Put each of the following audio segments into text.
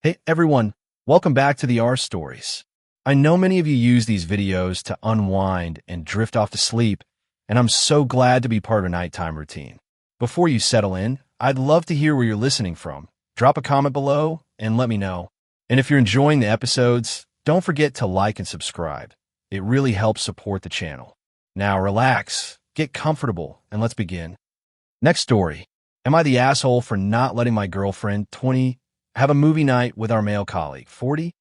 Hey everyone, welcome back to the R Stories. I know many of you use these videos to unwind and drift off to sleep, and I'm so glad to be part of a nighttime routine. Before you settle in, I'd love to hear where you're listening from. Drop a comment below and let me know. And if you're enjoying the episodes, don't forget to like and subscribe. It really helps support the channel. Now relax, get comfortable, and let's begin. Next story. Am I the asshole for not letting my girlfriend, 20, have a movie night with our male colleague, 40?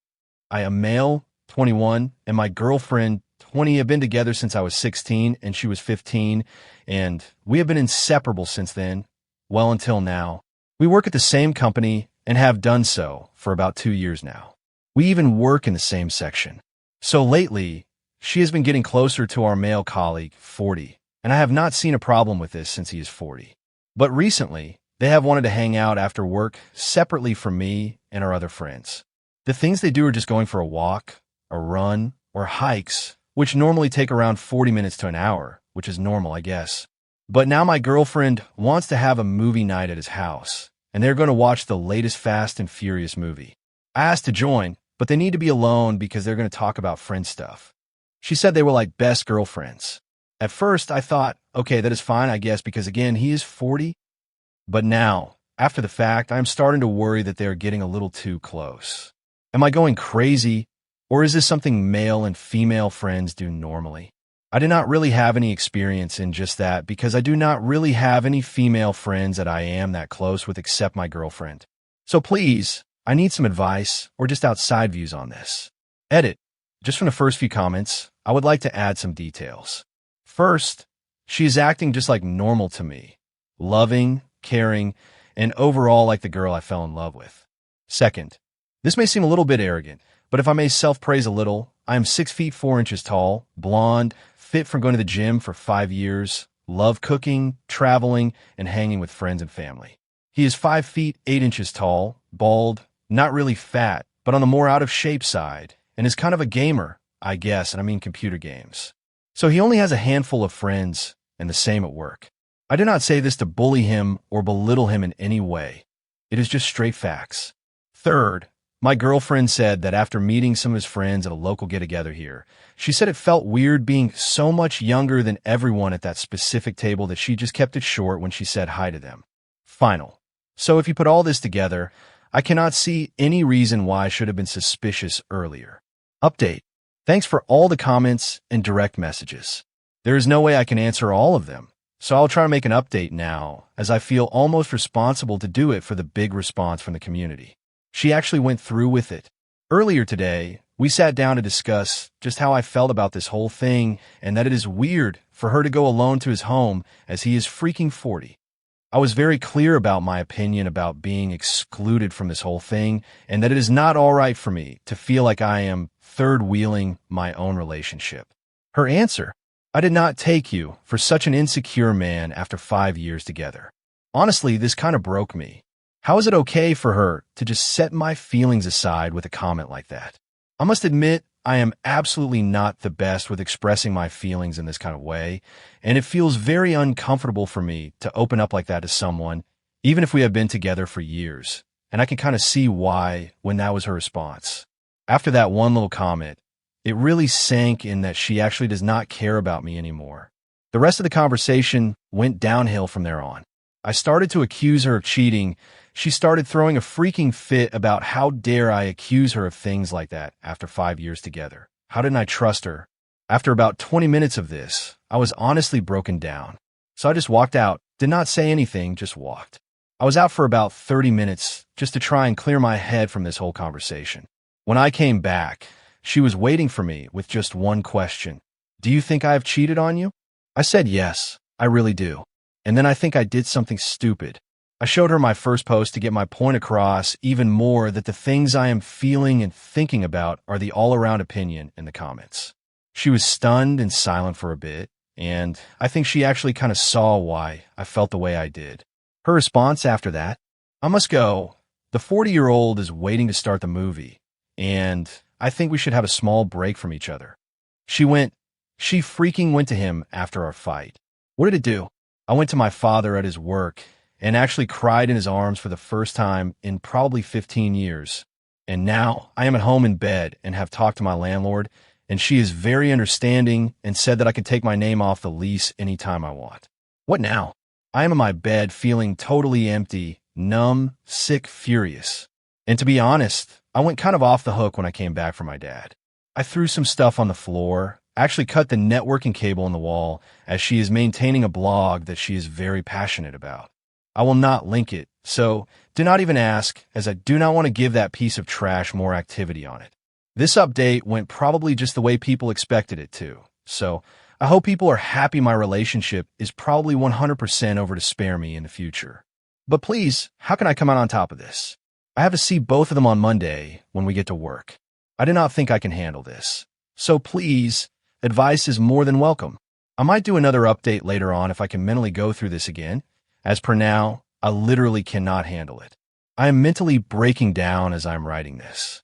I am male, 21, and my girlfriend, 20, have been together since I was 16 and she was 15, and we have been inseparable since then, well, until now. We work at the same company and have done so for about 2 years now. We even work in the same section. So lately, she has been getting closer to our male colleague, 40, and I have not seen a problem with this since he is 40. But recently, they have wanted to hang out after work separately from me and our other friends. The things they do are just going for a walk, a run, or hikes, which normally take around 40 minutes to an hour, which is normal, I guess. But now my girlfriend wants to have a movie night at his house, and they're going to watch the latest Fast and Furious movie. I asked to join, but they need to be alone because they're going to talk about friend stuff. She said they were like best girlfriends. At first, I thought, okay, that is fine, I guess, because again, he is 40. But now, after the fact, I'm starting to worry that they are getting a little too close. Am I going crazy, or is this something male and female friends do normally? I do not really have any experience in just that because I do not really have any female friends that I am that close with except my girlfriend. So please, I need some advice or just outside views on this. Edit. Just from the first few comments, I would like to add some details. First, she is acting just like normal to me. Loving, caring, and overall like the girl I fell in love with. Second, this may seem a little bit arrogant, but if I may self-praise a little, I am 6 feet 4 inches tall, blonde, fit from going to the gym for 5 years, love cooking, traveling, and hanging with friends and family. He is 5 feet 8 inches tall, bald, not really fat, but on the more out-of-shape side, and is kind of a gamer, I guess, and I mean computer games. So he only has a handful of friends, and the same at work. I do not say this to bully him or belittle him in any way. It is just straight facts. Third, my girlfriend said that after meeting some of his friends at a local get-together here, she said it felt weird being so much younger than everyone at that specific table that she just kept it short when she said hi to them. Final. So if you put all this together, I cannot see any reason why I should have been suspicious earlier. Update. Thanks for all the comments and direct messages. There is no way I can answer all of them. So I'll try to make an update now, as I feel almost responsible to do it for the big response from the community. She actually went through with it. Earlier today, we sat down to discuss just how I felt about this whole thing and that it is weird for her to go alone to his home as he is freaking 40. I was very clear about my opinion about being excluded from this whole thing and that it is not all right for me to feel like I am third-wheeling my own relationship. Her answer: I did not take you for such an insecure man after 5 years together. Honestly, this kind of broke me. How is it okay for her to just set my feelings aside with a comment like that? I must admit, I am absolutely not the best with expressing my feelings in this kind of way, and it feels very uncomfortable for me to open up like that to someone, even if we have been together for years, and I can kind of see why when that was her response. After that one little comment, it really sank in that she actually does not care about me anymore. The rest of the conversation went downhill from there on. I started to accuse her of cheating. She started throwing a freaking fit about how dare I accuse her of things like that after 5 years together. How didn't I trust her? After about 20 minutes of this, I was honestly broken down. So I just walked out, did not say anything, just walked. I was out for about 30 minutes just to try and clear my head from this whole conversation. When I came back, she was waiting for me with just one question. Do you think I have cheated on you? I said yes, I really do. And then I think I did something stupid. I showed her my first post to get my point across even more that the things I am feeling and thinking about are the all-around opinion in the comments. She was stunned and silent for a bit, and I think she actually kind of saw why I felt the way I did. Her response after that: I must go. The 40-year-old is waiting to start the movie, and I think we should have a small break from each other. She freaking went to him after our fight. What did it do? I went to my father at his work and actually cried in his arms for the first time in probably 15 years. And now I am at home in bed and have talked to my landlord, and she is very understanding and said that I could take my name off the lease anytime I want. What now? I am in my bed feeling totally empty, numb, sick, furious. And to be honest, I went kind of off the hook when I came back from my dad. I threw some stuff on the floor, actually cut the networking cable in the wall, as she is maintaining a blog that she is very passionate about. I will not link it, so do not even ask, as I do not want to give that piece of trash more activity on it. This update went probably just the way people expected it to, so I hope people are happy my relationship is probably 100% over to spare me in the future. But please, how can I come out on top of this? I have to see both of them on Monday when we get to work. I do not think I can handle this. So please, advice is more than welcome. I might do another update later on if I can mentally go through this again. As per now, I literally cannot handle it. I am mentally breaking down as I'm writing this.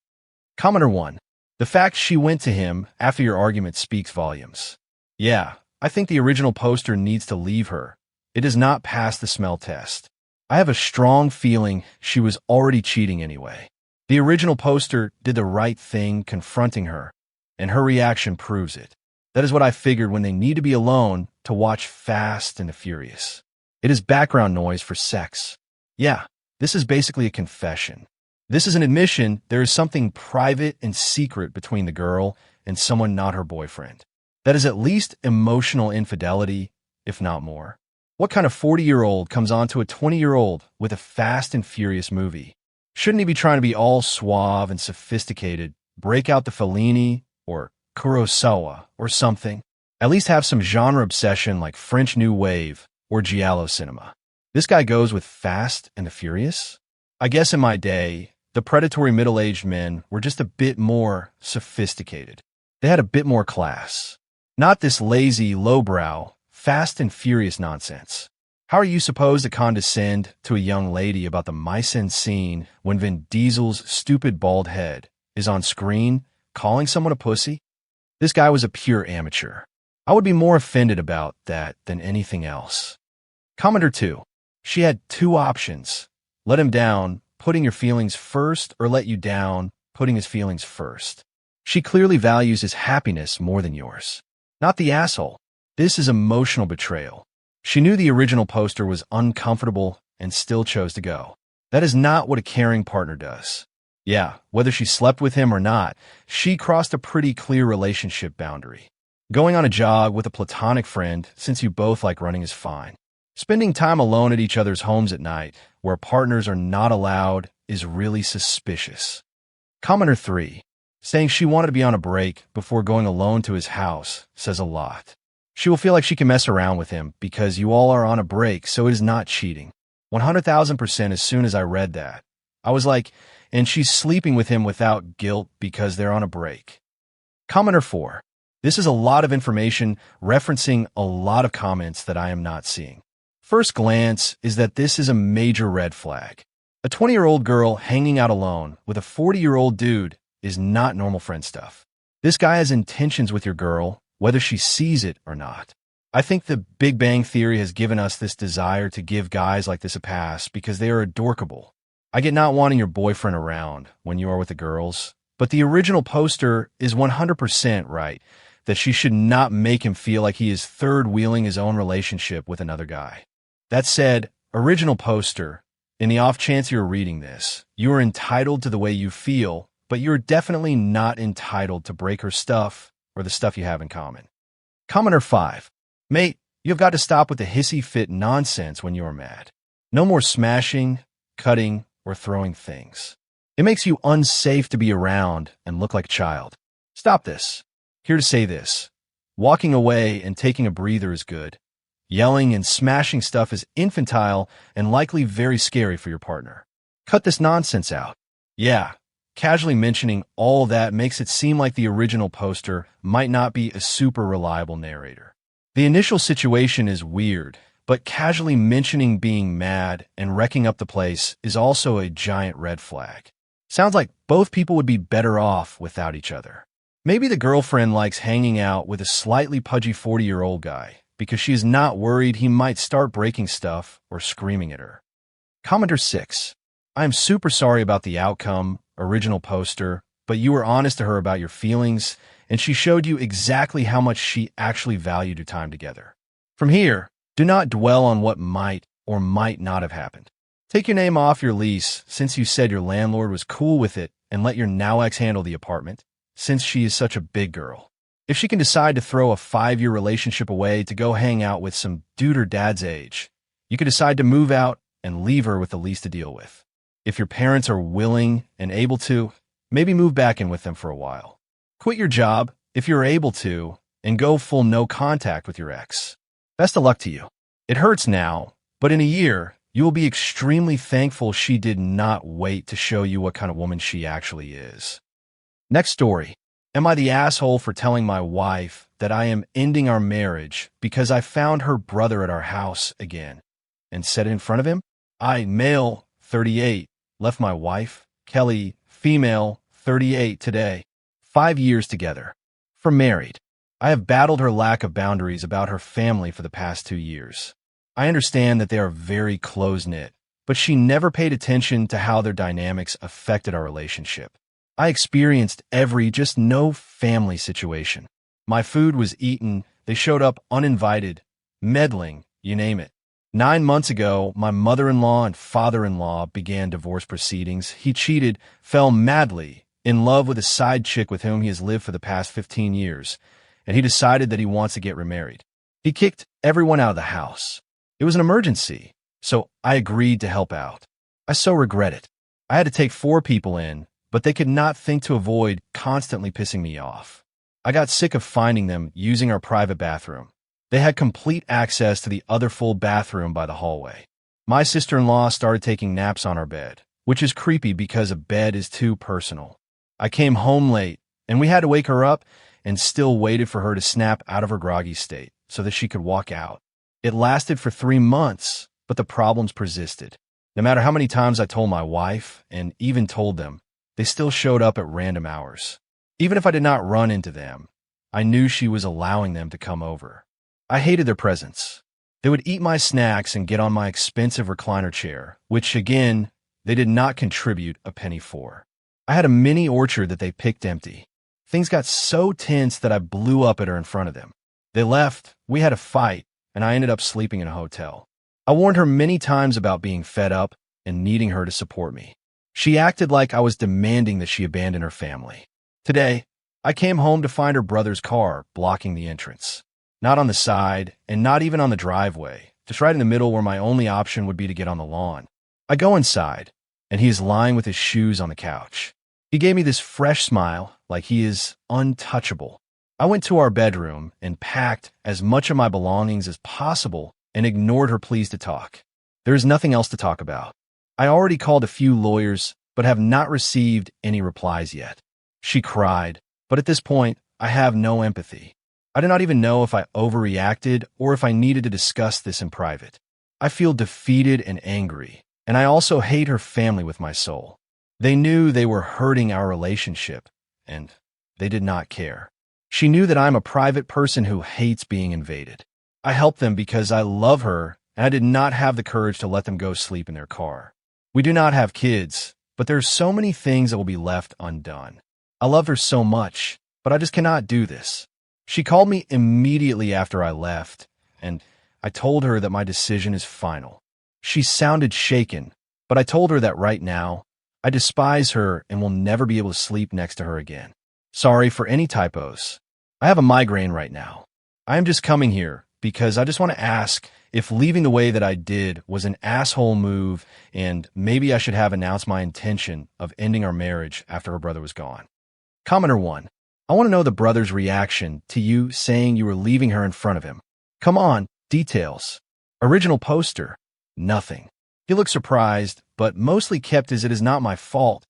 Commenter 1. The fact she went to him after your argument speaks volumes. Yeah, I think the original poster needs to leave her. It does not pass the smell test. I have a strong feeling she was already cheating anyway. The original poster did the right thing confronting her, and her reaction proves it. That is what I figured when they need to be alone to watch Fast and the Furious. It is background noise for sex. Yeah, this is basically a confession. This is an admission there is something private and secret between the girl and someone not her boyfriend. That is at least emotional infidelity, if not more. What kind of 40-year-old comes on to a 20-year-old with a Fast and Furious movie? Shouldn't he be trying to be all suave and sophisticated, break out the Fellini or Kurosawa or something? At least have some genre obsession like French New Wave or Giallo cinema. This guy goes with Fast and the Furious? I guess in my day, the predatory middle-aged men were just a bit more sophisticated. They had a bit more class. Not this lazy, lowbrow, Fast and Furious nonsense. How are you supposed to condescend to a young lady about the mise-en scene when Vin Diesel's stupid bald head is on screen calling someone a pussy? This guy was a pure amateur. I would be more offended about that than anything else. Commenter 2. She had two options. Let him down, putting your feelings first, or let you down, putting his feelings first. She clearly values his happiness more than yours. Not the asshole. This is emotional betrayal. She knew the original poster was uncomfortable and still chose to go. That is not what a caring partner does. Yeah, whether she slept with him or not, she crossed a pretty clear relationship boundary. Going on a jog with a platonic friend, since you both like running, is fine. Spending time alone at each other's homes at night, where partners are not allowed, is really suspicious. Commenter 3. Saying she wanted to be on a break before going alone to his house says a lot. She will feel like she can mess around with him because you all are on a break, so it is not cheating. 100,000% as soon as I read that. I was like, and she's sleeping with him without guilt because they're on a break. Commenter 4. This is a lot of information referencing a lot of comments that I am not seeing. First glance is that this is a major red flag. A 20-year-old girl hanging out alone with a 40-year-old dude is not normal friend stuff. This guy has intentions with your girl, whether she sees it or not. I think the Big Bang Theory has given us this desire to give guys like this a pass because they are adorkable. I get not wanting your boyfriend around when you are with the girls, but the original poster is 100% right that she should not make him feel like he is third-wheeling his own relationship with another guy. That said, original poster, in the off chance you're reading this, you are entitled to the way you feel, but you're definitely not entitled to break her stuff or the stuff you have in common. Commenter 5. Mate, you've got to stop with the hissy fit nonsense when you're mad. No more smashing, cutting, or throwing things. It makes you unsafe to be around and look like a child. Stop this. Here to say this. Walking away and taking a breather is good. Yelling and smashing stuff is infantile and likely very scary for your partner. Cut this nonsense out. Yeah, casually mentioning all that makes it seem like the original poster might not be a super reliable narrator. The initial situation is weird, but casually mentioning being mad and wrecking up the place is also a giant red flag. Sounds like both people would be better off without each other. Maybe the girlfriend likes hanging out with a slightly pudgy 40-year-old guy because she is not worried he might start breaking stuff or screaming at her. Commenter 6. I am super sorry about the outcome, original poster, but you were honest to her about your feelings, and she showed you exactly how much she actually valued your time together. From here, do not dwell on what might or might not have happened. Take your name off your lease since you said your landlord was cool with it, and let your now ex handle the apartment, since she is such a big girl. If she can decide to throw a 5-year relationship away to go hang out with some dude her dad's age, you could decide to move out and leave her with the lease to deal with. If your parents are willing and able to, maybe move back in with them for a while. Quit your job, if you're able to, and go full no contact with your ex. Best of luck to you. It hurts now, but in a year, you will be extremely thankful she did not wait to show you what kind of woman she actually is. Next story. Am I the asshole for telling my wife that I am ending our marriage because I found her brother at our house again and said it in front of him? I, male, 38, left my wife, Kelly, female, 38 today, 5 years together. For married. I have battled her lack of boundaries about her family for the past 2 years. I understand that they are very close-knit, but she never paid attention to how their dynamics affected our relationship. I experienced just no family situation. My food was eaten, they showed up uninvited, meddling, you name it. 9 months ago, my mother-in-law and father-in-law began divorce proceedings. He cheated, fell madly in love with a side chick with whom he has lived for the past 15 years, and he decided that he wants to get remarried. He kicked everyone out of the house. It was an emergency, so I agreed to help out. I so regret it. I had to take 4 people in, but they could not think to avoid constantly pissing me off. I got sick of finding them using our private bathroom. They had complete access to the other full bathroom by the hallway. My sister-in-law started taking naps on our bed, which is creepy because a bed is too personal. I came home late, and we had to wake her up and still waited for her to snap out of her groggy state so that she could walk out. It lasted for 3 months, but the problems persisted. No matter how many times I told my wife, and even told them, they still showed up at random hours. Even if I did not run into them, I knew she was allowing them to come over. I hated their presence. They would eat my snacks and get on my expensive recliner chair, which, again, they did not contribute a penny for. I had a mini orchard that they picked empty. Things got so tense that I blew up at her in front of them. They left, we had a fight, and I ended up sleeping in a hotel. I warned her many times about being fed up and needing her to support me. She acted like I was demanding that she abandon her family. Today, I came home to find her brother's car blocking the entrance. Not on the side, and not even on the driveway, just right in the middle where my only option would be to get on the lawn. I go inside, and he is lying with his shoes on the couch. He gave me this fresh smile, like he is untouchable. I went to our bedroom and packed as much of my belongings as possible and ignored her pleas to talk. There is nothing else to talk about. I already called a few lawyers, but have not received any replies yet. She cried, but at this point, I have no empathy. I do not even know if I overreacted or if I needed to discuss this in private. I feel defeated and angry, and I also hate her family with my soul. They knew they were hurting our relationship, and they did not care. She knew that I'm a private person who hates being invaded. I helped them because I love her, and I did not have the courage to let them go sleep in their car. We do not have kids, but there are so many things that will be left undone. I love her so much, but I just cannot do this. She called me immediately after I left, and I told her that my decision is final. She sounded shaken, but I told her that right now, I despise her and will never be able to sleep next to her again. Sorry for any typos. I have a migraine right now. I am just coming here because I just want to ask if leaving the way that I did was an asshole move, and maybe I should have announced my intention of ending our marriage after her brother was gone. Commenter 1. I want to know the brother's reaction to you saying you were leaving her in front of him. Come on, details. Original poster. Nothing. He looked surprised, but mostly kept as it is not my fault.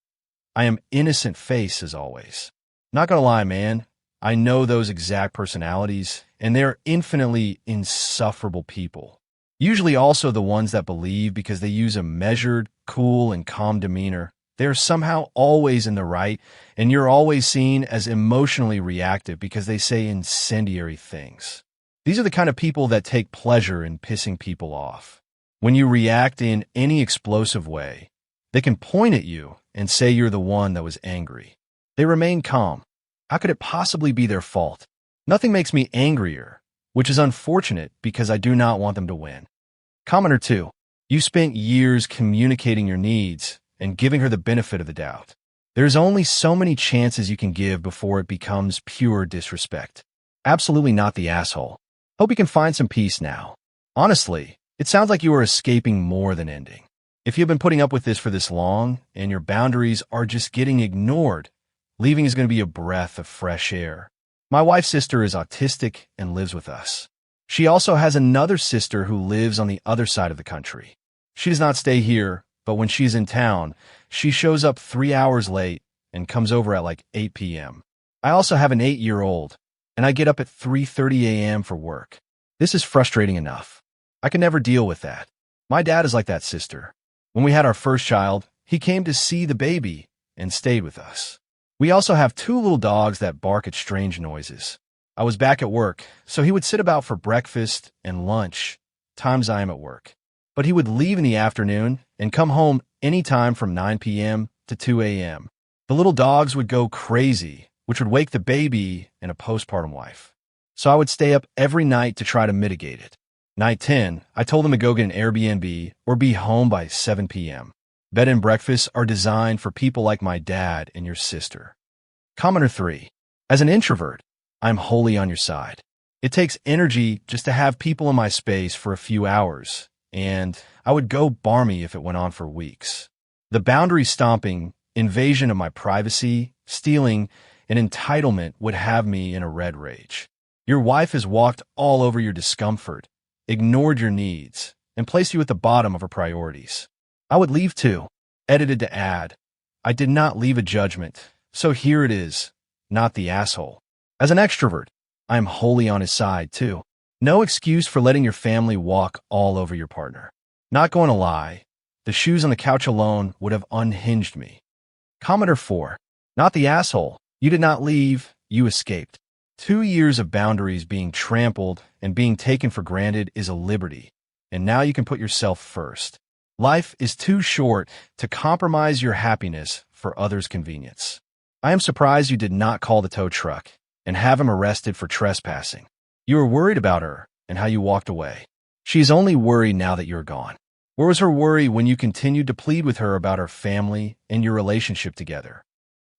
I am innocent face as always. Not gonna lie, man. I know those exact personalities, and they're infinitely insufferable people. Usually also the ones that believe because they use a measured, cool, and calm demeanor. They are somehow always in the right, and you're always seen as emotionally reactive because they say incendiary things. These are the kind of people that take pleasure in pissing people off. When you react in any explosive way, they can point at you and say you're the one that was angry. They remain calm. How could it possibly be their fault? Nothing makes me angrier, which is unfortunate because I do not want them to win. Commenter 2. You spent years communicating your needs and giving her the benefit of the doubt. There's only so many chances you can give before it becomes pure disrespect. Absolutely not the asshole. Hope you can find some peace now. Honestly, it sounds like you are escaping more than ending. If you've been putting up with this for this long and your boundaries are just getting ignored, leaving is going to be a breath of fresh air. My wife's sister is autistic and lives with us. She also has another sister who lives on the other side of the country. She does not stay here, but when she's in town, she shows up 3 hours late and comes over at like 8 p.m. I also have an 8-year-old, and I get up at 3:30 a.m. for work. This is frustrating enough. I can never deal with that. My dad is like that sister. When we had our first child, he came to see the baby and stayed with us. We also have 2 little dogs that bark at strange noises. I was back at work, so he would sit about for breakfast and lunch, times I am at work. But he would leave in the afternoon and come home anytime from 9 p.m. to 2 a.m. The little dogs would go crazy, which would wake the baby and a postpartum wife. So I would stay up every night to try to mitigate it. Night 10, I told them to go get an Airbnb or be home by 7 p.m. Bed and breakfasts are designed for people like my dad and your sister. Commenter 3. As an introvert, I'm wholly on your side. It takes energy just to have people in my space for a few hours, and I would go barmy if it went on for weeks. The boundary stomping, invasion of my privacy, stealing, and entitlement would have me in a red rage. Your wife has walked all over your discomfort, ignored your needs, and placed you at the bottom of her priorities. I would leave too. Edited to add, I did not leave a judgment, so here it is, not the asshole. As an extrovert, I am wholly on his side too. No excuse for letting your family walk all over your partner. Not going to lie, the shoes on the couch alone would have unhinged me. Commenter 4. Not the asshole. You did not leave, you escaped. 2 years of boundaries being trampled and being taken for granted is a liberty, and now you can put yourself first. Life is too short to compromise your happiness for others' convenience. I am surprised you did not call the tow truck and have him arrested for trespassing. You were worried about her and how you walked away. She is only worried now that you're gone. Where was her worry when you continued to plead with her about her family and your relationship together?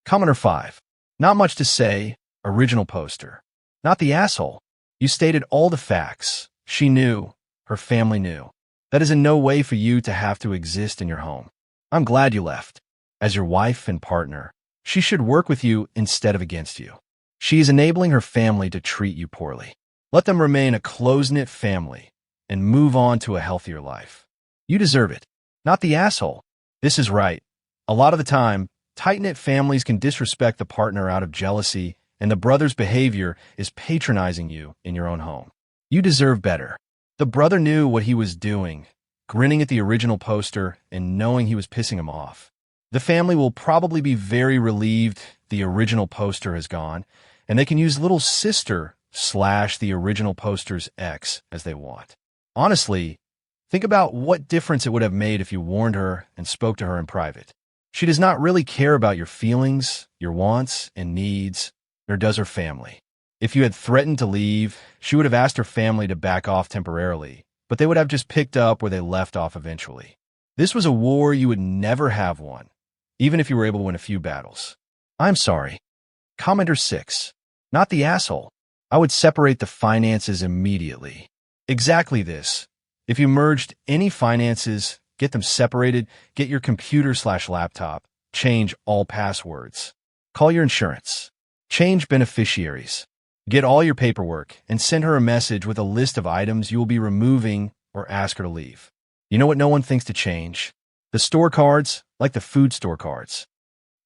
Commenter 5. Not much to say. Original poster. Not the asshole. You stated all the facts. She knew. Her family knew. That is in no way for you to have to exist in your home. I'm glad you left. As your wife and partner, she should work with you instead of against you. She is enabling her family to treat you poorly. Let them remain a close-knit family and move on to a healthier life. You deserve it. Not the asshole. This is right. A lot of the time, tight-knit families can disrespect the partner out of jealousy, and the brother's behavior is patronizing you in your own home. You deserve better. The brother knew what he was doing, grinning at the original poster and knowing he was pissing him off. The family will probably be very relieved the original poster has gone, and they can use little sister / the original poster's ex as they want. Honestly, think about what difference it would have made if you warned her and spoke to her in private. She does not really care about your feelings, your wants, and needs, nor does her family. If you had threatened to leave, she would have asked her family to back off temporarily, but they would have just picked up where they left off eventually. This was a war you would never have won, even if you were able to win a few battles. I'm sorry. Commenter 6. Not the asshole. I would separate the finances immediately. Exactly this. If you merged any finances, get them separated, get your computer / laptop, change all passwords. Call your insurance. Change beneficiaries. Get all your paperwork and send her a message with a list of items you will be removing or ask her to leave. You know what no one thinks to change? The store cards, like the food store cards.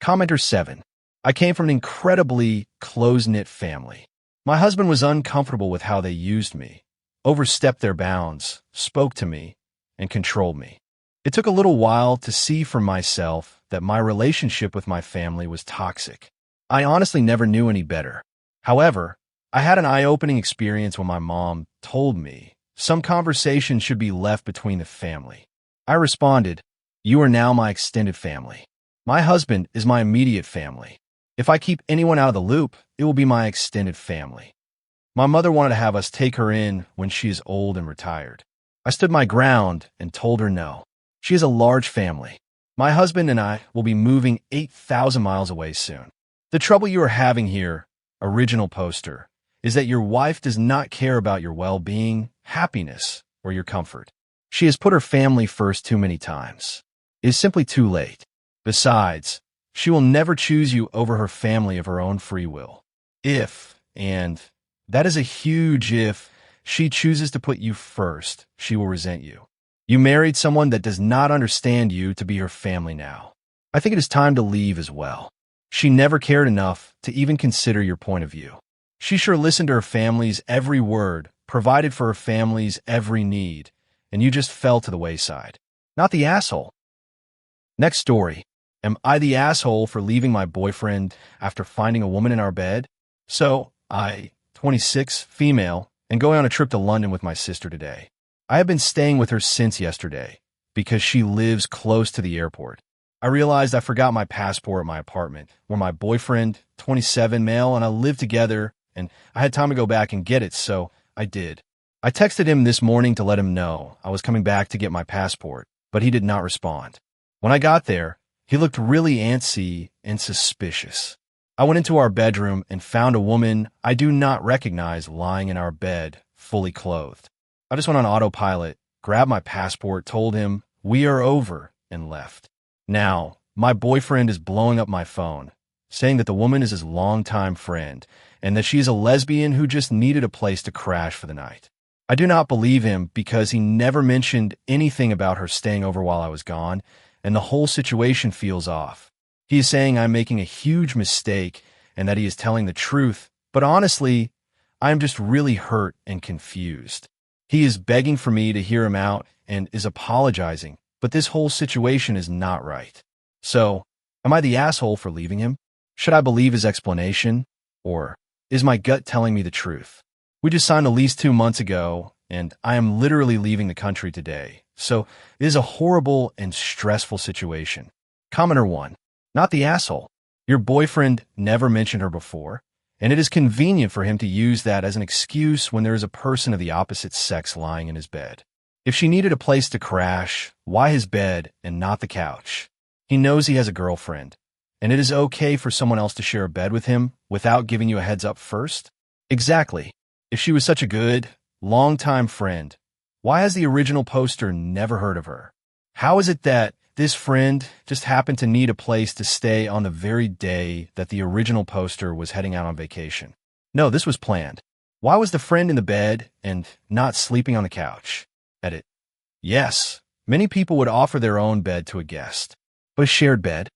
Commenter 7. I came from an incredibly close-knit family. My husband was uncomfortable with how they used me, overstepped their bounds, spoke to me, and controlled me. It took a little while to see for myself that my relationship with my family was toxic. I honestly never knew any better. However, I had an eye-opening experience when my mom told me some conversations should be left between the family. I responded, "You are now my extended family. My husband is my immediate family. If I keep anyone out of the loop, it will be my extended family. My mother wanted to have us take her in when she is old and retired. I stood my ground and told her no. She has a large family. My husband and I will be moving 8,000 miles away soon. The trouble you are having here, original poster, is that your wife does not care about your well-being, happiness, or your comfort. She has put her family first too many times. It is simply too late. Besides, she will never choose you over her family of her own free will. If, and that is a huge if, she chooses to put you first, she will resent you. You married someone that does not understand you to be her family now. I think it is time to leave as well. She never cared enough to even consider your point of view. She sure listened to her family's every word, provided for her family's every need, and you just fell to the wayside. Not the asshole. Next story. Am I the asshole for leaving my boyfriend after finding a woman in our bed? So, 26, female, and going on a trip to London with my sister today. I have been staying with her since yesterday, because she lives close to the airport. I realized I forgot my passport at my apartment, where my boyfriend, 27, male, and I live together, and I had time to go back and get it, so I did. I texted him this morning to let him know I was coming back to get my passport, but he did not respond. When I got there, he looked really antsy and suspicious. I went into our bedroom and found a woman I do not recognize lying in our bed, fully clothed. I just went on autopilot, grabbed my passport, told him, "We are over," and left. Now, my boyfriend is blowing up my phone, saying that the woman is his longtime friend and that she is a lesbian who just needed a place to crash for the night. I do not believe him because he never mentioned anything about her staying over while I was gone, and the whole situation feels off. He is saying I'm making a huge mistake and that he is telling the truth, but honestly, I am just really hurt and confused. He is begging for me to hear him out and is apologizing, but this whole situation is not right. So, am I the asshole for leaving him? Should I believe his explanation? Or is my gut telling me the truth? We just signed a lease 2 months ago, and I am literally leaving the country today. So, it is a horrible and stressful situation. Commenter 1. Not the asshole. Your boyfriend never mentioned her before, and it is convenient for him to use that as an excuse when there is a person of the opposite sex lying in his bed. If she needed a place to crash, why his bed and not the couch? He knows he has a girlfriend, and it is okay for someone else to share a bed with him without giving you a heads up first? Exactly. If she was such a good, long-time friend, why has the original poster never heard of her? How is it that this friend just happened to need a place to stay on the very day that the original poster was heading out on vacation? No, this was planned. Why was the friend in the bed and not sleeping on the couch? Edit. Yes, many people would offer their own bed to a guest, but a shared bed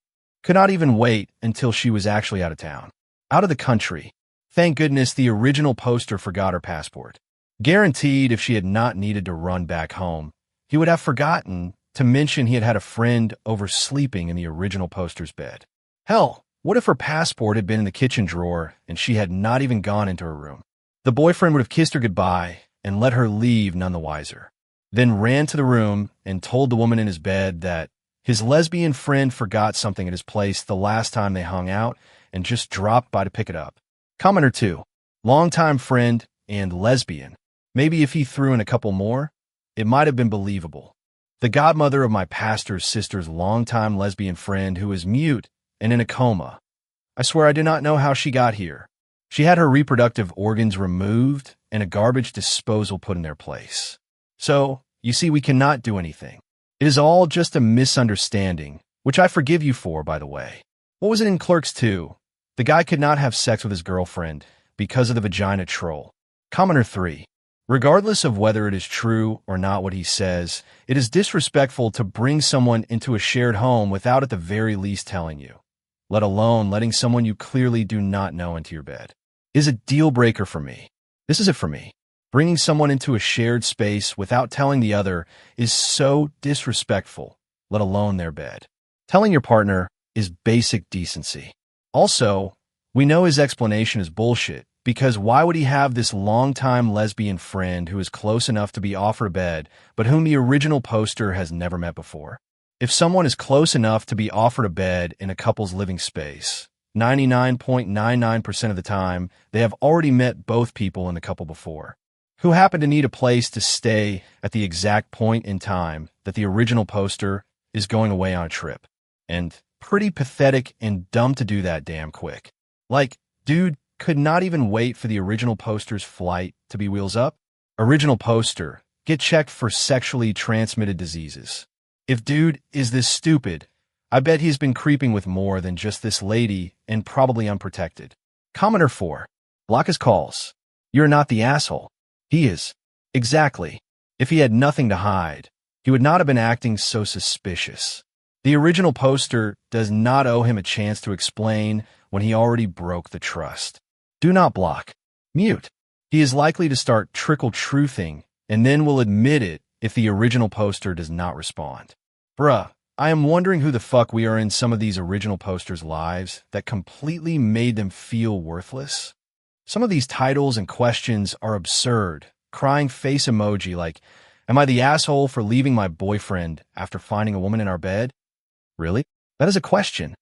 could not even wait until she was actually out of town, out of the country. Thank goodness the original poster forgot her passport. Guaranteed if she had not needed to run back home, he would have forgotten to mention he had had a friend over sleeping in the original poster's bed. Hell, what if her passport had been in the kitchen drawer and she had not even gone into her room? The boyfriend would have kissed her goodbye and let her leave none the wiser, then ran to the room and told the woman in his bed that his lesbian friend forgot something at his place the last time they hung out and just dropped by to pick it up. Commenter 2. Longtime friend and lesbian. Maybe if he threw in a couple more, it might have been believable. The godmother of my pastor's sister's longtime lesbian friend who is mute and in a coma. I swear I do not know how she got here. She had her reproductive organs removed and a garbage disposal put in their place. So, you see, we cannot do anything. It is all just a misunderstanding, which I forgive you for, by the way. What was it in Clerks 2? The guy could not have sex with his girlfriend because of the vagina troll. Commenter 3. Regardless of whether it is true or not what he says, it is disrespectful to bring someone into a shared home without at the very least telling you, let alone letting someone you clearly do not know into your bed. It is a deal breaker for me. This is it for me. Bringing someone into a shared space without telling the other is so disrespectful, let alone their bed. Telling your partner is basic decency. Also, we know his explanation is bullshit, because why would he have this longtime lesbian friend who is close enough to be offered a bed, but whom the original poster has never met before? If someone is close enough to be offered a bed in a couple's living space, 99.99% of the time, they have already met both people in the couple before, who happen to need a place to stay at the exact point in time that the original poster is going away on a trip. And pretty pathetic and dumb to do that damn quick. Like, dude could not even wait for the original poster's flight to be wheels up. Original poster, get checked for sexually transmitted diseases. If dude is this stupid, I bet he's been creeping with more than just this lady and probably unprotected. Commenter 4. Block his calls. You're not the asshole. He is. Exactly. If he had nothing to hide, he would not have been acting so suspicious. The original poster does not owe him a chance to explain when he already broke the trust. Do not block. Mute. He is likely to start trickle-truthing and then will admit it if the original poster does not respond. Bruh, I am wondering who the fuck we are in some of these original posters' lives that completely made them feel worthless. Some of these titles and questions are absurd. Crying face emoji like, am I the asshole for leaving my boyfriend after finding a woman in our bed? Really? That is a question.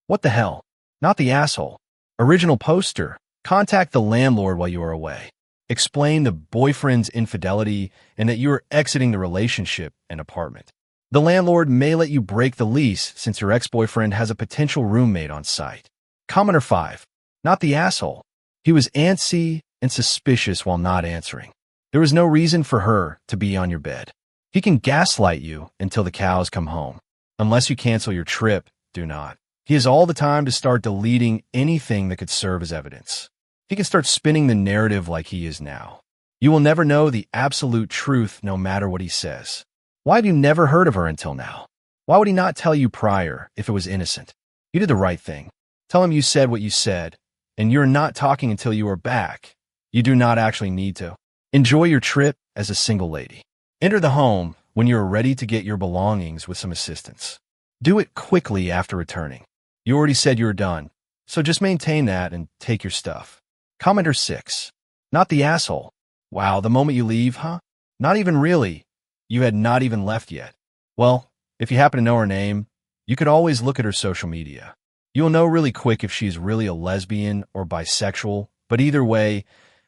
What the hell? Not the asshole. Original poster. Contact the landlord while you are away. Explain the boyfriend's infidelity and that you are exiting the relationship and apartment. The landlord may let you break the lease since your ex-boyfriend has a potential roommate on site. Commenter 5. Not the asshole. He was antsy and suspicious while not answering. There was no reason for her to be on your bed. He can gaslight you until the cows come home. Unless you cancel your trip, do not. He has all the time to start deleting anything that could serve as evidence. He can start spinning the narrative like he is now. You will never know the absolute truth no matter what he says. Why have you never heard of her until now? Why would he not tell you prior if it was innocent? You did the right thing. Tell him you said what you said, and you're not talking until you are back. You do not actually need to. Enjoy your trip as a single lady. Enter the home when you are ready to get your belongings with some assistance. Do it quickly after returning. You already said you were done, so just maintain that and take your stuff. Commenter 6. Not the asshole. Wow, the moment you leave, huh? Not even really. You had not even left yet. Well, if you happen to know her name, you could always look at her social media. You'll know really quick if she's really a lesbian or bisexual, but either way,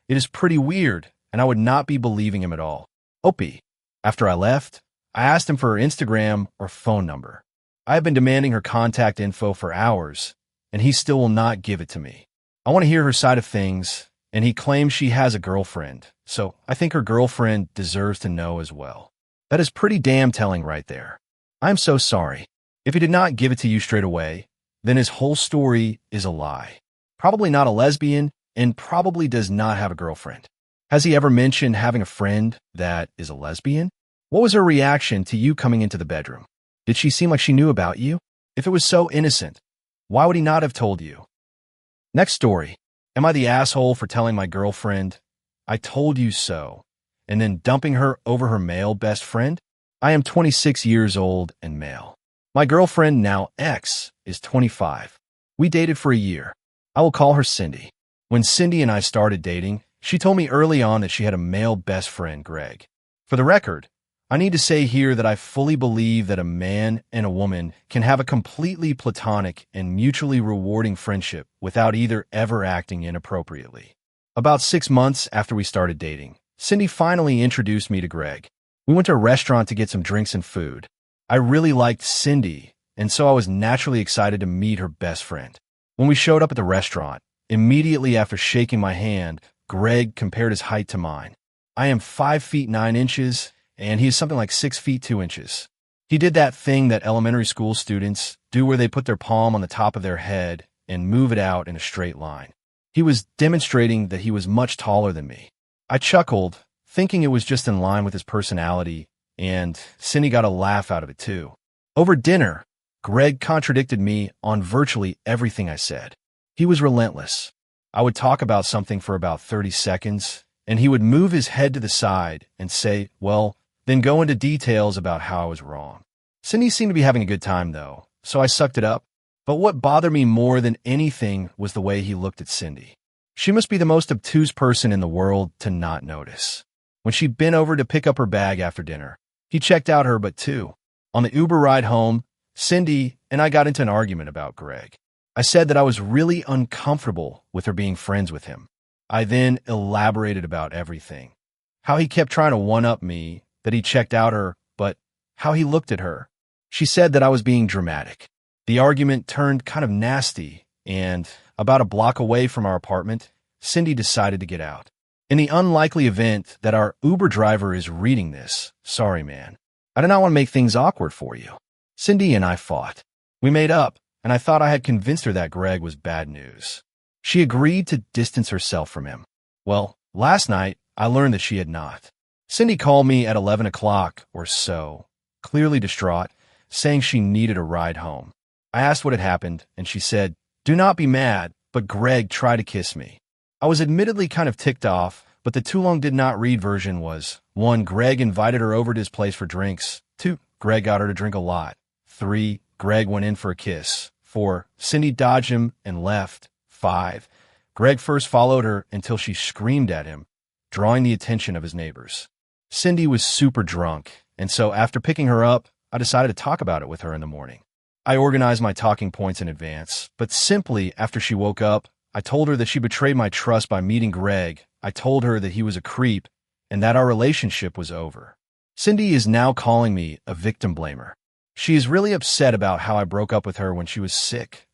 it is pretty weird, and I would not be believing him at all. Opie. After I left, I asked him for her Instagram or phone number. I have been demanding her contact info for hours, and he still will not give it to me. I want to hear her side of things, and he claims she has a girlfriend, so I think her girlfriend deserves to know as well. That is pretty damn telling right there. I'm so sorry. If he did not give it to you straight away, then his whole story is a lie. Probably not a lesbian, and probably does not have a girlfriend. Has he ever mentioned having a friend that is a lesbian? What was her reaction to you coming into the bedroom? Did she seem like she knew about you? If it was so innocent, why would he not have told you? Next story. Am I the asshole for telling my girlfriend, I told you so, and then dumping her over her male best friend? I am 26 years old and male. My girlfriend, now ex, is 25. We dated for a year. I will call her Cindy. When Cindy and I started dating, she told me early on that she had a male best friend, Greg. For the record, I need to say here that I fully believe that a man and a woman can have a completely platonic and mutually rewarding friendship without either ever acting inappropriately. About 6 months after we started dating, Cindy finally introduced me to Greg. We went to a restaurant to get some drinks and food. I really liked Cindy, and so I was naturally excited to meet her best friend. When we showed up at the restaurant, immediately after shaking my hand, Greg compared his height to mine. I am 5 feet 9 inches, and he is something like 6 feet 2 inches. He did that thing that elementary school students do where they put their palm on the top of their head and move it out in a straight line. He was demonstrating that he was much taller than me. I chuckled, thinking it was just in line with his personality, and Cindy got a laugh out of it too. Over dinner, Greg contradicted me on virtually everything I said. He was relentless. I would talk about something for about 30 seconds, and he would move his head to the side and say, well, then go into details about how I was wrong. Cindy seemed to be having a good time, though, so I sucked it up. But what bothered me more than anything was the way he looked at Cindy. She must be the most obtuse person in the world to not notice. When she bent over to pick up her bag after dinner, he checked out her butt too. On the Uber ride home, Cindy and I got into an argument about Greg. I said that I was really uncomfortable with her being friends with him. I then elaborated about everything. How he kept trying to one-up me, that he checked out her, but how he looked at her. She said that I was being dramatic. The argument turned kind of nasty, and about a block away from our apartment, Cindy decided to get out. In the unlikely event that our Uber driver is reading this, sorry, man. I do not want to make things awkward for you. Cindy and I fought. We made up, and I thought I had convinced her that Greg was bad news. She agreed to distance herself from him. Well, last night, I learned that she had not. Cindy called me at 11 o'clock or so, clearly distraught, saying she needed a ride home. I asked what had happened, and she said, "Do not be mad, but Greg tried to kiss me." I was admittedly kind of ticked off, but the too long did not read version was: 1. Greg invited her over to his place for drinks. 2. Greg got her to drink a lot. 3. Greg went in for a kiss. 4. Cindy dodged him and left. 5. Greg first followed her until she screamed at him, drawing the attention of his neighbors. Cindy was super drunk, and so after picking her up, I decided to talk about it with her in the morning. I organized my talking points in advance, but simply after she woke up, I told her that she betrayed my trust by meeting Greg. I told her that he was a creep and that our relationship was over. Cindy is now calling me a victim blamer. She is really upset about how I broke up with her when she was sick,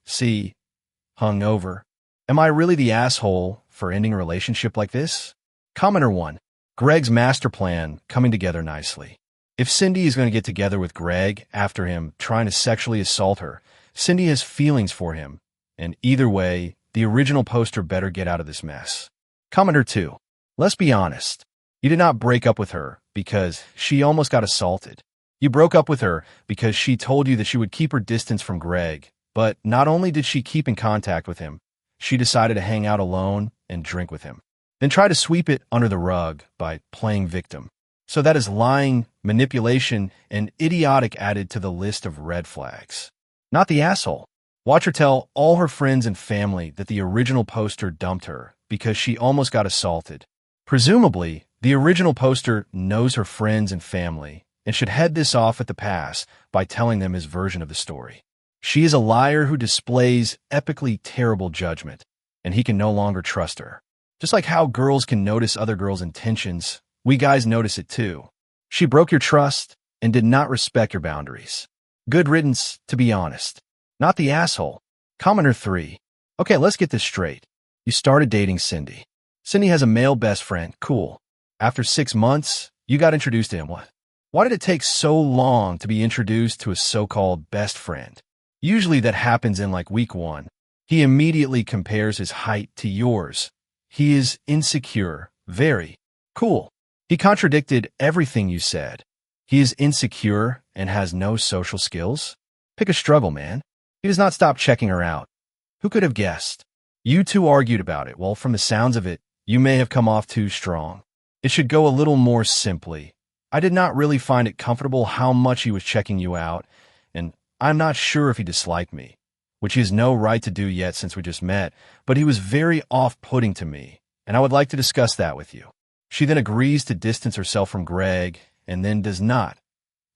hungover. Am I really the asshole for ending a relationship like this? Commenter 1. Greg's master plan coming together nicely. If Cindy is going to get together with Greg after him trying to sexually assault her, Cindy has feelings for him, and either way, the original poster better get out of this mess. Commenter 2. Let's be honest. You did not break up with her because she almost got assaulted. You broke up with her because she told you that she would keep her distance from Greg, but not only did she keep in contact with him, she decided to hang out alone and drink with him. Then try to sweep it under the rug by playing victim. So that is lying, manipulation, and idiotic added to the list of red flags. Not the asshole. Watch her tell all her friends and family that the original poster dumped her because she almost got assaulted. Presumably, the original poster knows her friends and family and should head this off at the pass by telling them his version of the story. She is a liar who displays epically terrible judgment, and he can no longer trust her. Just like how girls can notice other girls' intentions, we guys notice it too. She broke your trust and did not respect your boundaries. Good riddance, to be honest. Not the asshole. Commenter 3. Okay, let's get this straight. You started dating Cindy. Cindy has a male best friend. Cool. After 6 months, you got introduced to him. What? Why did it take so long to be introduced to a so-called best friend? Usually that happens in like week 1. He immediately compares his height to yours. He is insecure. Very. Cool. He contradicted everything you said. He is insecure and has no social skills. Pick a struggle, man. He does not stop checking her out. Who could have guessed? You two argued about it. Well, from the sounds of it, you may have come off too strong. It should go a little more simply. I did not really find it comfortable how much he was checking you out, and I'm not sure if he disliked me, which he has no right to do yet since we just met, but he was very off-putting to me, and I would like to discuss that with you. She then agrees to distance herself from Greg, and then does not.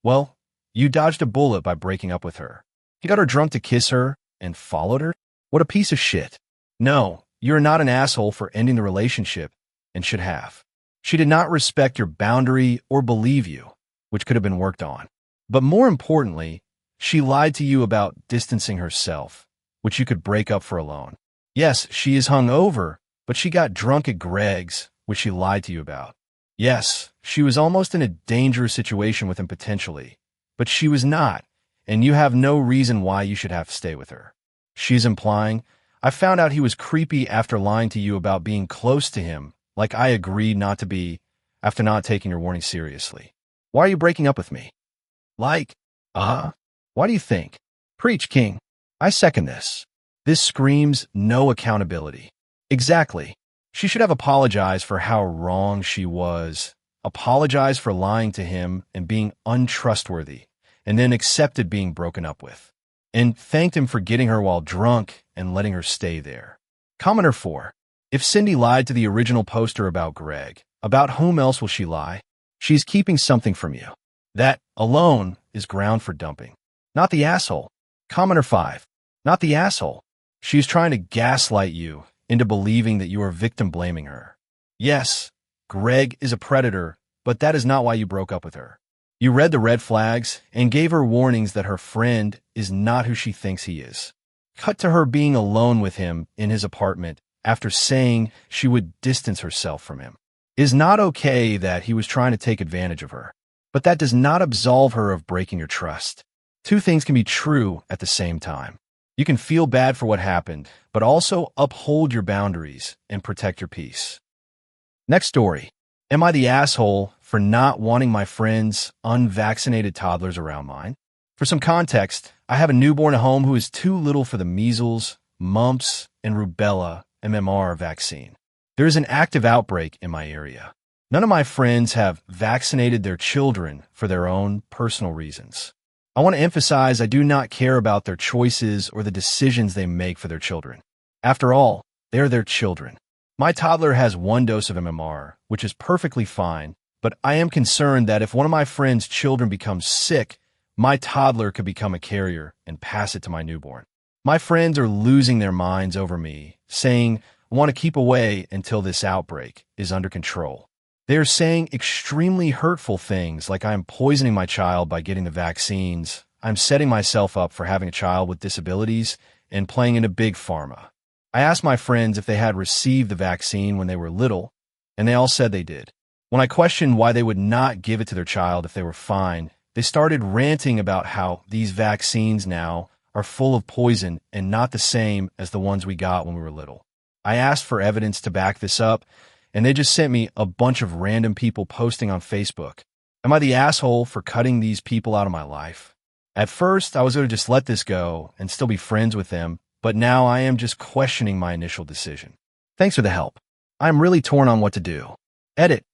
Well, you dodged a bullet by breaking up with her. He got her drunk to kiss her and followed her? What a piece of shit. No, you're not an asshole for ending the relationship, and should have. She did not respect your boundary or believe you, which could have been worked on. But more importantly, she lied to you about distancing herself, which you could break up for alone. Yes, she is hungover, but she got drunk at Greg's, which she lied to you about. Yes, she was almost in a dangerous situation with him potentially, but she was not, and you have no reason why you should have to stay with her. She's implying, I found out he was creepy after lying to you about being close to him, like I agreed not to be, after not taking your warning seriously. Why are you breaking up with me? Like, why do you think? Preach, King. I second this. This screams no accountability. Exactly. She should have apologized for how wrong she was, apologized for lying to him and being untrustworthy, and then accepted being broken up with, and thanked him for getting her while drunk and letting her stay there. Commenter 4. If Cindy lied to the original poster about Greg, about whom else will she lie? She's keeping something from you. That alone is ground for dumping. Not the asshole. Commenter 5. Not the asshole. She is trying to gaslight you into believing that you are victim blaming her. Yes, Greg is a predator, but that is not why you broke up with her. You read the red flags and gave her warnings that her friend is not who she thinks he is. Cut to her being alone with him in his apartment after saying she would distance herself from him. It is not okay that he was trying to take advantage of her, but that does not absolve her of breaking your trust. Two things can be true at the same time. You can feel bad for what happened, but also uphold your boundaries and protect your peace. Next story. Am I the asshole for not wanting my friends' unvaccinated toddlers around mine? For some context, I have a newborn at home who is too little for the measles, mumps, and rubella MMR vaccine. There is an active outbreak in my area. None of my friends have vaccinated their children for their own personal reasons. I want to emphasize I do not care about their choices or the decisions they make for their children. After all, they are their children. My toddler has 1 dose of MMR, which is perfectly fine, but I am concerned that if one of my friend's children becomes sick, my toddler could become a carrier and pass it to my newborn. My friends are losing their minds over me, saying, I want to keep away until this outbreak is under control. They are saying extremely hurtful things like I am poisoning my child by getting the vaccines, I'm setting myself up for having a child with disabilities, and playing into big pharma. I asked my friends if they had received the vaccine when they were little, and they all said they did. When I questioned why they would not give it to their child if they were fine, they started ranting about how these vaccines now are full of poison and not the same as the ones we got when we were little. I asked for evidence to back this up, and they just sent me a bunch of random people posting on Facebook. Am I the asshole for cutting these people out of my life? At first, I was going to just let this go and still be friends with them, but now I am just questioning my initial decision. Thanks for the help. I'm really torn on what to do. Edit.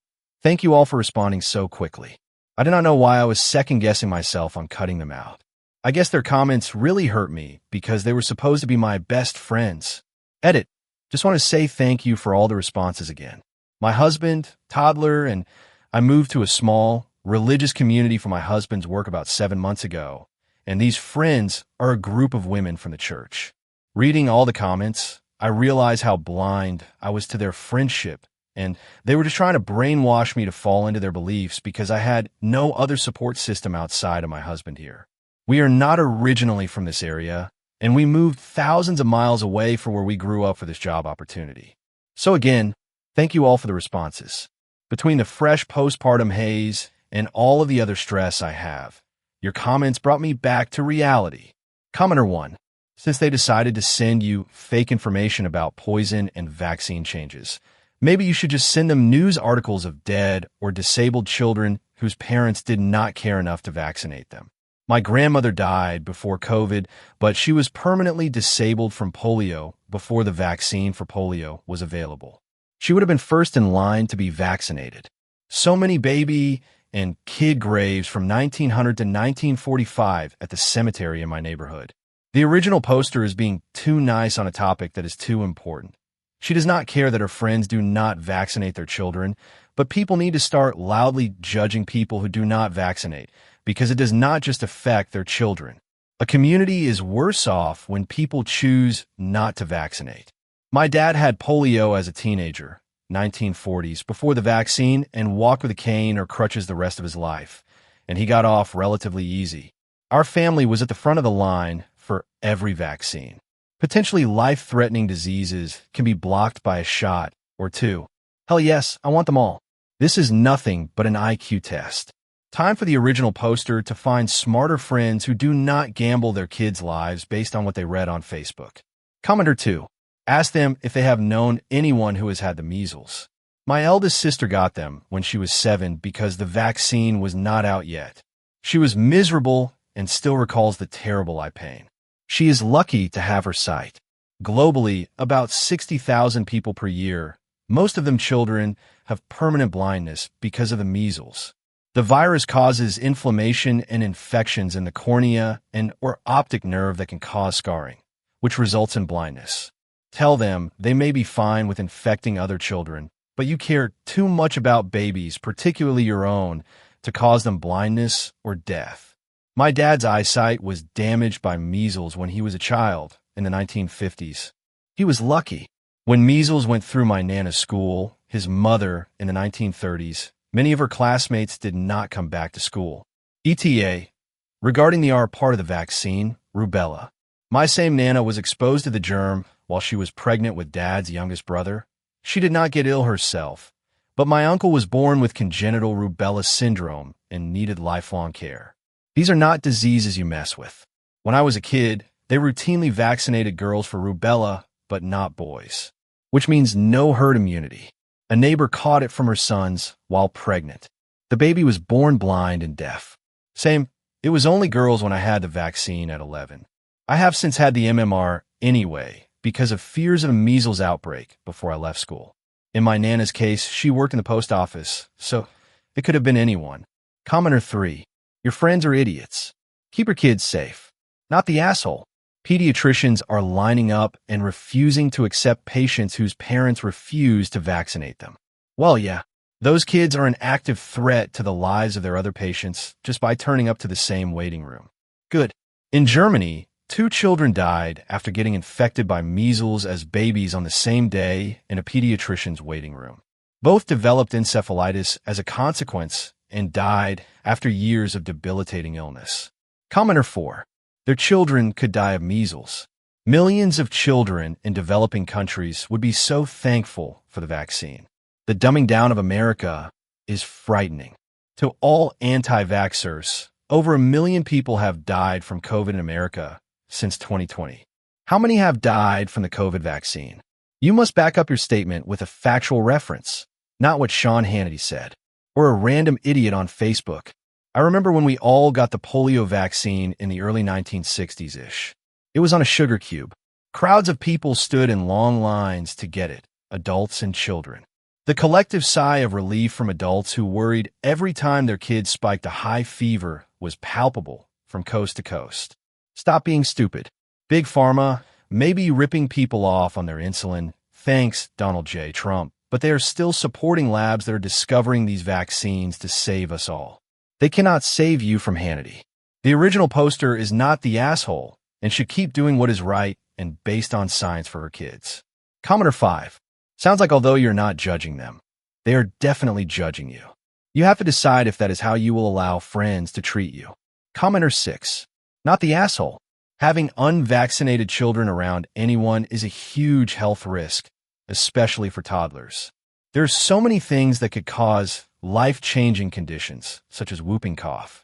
Thank you all for responding so quickly. I did not know why I was second-guessing myself on cutting them out. I guess their comments really hurt me because they were supposed to be my best friends. Edit. Just want to say thank you for all the responses again. My husband, toddler, and I moved to a small, religious community for my husband's work about 7 months ago, and these friends are a group of women from the church. Reading all the comments, I realized how blind I was to their friendship, and they were just trying to brainwash me to fall into their beliefs because I had no other support system outside of my husband here. We are not originally from this area, and we moved thousands of miles away from where we grew up for this job opportunity. So again, thank you all for the responses. Between the fresh postpartum haze and all of the other stress I have, your comments brought me back to reality. Commenter 1. Since they decided to send you fake information about poison and vaccine changes, maybe you should just send them news articles of dead or disabled children whose parents did not care enough to vaccinate them. My grandmother died before COVID, but she was permanently disabled from polio before the vaccine for polio was available. She would have been first in line to be vaccinated. So many baby and kid graves from 1900 to 1945 at the cemetery in my neighborhood. The original poster is being too nice on a topic that is too important. She does not care that her friends do not vaccinate their children, but people need to start loudly judging people who do not vaccinate, because it does not just affect their children. A community is worse off when people choose not to vaccinate. My dad had polio as a teenager, 1940s, before the vaccine, and walked with a cane or crutches the rest of his life, and he got off relatively easy. Our family was at the front of the line for every vaccine. Potentially life-threatening diseases can be blocked by a shot or two. Hell yes, I want them all. This is nothing but an IQ test. Time for the original poster to find smarter friends who do not gamble their kids' lives based on what they read on Facebook. Commenter 2. Ask them if they have known anyone who has had the measles. My eldest sister got them when she was 7 because the vaccine was not out yet. She was miserable and still recalls the terrible eye pain. She is lucky to have her sight. Globally, about 60,000 people per year, most of them children, have permanent blindness because of the measles. The virus causes inflammation and infections in the cornea and or optic nerve that can cause scarring, which results in blindness. Tell them they may be fine with infecting other children, but you care too much about babies, particularly your own, to cause them blindness or death. My dad's eyesight was damaged by measles when he was a child in the 1950s. He was lucky. When measles went through my Nana's school, his mother, in the 1930s, many of her classmates did not come back to school. ETA. Regarding the R part of the vaccine, rubella. My same Nana was exposed to the germ while she was pregnant with Dad's youngest brother. She did not get ill herself, but my uncle was born with congenital rubella syndrome and needed lifelong care. These are not diseases you mess with. When I was a kid, they routinely vaccinated girls for rubella, but not boys, which means no herd immunity. A neighbor caught it from her sons while pregnant. The baby was born blind and deaf. Same, it was only girls when I had the vaccine at 11. I have since had the MMR anyway because of fears of a measles outbreak before I left school. In my Nana's case, she worked in the post office, so it could have been anyone. Commenter 3. Your friends are idiots. Keep your kids safe. Not the asshole. Pediatricians are lining up and refusing to accept patients whose parents refuse to vaccinate them. Well, yeah, those kids are an active threat to the lives of their other patients just by turning up to the same waiting room. Good. In Germany, 2 children died after getting infected by measles as babies on the same day in a pediatrician's waiting room. Both developed encephalitis as a consequence and died after years of debilitating illness. Commenter 4. Their children could die of measles. Millions of children in developing countries would be so thankful for the vaccine. The dumbing down of America is frightening. To all anti-vaxxers, over 1 million people have died from COVID in America since 2020. How many have died from the COVID vaccine? You must back up your statement with a factual reference, not what Sean Hannity said, or a random idiot on Facebook. I remember when we all got the polio vaccine in the early 1960s-ish. It was on a sugar cube. Crowds of people stood in long lines to get it, adults and children. The collective sigh of relief from adults who worried every time their kids spiked a high fever was palpable from coast to coast. Stop being stupid. Big Pharma may be ripping people off on their insulin, thanks Donald J. Trump, but they are still supporting labs that are discovering these vaccines to save us all. They cannot save you from Hannity. The original poster is not the asshole and should keep doing what is right and based on science for her kids. Commenter 5. Sounds like although you're not judging them, they are definitely judging you. You have to decide if that is how you will allow friends to treat you. Commenter 6. Not the asshole. Having unvaccinated children around anyone is a huge health risk, especially for toddlers. There are so many things that could cause life-changing conditions, such as whooping cough.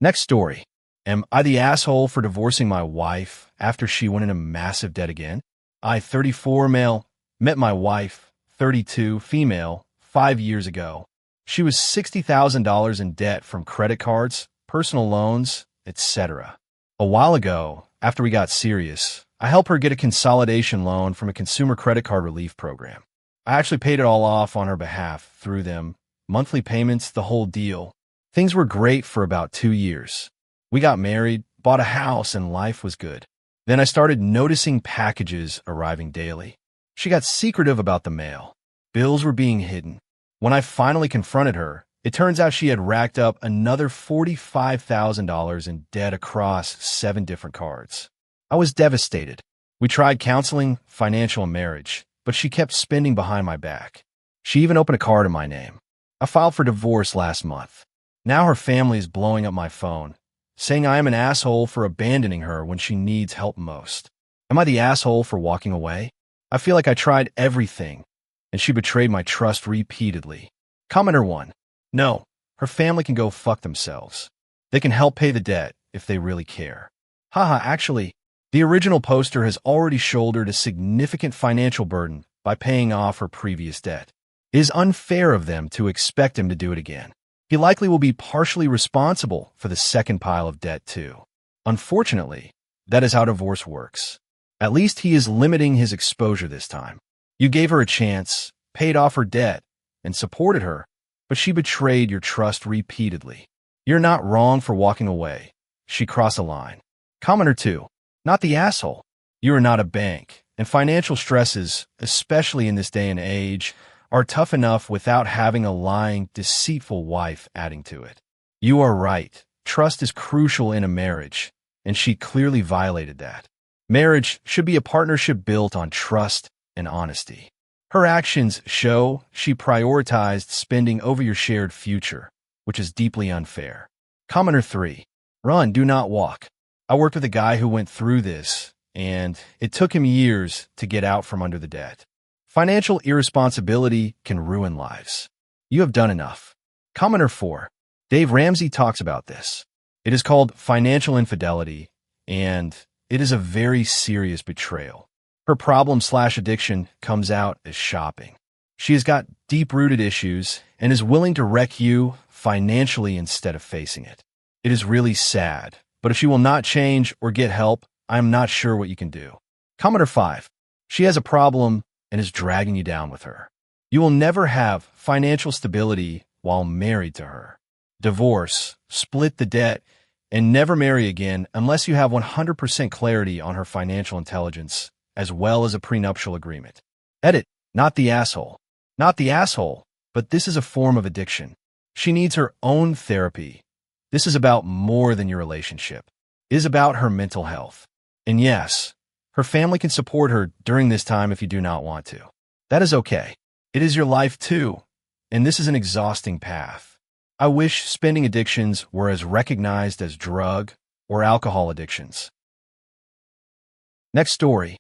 Next story. Am I the asshole for divorcing my wife after she went into massive debt again? I, 34 male, met my wife, 32 female, 5 years ago. She was $60,000 in debt from credit cards, personal loans, etc. A while ago, after we got serious, I helped her get a consolidation loan from a consumer credit card relief program. I actually paid it all off on her behalf through them, monthly payments, the whole deal. Things were great for about 2 years. We got married, bought a house, and life was good. Then I started noticing packages arriving daily. She got secretive about the mail. Bills were being hidden. When I finally confronted her, it turns out she had racked up another $45,000 in debt across 7 different cards. I was devastated. We tried counseling, financial, and marriage, but she kept spending behind my back. She even opened a card in my name. I filed for divorce last month. Now her family is blowing up my phone, saying I am an asshole for abandoning her when she needs help most. Am I the asshole for walking away? I feel like I tried everything, and she betrayed my trust repeatedly. Commenter 1. No, her family can go fuck themselves. They can help pay the debt if they really care. Haha, actually, the original poster has already shouldered a significant financial burden by paying off her previous debt. It is unfair of them to expect him to do it again. He likely will be partially responsible for the second pile of debt too. Unfortunately, that is how divorce works. At least he is limiting his exposure this time. You gave her a chance, paid off her debt, and supported her, but she betrayed your trust repeatedly. You're not wrong for walking away. She crossed a line. Commenter 2. Not the asshole. You are not a bank, and financial stresses, especially in this day and age, are tough enough without having a lying, deceitful wife adding to it. You are right. Trust is crucial in a marriage, and she clearly violated that. Marriage should be a partnership built on trust and honesty. Her actions show she prioritized spending over your shared future, which is deeply unfair. Commenter 3. Run, do not walk. I worked with a guy who went through this, and it took him years to get out from under the debt. Financial irresponsibility can ruin lives. You have done enough. Commenter 4. Dave Ramsey talks about this. It is called financial infidelity, and it is a very serious betrayal. Her problem/addiction comes out as shopping. She has got deep-rooted issues and is willing to wreck you financially instead of facing it. It is really sad, but if she will not change or get help, I am not sure what you can do. Commenter 5. She has a problem and is dragging you down with her. You will never have financial stability while married to her. Divorce, split the debt, and never marry again unless you have 100% clarity on her financial intelligence, as well as a prenuptial agreement. Edit, not the asshole. Not the asshole, but this is a form of addiction. She needs her own therapy. This is about more than your relationship. It is about her mental health. And yes, her family can support her during this time if you do not want to. That is okay. It is your life too, and this is an exhausting path. I wish spending addictions were as recognized as drug or alcohol addictions. Next story.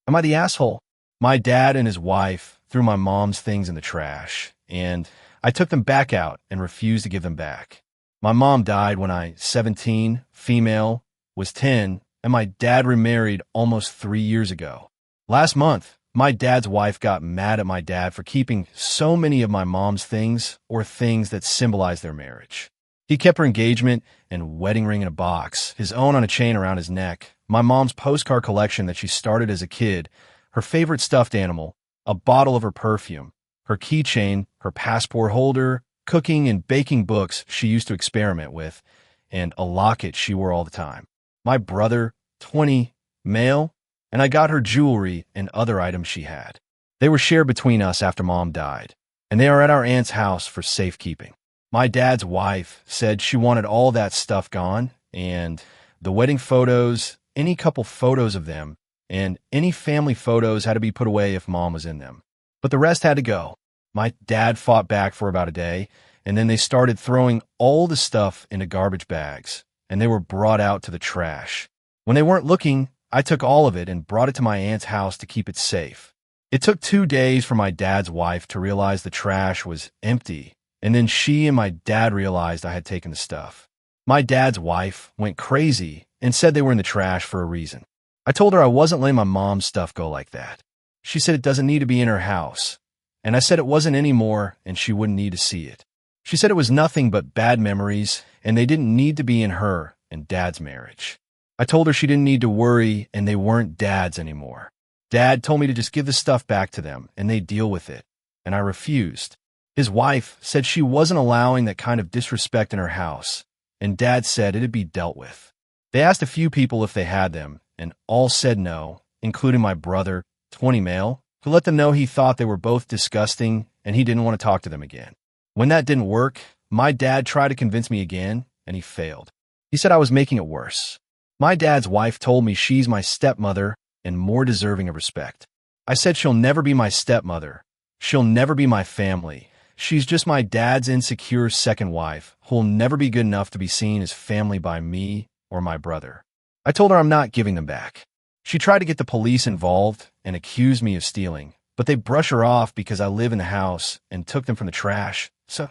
Am I the asshole? My dad and his wife threw my mom's things in the trash, and I took them back out and refused to give them back. My mom died when I, 17, female, was 10, and my dad remarried almost 3 years ago. Last month, my dad's wife got mad at my dad for keeping so many of my mom's things or things that symbolize their marriage. He kept her engagement and wedding ring in a box, his own on a chain around his neck, my mom's postcard collection that she started as a kid, her favorite stuffed animal, a bottle of her perfume, her keychain, her passport holder, cooking and baking books she used to experiment with, and a locket she wore all the time. My brother, 20, male, and I got her jewelry and other items she had. They were shared between us after Mom died, and they are at our aunt's house for safekeeping. My dad's wife said she wanted all that stuff gone, and the wedding photos, any couple photos of them, and any family photos had to be put away if Mom was in them. But the rest had to go. My dad fought back for about a day, and then they started throwing all the stuff into garbage bags, and they were brought out to the trash. When they weren't looking, I took all of it and brought it to my aunt's house to keep it safe. It took 2 days for my dad's wife to realize the trash was empty, and then she and my dad realized I had taken the stuff. My dad's wife went crazy and said they were in the trash for a reason. I told her I wasn't letting my mom's stuff go like that. She said it doesn't need to be in her house, and I said it wasn't anymore and she wouldn't need to see it. She said it was nothing but bad memories and they didn't need to be in her and Dad's marriage. I told her she didn't need to worry and they weren't Dad's anymore. Dad told me to just give the stuff back to them and they'd deal with it, and I refused. His wife said she wasn't allowing that kind of disrespect in her house, and Dad said it'd be dealt with. They asked a few people if they had them, and all said no, including my brother, 20 male, who let them know he thought they were both disgusting and he didn't want to talk to them again. When that didn't work, my dad tried to convince me again, and he failed. He said I was making it worse. My dad's wife told me she's my stepmother and more deserving of respect. I said she'll never be my stepmother. She'll never be my family. She's just my dad's insecure second wife who'll never be good enough to be seen as family by me or my brother. I told her I'm not giving them back. She tried to get the police involved and accused me of stealing, but they brush her off because I live in the house and took them from the trash. So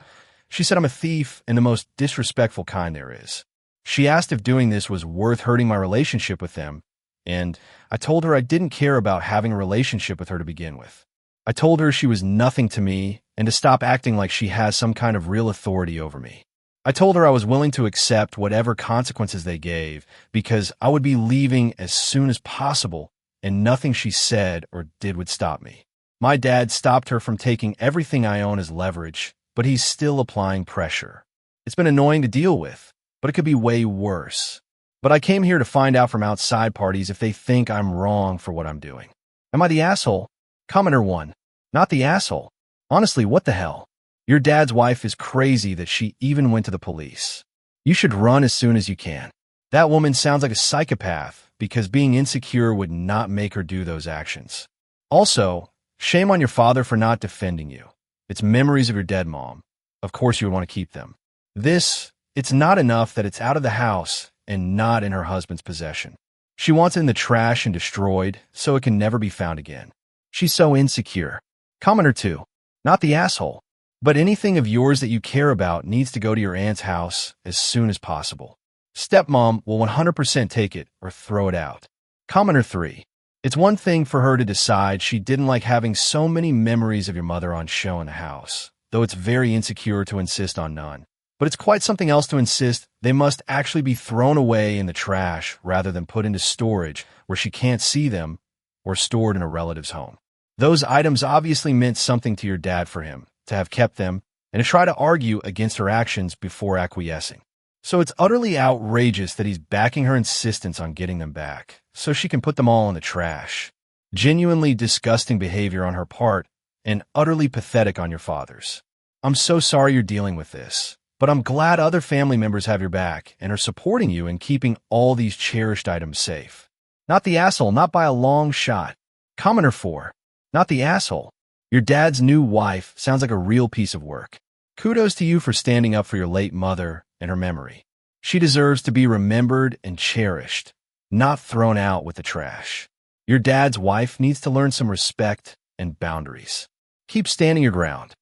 she said I'm a thief and the most disrespectful kind there is. She asked if doing this was worth hurting my relationship with them, and I told her I didn't care about having a relationship with her to begin with. I told her she was nothing to me and to stop acting like she has some kind of real authority over me. I told her I was willing to accept whatever consequences they gave because I would be leaving as soon as possible and nothing she said or did would stop me. My dad stopped her from taking everything I own as leverage, but he's still applying pressure. It's been annoying to deal with, but it could be way worse. But I came here to find out from outside parties if they think I'm wrong for what I'm doing. Am I the asshole? Commenter 1. Not the asshole. Honestly, what the hell? Your dad's wife is crazy that she even went to the police. You should run as soon as you can. That woman sounds like a psychopath because being insecure would not make her do those actions. Also, shame on your father for not defending you. It's memories of your dead mom. Of course you would want to keep them. It's not enough that it's out of the house and not in her husband's possession. She wants it in the trash and destroyed so it can never be found again. She's so insecure. Commenter 2. Not the asshole. But anything of yours that you care about needs to go to your aunt's house as soon as possible. Stepmom will 100% take it or throw it out. Commenter 3. It's one thing for her to decide she didn't like having so many memories of your mother on show in the house, though it's very insecure to insist on none. But it's quite something else to insist they must actually be thrown away in the trash rather than put into storage where she can't see them or stored in a relative's home. Those items obviously meant something to your dad for him to have kept them and to try to argue against her actions before acquiescing. So it's utterly outrageous that he's backing her insistence on getting them back so she can put them all in the trash. Genuinely disgusting behavior on her part and utterly pathetic on your father's. I'm so sorry you're dealing with this, but I'm glad other family members have your back and are supporting you in keeping all these cherished items safe. Not the asshole, not by a long shot. Commenter 4. Not the asshole. Your dad's new wife sounds like a real piece of work. Kudos to you for standing up for your late mother and her memory. She deserves to be remembered and cherished, not thrown out with the trash. Your dad's wife needs to learn some respect and boundaries. Keep standing your ground.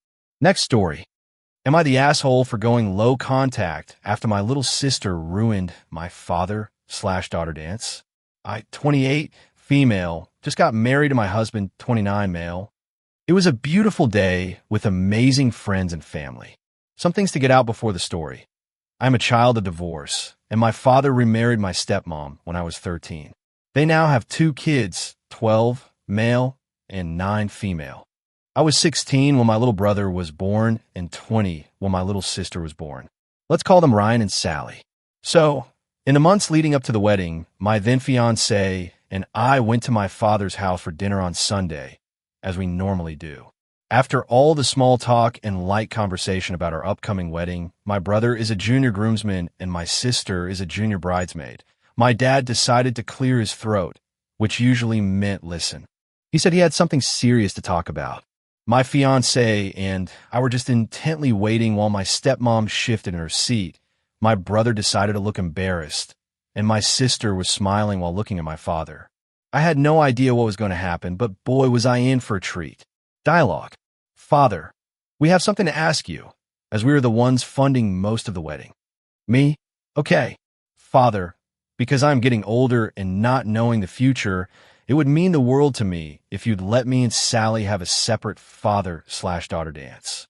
Next story. Am I the asshole for going low contact after my little sister ruined my father/daughter dance? 28, female, just got married to my husband, 29, male. It was a beautiful day with amazing friends and family. Some things to get out before the story. I'm a child of divorce, and my father remarried my stepmom when I was 13. They now have 2 kids, 12, male, and 9, female. I was 16 when my little brother was born and 20 when my little sister was born. Let's call them Ryan and Sally. So, in the months leading up to the wedding, my then fiancé and I went to my father's house for dinner on Sunday, as we normally do. After all the small talk and light conversation about our upcoming wedding, my brother is a junior groomsman and my sister is a junior bridesmaid. My dad decided to clear his throat, which usually meant listen. He said he had something serious to talk about. My fiancé and I were just intently waiting while my stepmom shifted in her seat. My brother decided to look embarrassed, and my sister was smiling while looking at my father. I had no idea what was going to happen, but boy, was I in for a treat. Dialogue. Father, we have something to ask you, as we were the ones funding most of the wedding. Me? Okay. Father, because I'm getting older and not knowing the future, it would mean the world to me if you'd let me and Sally have a separate father/daughter dance.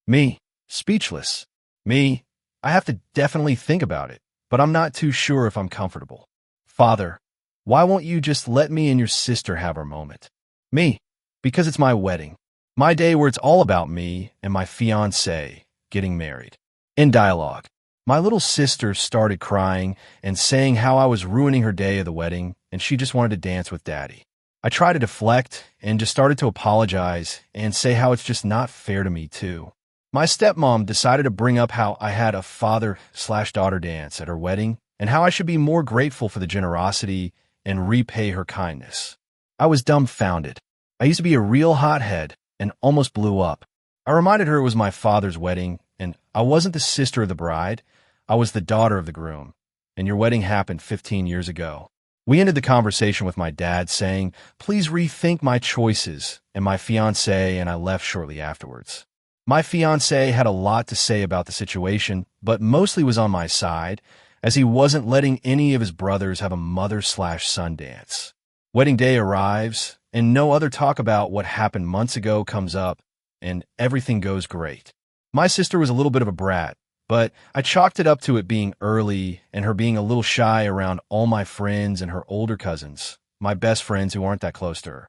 Me? Speechless. Me? I have to definitely think about it, but I'm not too sure if I'm comfortable. Father, why won't you just let me and your sister have our moment? Me? Because it's my wedding. My day where it's all about me and my fiancé getting married. In dialogue. My little sister started crying and saying how I was ruining her day of the wedding and she just wanted to dance with Daddy. I tried to deflect and just started to apologize and say how it's just not fair to me too. My stepmom decided to bring up how I had a father/daughter dance at her wedding and how I should be more grateful for the generosity and repay her kindness. I was dumbfounded. I used to be a real hothead and almost blew up. I reminded her it was my father's wedding and I wasn't the sister of the bride. I was the daughter of the groom, and your wedding happened 15 years ago. We ended the conversation with my dad saying, please rethink my choices, and my fiancé and I left shortly afterwards. My fiancé had a lot to say about the situation, but mostly was on my side, as he wasn't letting any of his brothers have a mother/son dance. Wedding day arrives, and no other talk about what happened months ago comes up, and everything goes great. My sister was a little bit of a brat, but I chalked it up to it being early and her being a little shy around all my friends and her older cousins, my best friends who aren't that close to her.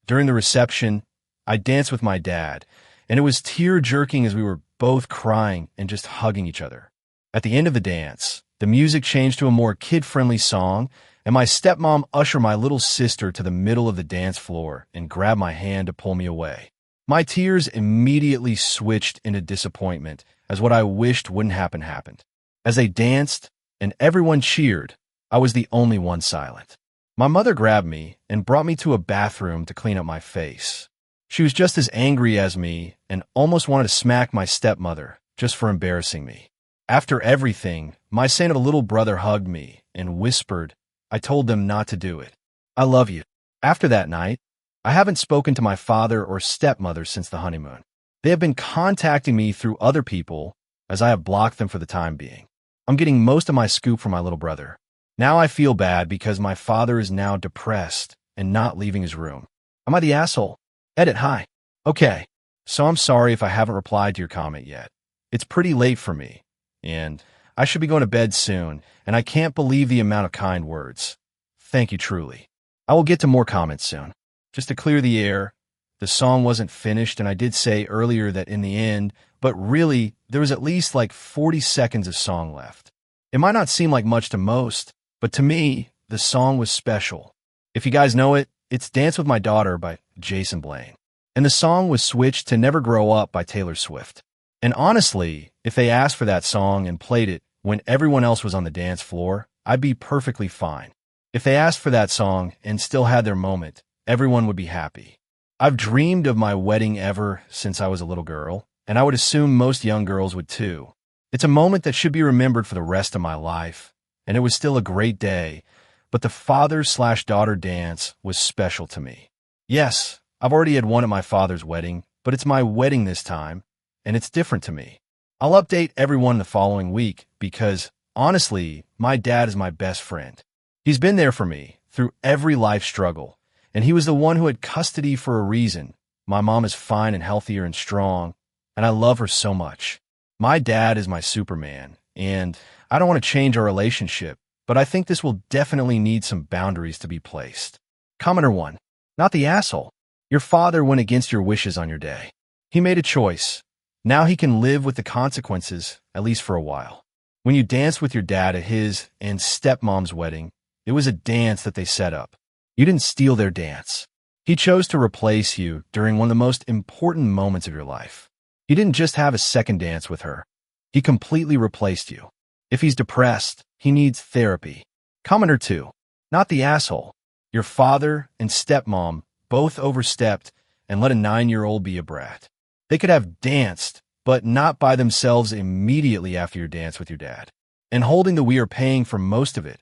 During the reception, I danced with my dad, and it was tear-jerking as we were both crying and just hugging each other. At the end of the dance, the music changed to a more kid-friendly song, and my stepmom ushered my little sister to the middle of the dance floor and grabbed my hand to pull me away. My tears immediately switched into disappointment, as what I wished wouldn't happen happened. As they danced and everyone cheered, I was the only one silent. My mother grabbed me and brought me to a bathroom to clean up my face. She was just as angry as me and almost wanted to smack my stepmother just for embarrassing me. After everything, my saint of a little brother hugged me and whispered, I told them not to do it. I love you. After that night, I haven't spoken to my father or stepmother since the honeymoon. They have been contacting me through other people as I have blocked them for the time being. I'm getting most of my scoop from my little brother. Now I feel bad because my father is now depressed and not leaving his room. Am I the asshole? Edit, hi. Okay, so I'm sorry if I haven't replied to your comment yet. It's pretty late for me, and I should be going to bed soon, and I can't believe the amount of kind words. Thank you truly. I will get to more comments soon. Just to clear the air, the song wasn't finished, and I did say earlier that in the end, but really, there was at least like 40 seconds of song left. It might not seem like much to most, but to me, the song was special. If you guys know it, it's Dance with My Daughter by Jason Blaine. And the song was switched to Never Grow Up by Taylor Swift. And honestly, if they asked for that song and played it when everyone else was on the dance floor, I'd be perfectly fine. If they asked for that song and still had their moment, everyone would be happy. I've dreamed of my wedding ever since I was a little girl, and I would assume most young girls would too. It's a moment that should be remembered for the rest of my life, and it was still a great day, but the father/daughter dance was special to me. Yes, I've already had one at my father's wedding, but it's my wedding this time, and it's different to me. I'll update everyone the following week because, honestly, my dad is my best friend. He's been there for me through every life struggle, and he was the one who had custody for a reason. My mom is fine and healthier and strong, and I love her so much. My dad is my Superman, and I don't want to change our relationship, but I think this will definitely need some boundaries to be placed. Commenter 1. Not the asshole. Your father went against your wishes on your day. He made a choice. Now he can live with the consequences, at least for a while. When you danced with your dad at his and stepmom's wedding, it was a dance that they set up. You didn't steal their dance. He chose to replace you during one of the most important moments of your life. He didn't just have a second dance with her. He completely replaced you. If he's depressed, he needs therapy. Commenter 2. Not the asshole. Your father and stepmom both overstepped and let a 9-year-old be a brat. They could have danced, but not by themselves immediately after your dance with your dad. And holding the "we are paying for most of it"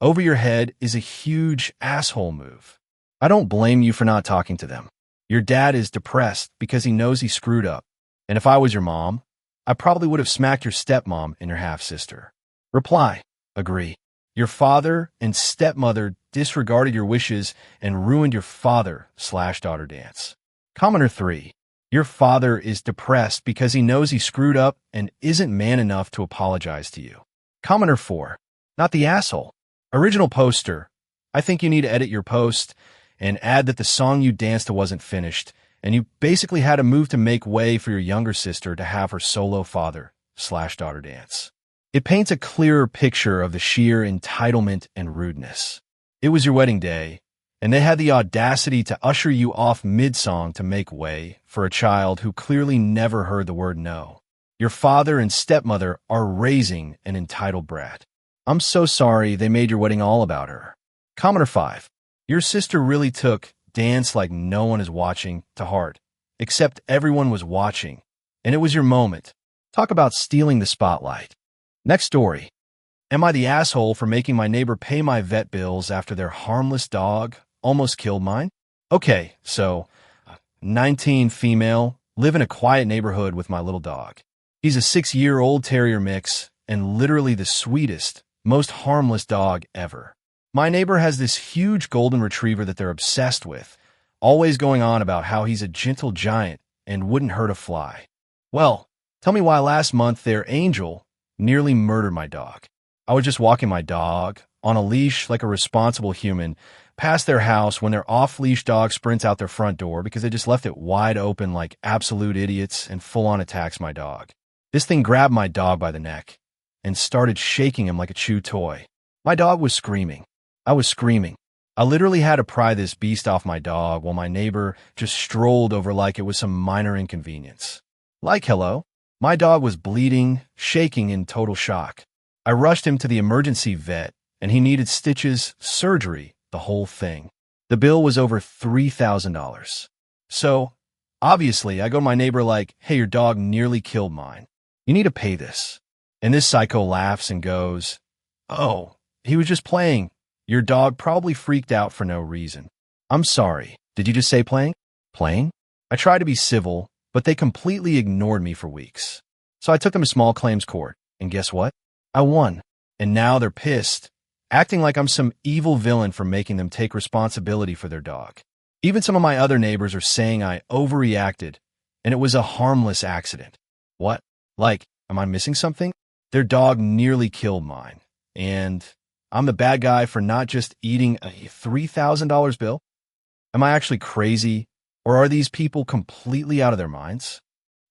over your head is a huge asshole move. I don't blame you for not talking to them. Your dad is depressed because he knows he screwed up. And if I was your mom, I probably would have smacked your stepmom and your half-sister. Reply. Agree. Your father and stepmother disregarded your wishes and ruined your father/daughter dance. Commenter 3. Your father is depressed because he knows he screwed up and isn't man enough to apologize to you. Commenter 4. Not the asshole. Original poster. I think you need to edit your post and add that the song you danced to wasn't finished, and you basically had to move to make way for your younger sister to have her solo father/daughter dance. It paints a clearer picture of the sheer entitlement and rudeness. It was your wedding day, and they had the audacity to usher you off mid-song to make way for a child who clearly never heard the word no. Your father and stepmother are raising an entitled brat. I'm so sorry they made your wedding all about her. Commenter 5. Your sister really took "dance like no one is watching" to heart, except everyone was watching, and it was your moment. Talk about stealing the spotlight. Next story. Am I the asshole for making my neighbor pay my vet bills after their harmless dog almost killed mine? Okay, so 19 female, live in a quiet neighborhood with my little dog. He's a 6-year-old terrier mix and literally the sweetest, most harmless dog ever. My neighbor has this huge golden retriever that they're obsessed with, always going on about how he's a gentle giant and wouldn't hurt a fly. Well, tell me why last month their Angel nearly murdered my dog. I was just walking my dog on a leash like a responsible human past their house when their off-leash dog sprints out their front door because they just left it wide open like absolute idiots and full-on attacks my dog. This thing grabbed my dog by the neck and started shaking him like a chew toy. My dog was screaming. I was screaming. I literally had to pry this beast off my dog while my neighbor just strolled over like it was some minor inconvenience. Like hello, my dog was bleeding, shaking in total shock. I rushed him to the emergency vet, and he needed stitches, surgery, the whole thing. The bill was over $3,000. So, obviously, I go to my neighbor like, hey, your dog nearly killed mine. You need to pay this. And this psycho laughs and goes, oh, he was just playing. Your dog probably freaked out for no reason. I'm sorry. Did you just say playing? Playing? I tried to be civil, but they completely ignored me for weeks. So I took them to small claims court, and guess what? I won. And now they're pissed, acting like I'm some evil villain for making them take responsibility for their dog. Even some of my other neighbors are saying I overreacted, and it was a harmless accident. What? Like, am I missing something? Their dog nearly killed mine, and I'm the bad guy for not just eating a $3,000 bill? Am I actually crazy, or are these people completely out of their minds?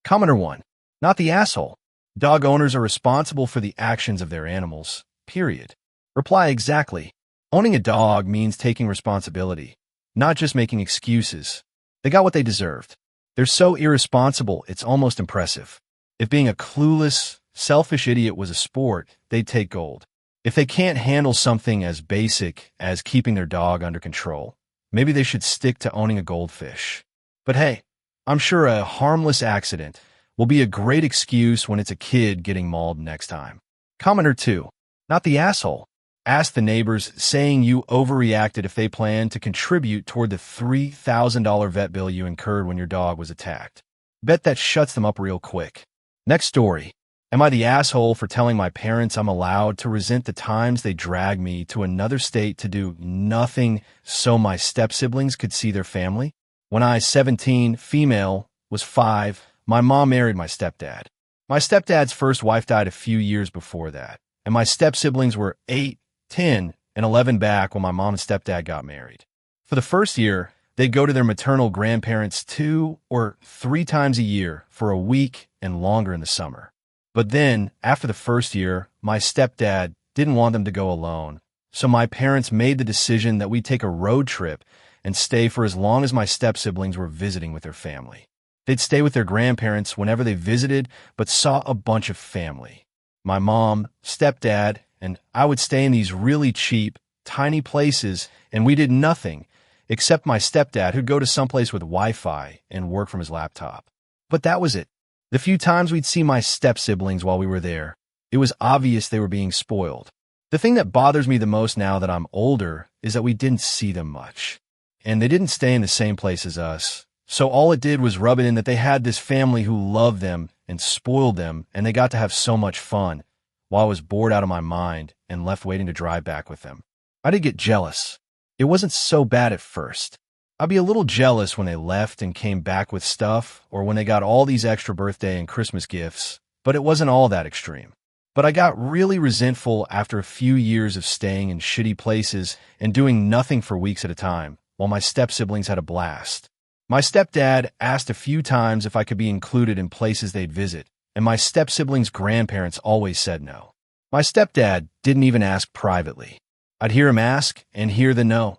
Commenter 1. Not the asshole. Dog owners are responsible for the actions of their animals, period. Reply exactly. Owning a dog means taking responsibility, not just making excuses. They got what they deserved. They're so irresponsible, it's almost impressive. If being a clueless, selfish idiot was a sport, they'd take gold. If they can't handle something as basic as keeping their dog under control, maybe they should stick to owning a goldfish. But hey, I'm sure a harmless accident will be a great excuse when it's a kid getting mauled next time. Commenter 2. Not the asshole. Ask the neighbors saying you overreacted if they plan to contribute toward the $3,000 vet bill you incurred when your dog was attacked. Bet that shuts them up real quick. Next story. Am I the asshole for telling my parents I'm allowed to resent the times they dragged me to another state to do nothing so my step-siblings could see their family? When I, 17, female, was 5, my mom married my stepdad. My stepdad's first wife died a few years before that, and my step-siblings were 8, 10, and 11 back when my mom and stepdad got married. For the first year, they'd go to their maternal grandparents 2 or 3 times a year for a week and longer in the summer. But then, after the first year, my stepdad didn't want them to go alone, so my parents made the decision that we'd take a road trip and stay for as long as my step-siblings were visiting with their family. They'd stay with their grandparents whenever they visited, but saw a bunch of family. My mom, stepdad, and I would stay in these really cheap, tiny places, and we did nothing, except my stepdad who'd go to someplace with Wi-Fi and work from his laptop. But that was it. The few times we'd see my step-siblings while we were there, it was obvious they were being spoiled. The thing that bothers me the most now that I'm older is that we didn't see them much. And they didn't stay in the same place as us. So all it did was rub it in that they had this family who loved them and spoiled them, and they got to have so much fun, while I was bored out of my mind and left waiting to drive back with them. I did get jealous. It wasn't so bad at first. I'd be a little jealous when they left and came back with stuff, or when they got all these extra birthday and Christmas gifts, but it wasn't all that extreme. But I got really resentful after a few years of staying in shitty places and doing nothing for weeks at a time, while my step-siblings had a blast. My stepdad asked a few times if I could be included in places they'd visit, and my step-siblings' grandparents always said no. My stepdad didn't even ask privately. I'd hear him ask and hear the no.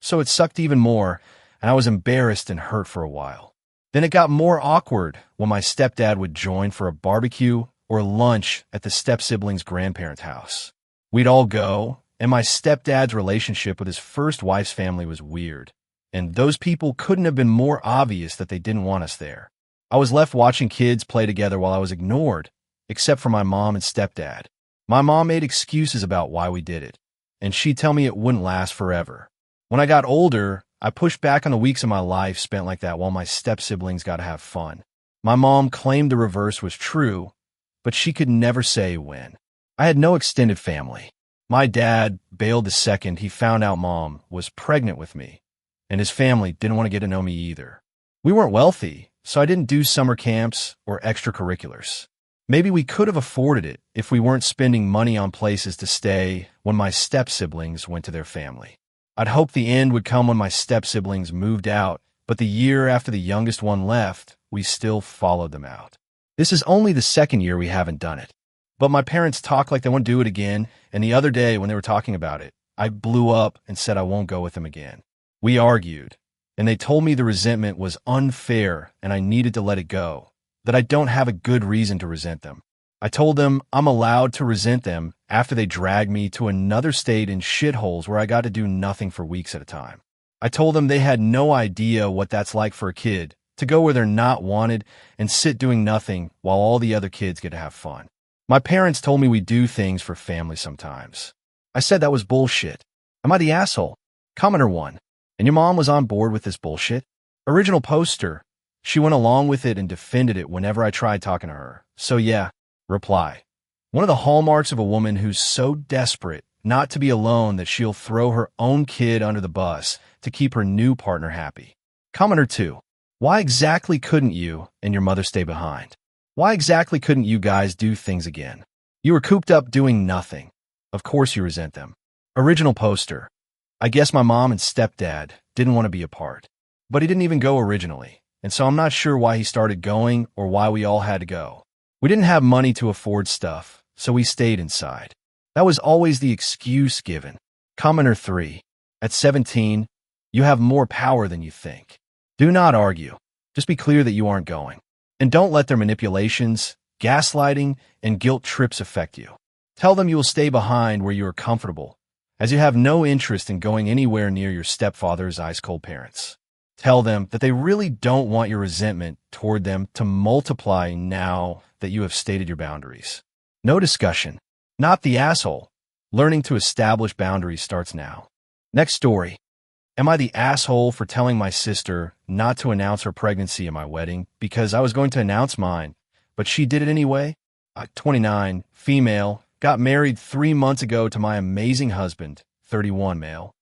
So it sucked even more, and I was embarrassed and hurt for a while. Then it got more awkward when my stepdad would join for a barbecue or lunch at the step-siblings' grandparents' house. We'd all go, and my stepdad's relationship with his first wife's family was weird, and those people couldn't have been more obvious that they didn't want us there. I was left watching kids play together while I was ignored, except for my mom and stepdad. My mom made excuses about why we did it, and she'd tell me it wouldn't last forever. When I got older, I pushed back on the weeks of my life spent like that while my step-siblings got to have fun. My mom claimed the reverse was true, but she could never say when. I had no extended family. My dad bailed the second he found out Mom was pregnant with me, and his family didn't want to get to know me either. We weren't wealthy, so I didn't do summer camps or extracurriculars. Maybe we could have afforded it if we weren't spending money on places to stay when my step-siblings went to their family. I'd hoped the end would come when my step-siblings moved out, but the year after the youngest one left, we still followed them out. This is only the second year we haven't done it. But my parents talk like they won't do it again, and the other day when they were talking about it, I blew up and said I won't go with them again. We argued, and they told me the resentment was unfair and I needed to let it go, that I don't have a good reason to resent them. I told them I'm allowed to resent them after they dragged me to another state in shitholes where I got to do nothing for weeks at a time. I told them they had no idea what that's like for a kid, to go where they're not wanted and sit doing nothing while all the other kids get to have fun. My parents told me we do things for family sometimes. I said that was bullshit. Am I the asshole? Commenter 1. And your mom was on board with this bullshit? Original poster. She went along with it and defended it whenever I tried talking to her. So yeah. Reply. One of the hallmarks of a woman who's so desperate not to be alone that she'll throw her own kid under the bus to keep her new partner happy. Commenter 2. Why exactly couldn't you and your mother stay behind? Why exactly couldn't you guys do things again? You were cooped up doing nothing. Of course you resent them. Original poster. I guess my mom and stepdad didn't want to be apart. But he didn't even go originally, and so I'm not sure why he started going or why we all had to go. We didn't have money to afford stuff, so we stayed inside. That was always the excuse given. Commenter 3. At 17, you have more power than you think. Do not argue. Just be clear that you aren't going. And don't let their manipulations, gaslighting, and guilt trips affect you. Tell them you will stay behind where you are comfortable, as you have no interest in going anywhere near your stepfather's ice-cold parents. Tell them that they really don't want your resentment toward them to multiply now that you have stated your boundaries. No discussion. Not the asshole. Learning to establish boundaries starts now. Next story. Am I the asshole for telling my sister not to announce her pregnancy at my wedding because I was going to announce mine, but she did it anyway? 29, female, got married 3 months ago to my amazing husband, 31, male.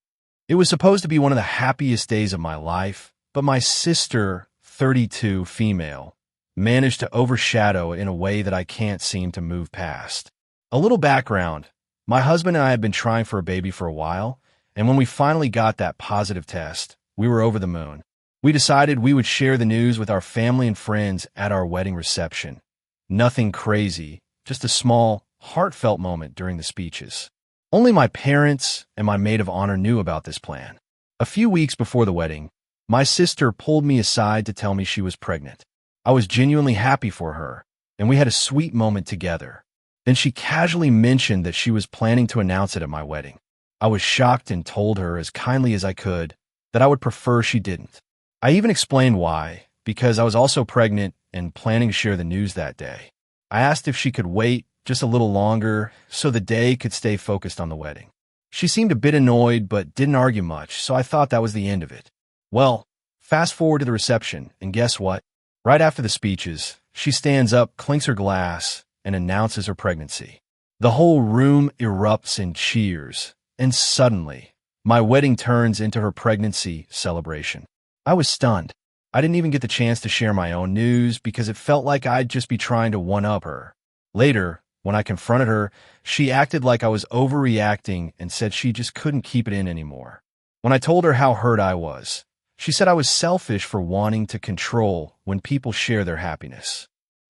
It was supposed to be one of the happiest days of my life, but my sister, 32, female, managed to overshadow it in a way that I can't seem to move past. A little background. My husband and I had been trying for a baby for a while, and when we finally got that positive test, we were over the moon. We decided we would share the news with our family and friends at our wedding reception. Nothing crazy, just a small, heartfelt moment during the speeches. Only my parents and my maid of honor knew about this plan. A few weeks before the wedding, my sister pulled me aside to tell me she was pregnant. I was genuinely happy for her, and we had a sweet moment together. Then she casually mentioned that she was planning to announce it at my wedding. I was shocked and told her as kindly as I could that I would prefer she didn't. I even explained why, because I was also pregnant and planning to share the news that day. I asked if she could wait just a little longer so the day could stay focused on the wedding. She seemed a bit annoyed but didn't argue much, so I thought that was the end of it. Well, fast forward to the reception, and guess what? Right after the speeches, she stands up, clinks her glass, and announces her pregnancy. The whole room erupts in cheers, and suddenly, my wedding turns into her pregnancy celebration. I was stunned. I didn't even get the chance to share my own news because it felt like I'd just be trying to one-up her. Later, when I confronted her, she acted like I was overreacting and said she just couldn't keep it in anymore. When I told her how hurt I was, she said I was selfish for wanting to control when people share their happiness.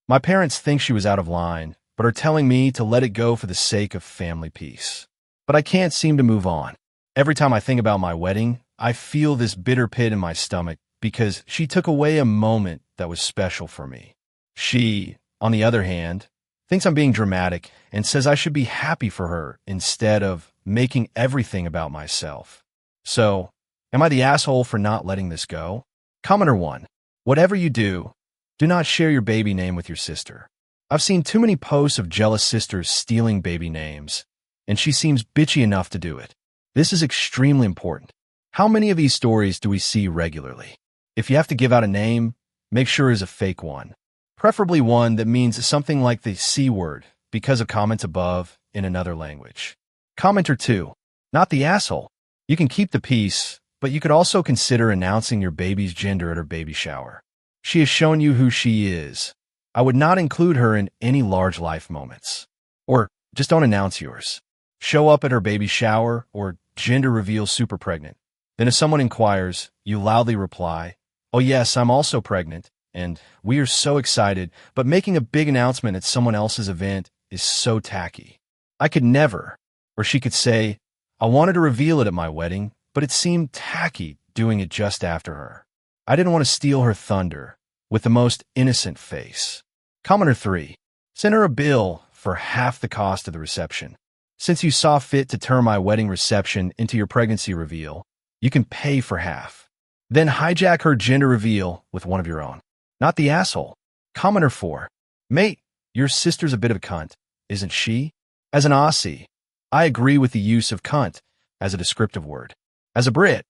My parents think she was out of line, but are telling me to let it go for the sake of family peace. But I can't seem to move on. Every time I think about my wedding, I feel this bitter pit in my stomach because she took away a moment that was special for me. She, on the other hand, thinks I'm being dramatic and says I should be happy for her instead of making everything about myself. So, am I the asshole for not letting this go? Commenter 1. Whatever you do, do not share your baby name with your sister. I've seen too many posts of jealous sisters stealing baby names, and she seems bitchy enough to do it. This is extremely important. How many of these stories do we see regularly? If you have to give out a name, make sure it's a fake one. Preferably one that means something like the C word because of comments above in another language. Commenter 2. Not the asshole. You can keep the peace, but you could also consider announcing your baby's gender at her baby shower. She has shown you who she is. I would not include her in any large life moments. Or just don't announce yours. Show up at her baby shower or gender reveal super pregnant. Then if someone inquires, you loudly reply, "Oh yes, I'm also pregnant, and we are so excited, but making a big announcement at someone else's event is so tacky. I could never." Or she could say, "I wanted to reveal it at my wedding, but it seemed tacky doing it just after her. I didn't want to steal her thunder," with the most innocent face. Commenter 3. Send her a bill for half the cost of the reception. Since you saw fit to turn my wedding reception into your pregnancy reveal, you can pay for half. Then hijack her gender reveal with one of your own. Not the asshole. Commenter 4. Mate, your sister's a bit of a cunt, isn't she? As an Aussie, I agree with the use of cunt as a descriptive word. As a Brit,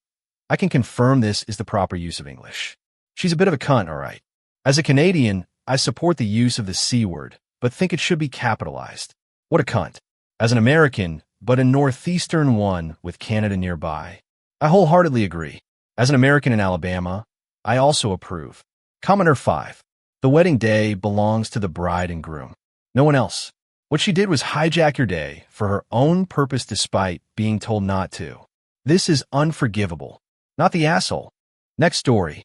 I can confirm this is the proper use of English. She's a bit of a cunt, all right. As a Canadian, I support the use of the C word, but think it should be capitalized. What a cunt. As an American, but a northeastern one with Canada nearby, I wholeheartedly agree. As an American in Alabama, I also approve. Commenter 5. The wedding day belongs to the bride and groom. No one else. What she did was hijack your day for her own purpose despite being told not to. This is unforgivable. Not the asshole. Next story.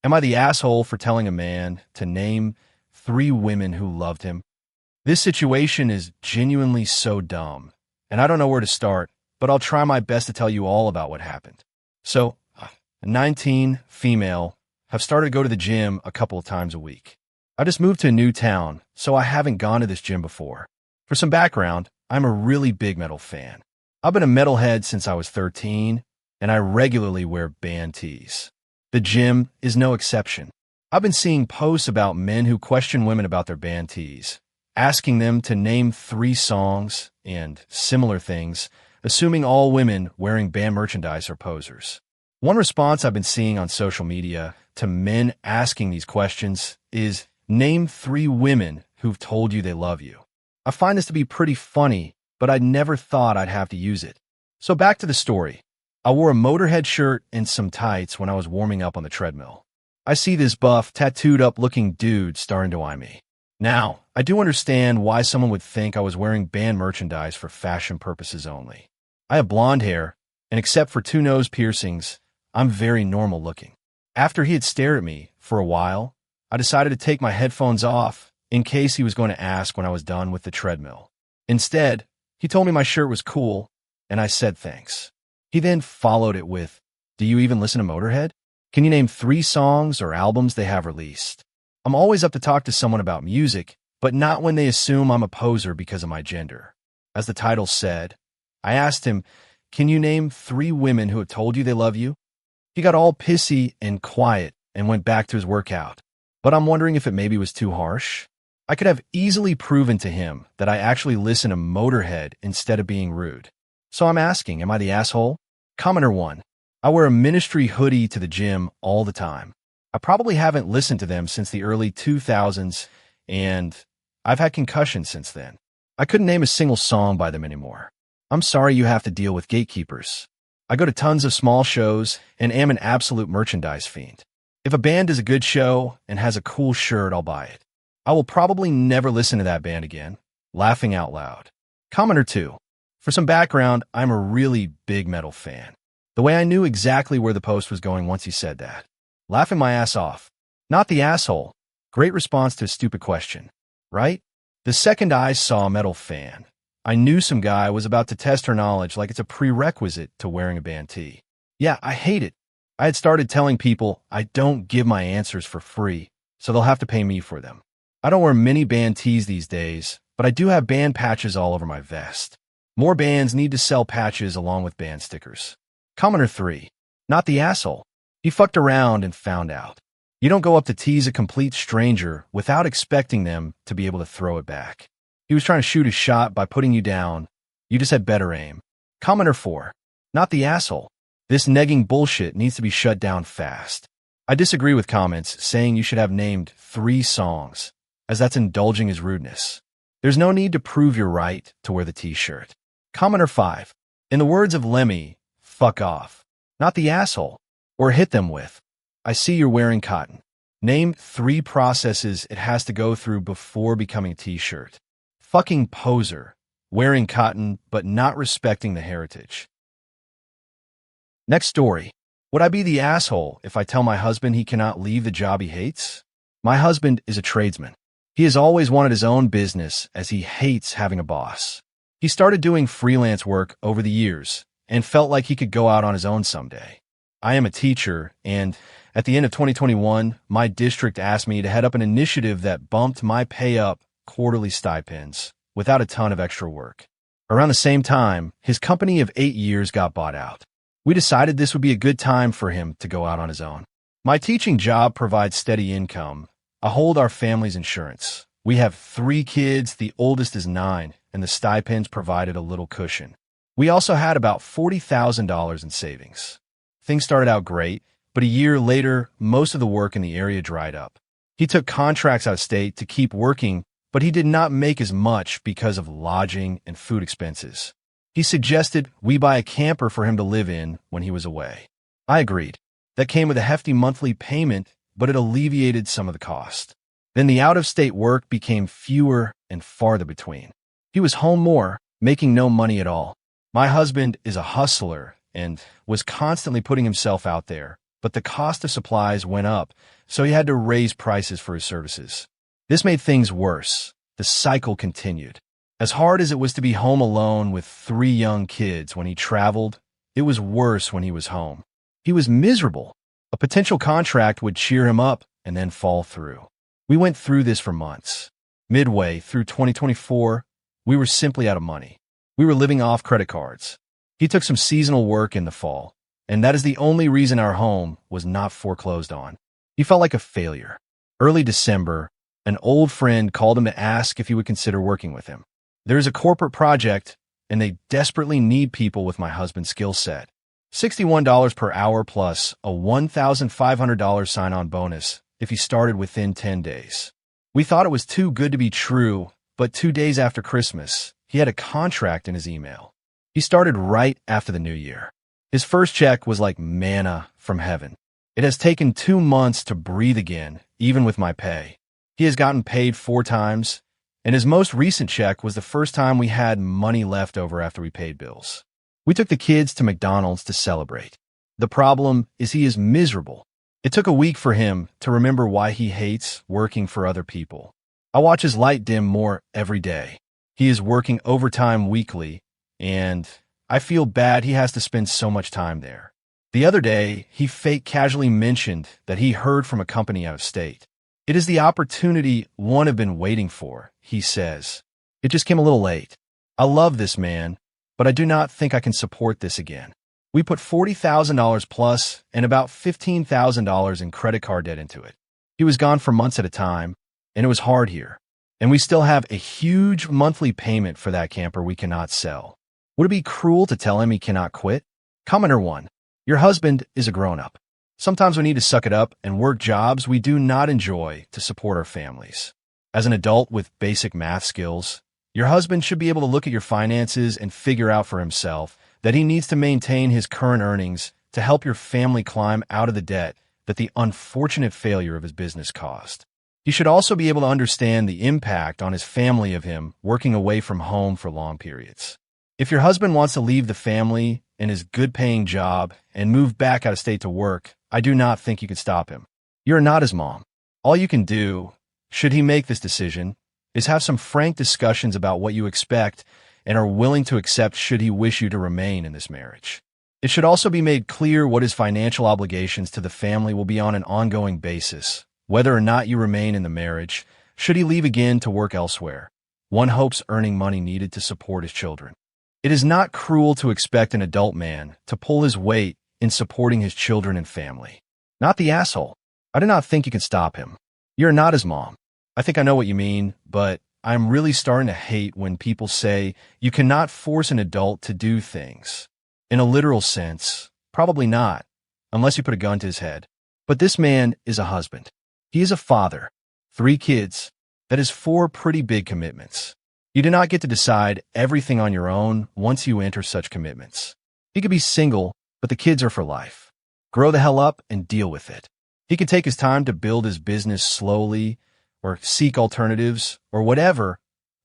Am I the asshole for telling a man to name 3 women who loved him? This situation is genuinely so dumb, and I don't know where to start, but I'll try my best to tell you all about what happened. So, 19, female, have started to go to the gym a couple of times a week. I just moved to a new town, so I haven't gone to this gym before. For some background, I'm a really big metal fan. I've been a metalhead since I was 13, and I regularly wear band tees. The gym is no exception. I've been seeing posts about men who question women about their band tees, asking them to name 3 songs and similar things, assuming all women wearing band merchandise are posers. One response I've been seeing on social media to men asking these questions is, name 3 women who've told you they love you. I find this to be pretty funny, but I never thought I'd have to use it. So back to the story. I wore a Motorhead shirt and some tights when I was warming up on the treadmill. I see this buff, tattooed-up looking dude starting to eye me. Now, I do understand why someone would think I was wearing band merchandise for fashion purposes only. I have blonde hair, and except for 2 nose piercings, I'm very normal looking. After he had stared at me for a while, I decided to take my headphones off in case he was going to ask when I was done with the treadmill. Instead, he told me my shirt was cool, and I said thanks. He then followed it with, do you even listen to Motorhead? Can you name 3 songs or albums they have released? I'm always up to talk to someone about music, but not when they assume I'm a poser because of my gender. As the title said, I asked him, can you name 3 women who have told you they love you? He got all pissy and quiet and went back to his workout. But I'm wondering if it maybe was too harsh. I could have easily proven to him that I actually listen to Motorhead instead of being rude. So I'm asking, am I the asshole? Commenter 1. I wear a Ministry hoodie to the gym all the time. I probably haven't listened to them since the early 2000s, and I've had concussions since then. I couldn't name a single song by them anymore. I'm sorry you have to deal with gatekeepers. I go to tons of small shows and am an absolute merchandise fiend. If a band is a good show and has a cool shirt, I'll buy it. I will probably never listen to that band again. Laughing out loud. Commenter 2. For some background, I'm a really big metal fan. The way I knew exactly where the post was going once he said that. Laughing my ass off. Not the asshole. Great response to a stupid question, right? The second I saw a metal fan, I knew some guy was about to test her knowledge like it's a prerequisite to wearing a band tee. Yeah, I hate it. I had started telling people I don't give my answers for free, so they'll have to pay me for them. I don't wear many band tees these days, but I do have band patches all over my vest. More bands need to sell patches along with band stickers. Commenter 3. Not the asshole. He fucked around and found out. You don't go up to tease a complete stranger without expecting them to be able to throw it back. He was trying to shoot his shot by putting you down. You just had better aim. Commenter 4. Not the asshole. This negging bullshit needs to be shut down fast. I disagree with comments saying you should have named 3 songs, as that's indulging his rudeness. There's no need to prove you're right to wear the t-shirt. Commenter 5. In the words of Lemmy, fuck off. Not the asshole. Or hit them with, I see you're wearing cotton. Name 3 processes it has to go through before becoming a t-shirt. Fucking poser. Wearing cotton, but not respecting the heritage. Next story. Would I be the asshole if I tell my husband he cannot leave the job he hates? My husband is a tradesman. He has always wanted his own business as he hates having a boss. He started doing freelance work over the years and felt like he could go out on his own someday. I am a teacher, and at the end of 2021, my district asked me to head up an initiative that bumped my pay up quarterly stipends without a ton of extra work. Around the same time, his company of 8 years got bought out. We decided this would be a good time for him to go out on his own. My teaching job provides steady income. I hold our family's insurance. We have 3 kids, the oldest is 9, and the stipends provided a little cushion. We also had about $40,000 in savings. Things started out great, but a year later, most of the work in the area dried up. He took contracts out of state to keep working, but he did not make as much because of lodging and food expenses. He suggested we buy a camper for him to live in when he was away. I agreed. That came with a hefty monthly payment, but it alleviated some of the cost. Then the out-of-state work became fewer and farther between. He was home more, making no money at all. My husband is a hustler and was constantly putting himself out there, but the cost of supplies went up, so he had to raise prices for his services. This made things worse. The cycle continued. As hard as it was to be home alone with 3 young kids when he traveled, it was worse when he was home. He was miserable. A potential contract would cheer him up and then fall through. We went through this for months. Midway through 2024, we were simply out of money. We were living off credit cards. He took some seasonal work in the fall, and that is the only reason our home was not foreclosed on. He felt like a failure. Early December, an old friend called him to ask if he would consider working with him. There is a corporate project, and they desperately need people with my husband's skill set. $61 per hour plus a $1,500 sign-on bonus if he started within 10 days. We thought it was too good to be true, but 2 days after Christmas, he had a contract in his email. He started right after the new year. His first check was like manna from heaven. It has taken 2 months to breathe again, even with my pay. He has gotten paid 4 times, and his most recent check was the first time we had money left over after we paid bills. We took the kids to McDonald's to celebrate. The problem is he is miserable. It took a week for him to remember why he hates working for other people. I watch his light dim more every day. He is working overtime weekly, and I feel bad he has to spend so much time there. The other day, he fake casually mentioned that he heard from a company out of state. It is the opportunity one have been waiting for, he says. It just came a little late. I love this man, but I do not think I can support this again. We put $40,000 plus and about $15,000 in credit card debt into it. He was gone for months at a time, and it was hard here. And we still have a huge monthly payment for that camper we cannot sell. Would it be cruel to tell him he cannot quit? Commenter 1. Your husband is a grown-up. Sometimes we need to suck it up and work jobs we do not enjoy to support our families. As an adult with basic math skills, your husband should be able to look at your finances and figure out for himself that he needs to maintain his current earnings to help your family climb out of the debt that the unfortunate failure of his business caused. He should also be able to understand the impact on his family of him working away from home for long periods. If your husband wants to leave the family and his good-paying job and move back out of state to work, I do not think you can stop him. You are not his mom. All you can do, should he make this decision, is have some frank discussions about what you expect and are willing to accept should he wish you to remain in this marriage. It should also be made clear what his financial obligations to the family will be on an ongoing basis, whether or not you remain in the marriage, should he leave again to work elsewhere. One hopes earning money needed to support his children. It is not cruel to expect an adult man to pull his weight in supporting his children and family. Not the asshole. I do not think you can stop him. You're not his mom. I think I know what you mean, but I'm really starting to hate when people say you cannot force an adult to do things. In a literal sense, probably not, unless you put a gun to his head. But this man is a husband. He is a father. 3 kids. That is 4 pretty big commitments. You do not get to decide everything on your own once you enter such commitments. He could be single, but the kids are for life. Grow the hell up and deal with it. He can take his time to build his business slowly, or seek alternatives, or whatever,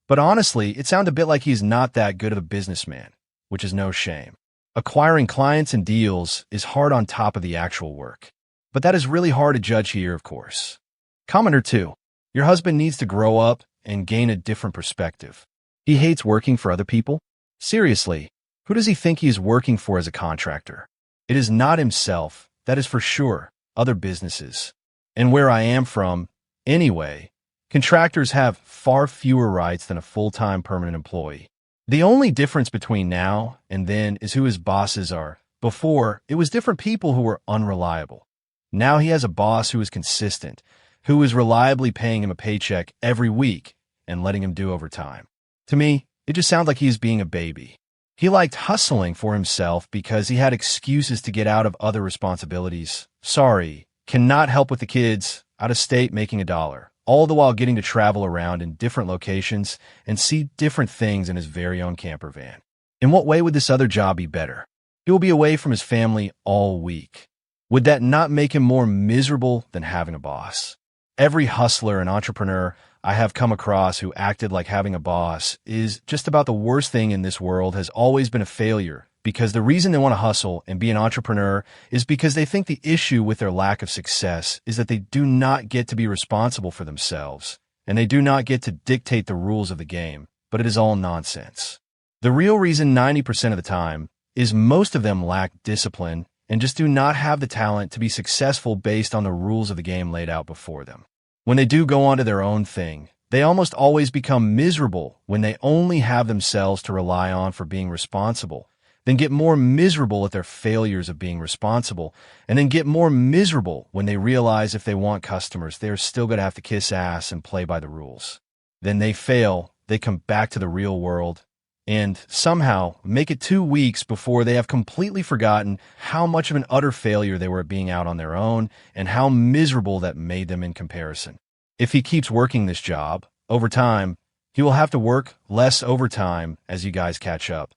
but honestly, it sounds a bit like he's not that good of a businessman, which is no shame. Acquiring clients and deals is hard on top of the actual work, but that is really hard to judge here, of course. Commenter 2. Your husband needs to grow up and gain a different perspective. He hates working for other people? Seriously, who does he think he is working for as a contractor? It is not himself, that is for sure, other businesses. And where I am from, anyway, Contractors have far fewer rights than a full-time permanent employee. The only difference between now and then is who his bosses are. Before, it was different people who were unreliable. Now he has a boss who is consistent, who is reliably paying him a paycheck every week and letting him do overtime. To me, it just sounds like he's being a baby. He liked hustling for himself because he had excuses to get out of other responsibilities. Sorry, cannot help with the kids, out of state making $1, all the while getting to travel around in different locations and see different things in his very own camper van. In what way would this other job be better? He will be away from his family all week. Would that not make him more miserable than having a boss? Every hustler and entrepreneur I have come across who acted like having a boss is just about the worst thing in this world has always been a failure, because the reason they want to hustle and be an entrepreneur is because they think the issue with their lack of success is that they do not get to be responsible for themselves, and they do not get to dictate the rules of the game, but it is all nonsense. The real reason 90% of the time is most of them lack discipline and just do not have the talent to be successful based on the rules of the game laid out before them. When they do go on to their own thing, they almost always become miserable when they only have themselves to rely on for being responsible, then get more miserable at their failures of being responsible, and then get more miserable when they realize if they want customers, they're still going to have to kiss ass and play by the rules. Then they fail, they come back to the real world, and somehow make it 2 weeks before they have completely forgotten how much of an utter failure they were at being out on their own and how miserable that made them in comparison. If he keeps working this job, over time, he will have to work less overtime as you guys catch up.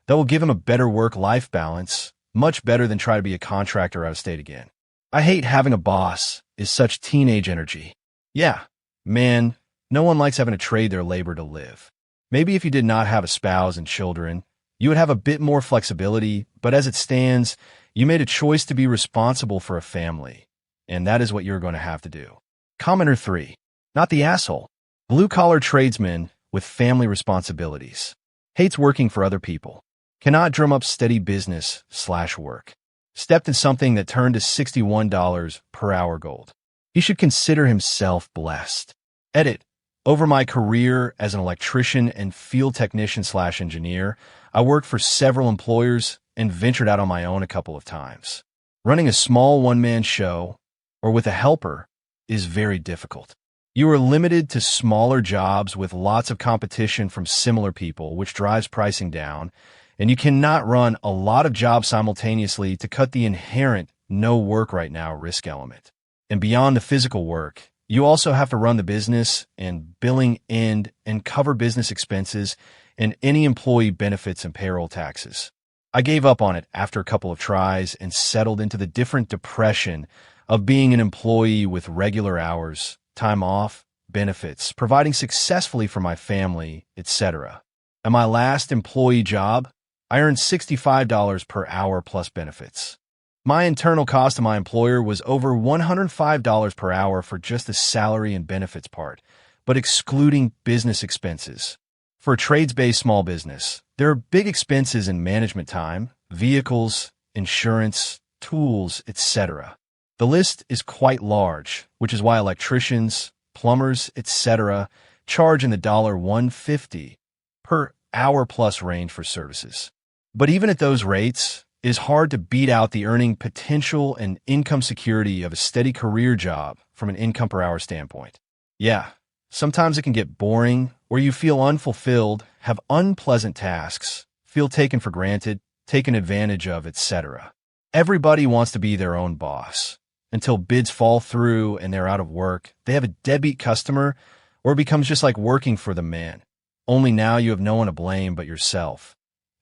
That will give him a better work-life balance, much better than try to be a contractor out of state again. I hate having a boss is such teenage energy. Yeah, man, no one likes having to trade their labor to live. Maybe if you did not have a spouse and children, you would have a bit more flexibility, but as it stands, you made a choice to be responsible for a family, and that is what you're going to have to do. Commenter 3. Not the asshole. Blue-collar tradesman with family responsibilities. Hates working for other people. Cannot drum up steady business/work. Stepped in something that turned to $61 per hour gold. He should consider himself blessed. Edit. Over my career as an electrician and field technician/engineer, I worked for several employers and ventured out on my own a couple of times. Running a small one-man show, or with a helper, is very difficult. You are limited to smaller jobs with lots of competition from similar people, which drives pricing down, and you cannot run a lot of jobs simultaneously to cut the inherent no work right now risk element. And beyond the physical work, you also have to run the business and billing end and cover business expenses and any employee benefits and payroll taxes. I gave up on it after a couple of tries and settled into the different depression of being an employee with regular hours, time off, benefits, providing successfully for my family, etc. At my last employee job, I earned $65 per hour plus benefits. My internal cost to my employer was over $105 per hour for just the salary and benefits part, but excluding business expenses. For a trades-based small business, there are big expenses in management time, vehicles, insurance, tools, etc. The list is quite large, which is why electricians, plumbers, etc. charge in the $150 per hour plus range for services. But even at those rates, it is hard to beat out the earning potential and income security of a steady career job from an income per hour standpoint. Yeah, sometimes it can get boring, or you feel unfulfilled, have unpleasant tasks, feel taken for granted, taken advantage of, etc. Everybody wants to be their own boss. Until bids fall through and they're out of work, they have a deadbeat customer, or it becomes just like working for the man. Only now you have no one to blame but yourself.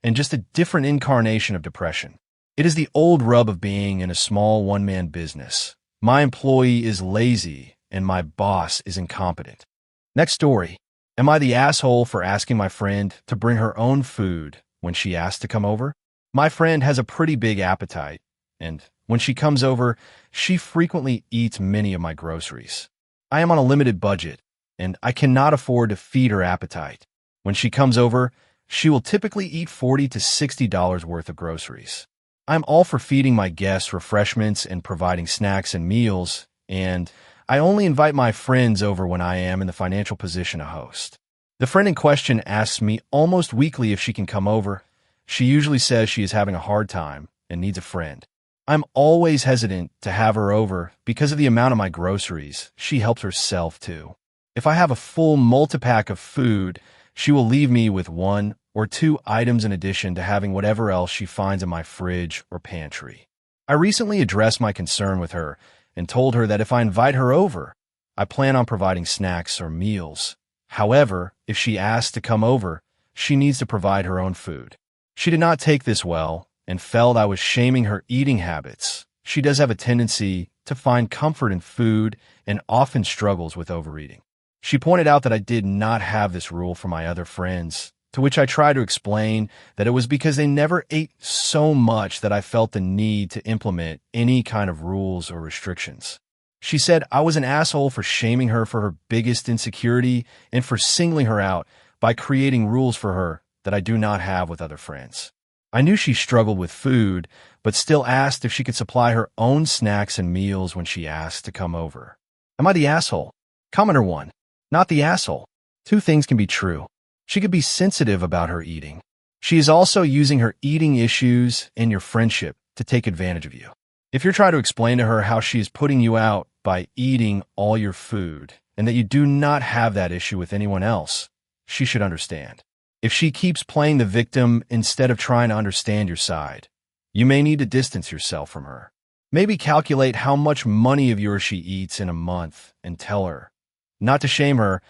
And just a different incarnation of depression. It is the old rub of being in a small one-man business. My employee is lazy, and my boss is incompetent. Next story. Am I the asshole for asking my friend to bring her own food when she asked to come over? My friend has a pretty big appetite, and when she comes over, she frequently eats many of my groceries. I am on a limited budget, and I cannot afford to feed her appetite. When she comes over, she will typically eat $40 to $60 worth of groceries. I'm all for feeding my guests refreshments and providing snacks and meals, and I only invite my friends over when I am in the financial position to host. The friend in question asks me almost weekly if she can come over. She usually says she is having a hard time and needs a friend. I'm always hesitant to have her over because of the amount of my groceries. She helps herself too. If I have a full multi-pack of food, she will leave me with 1 or 2 items in addition to having whatever else she finds in my fridge or pantry. I recently addressed my concern with her and told her that if I invite her over, I plan on providing snacks or meals. However, if she asks to come over, she needs to provide her own food. She did not take this well and felt I was shaming her eating habits. She does have a tendency to find comfort in food and often struggles with overeating. She pointed out that I did not have this rule for my other friends, to which I tried to explain that it was because they never ate so much that I felt the need to implement any kind of rules or restrictions. She said I was an asshole for shaming her for her biggest insecurity and for singling her out by creating rules for her that I do not have with other friends. I knew she struggled with food, but still asked if she could supply her own snacks and meals when she asked to come over. Am I the asshole? Commenter 1. Not the asshole. 2 things can be true. She could be sensitive about her eating. She is also using her eating issues and your friendship to take advantage of you. If you're trying to explain to her how she is putting you out by eating all your food and that you do not have that issue with anyone else, she should understand. If she keeps playing the victim instead of trying to understand your side, you may need to distance yourself from her. Maybe calculate how much money of yours she eats in a month and tell her. Not to shame her,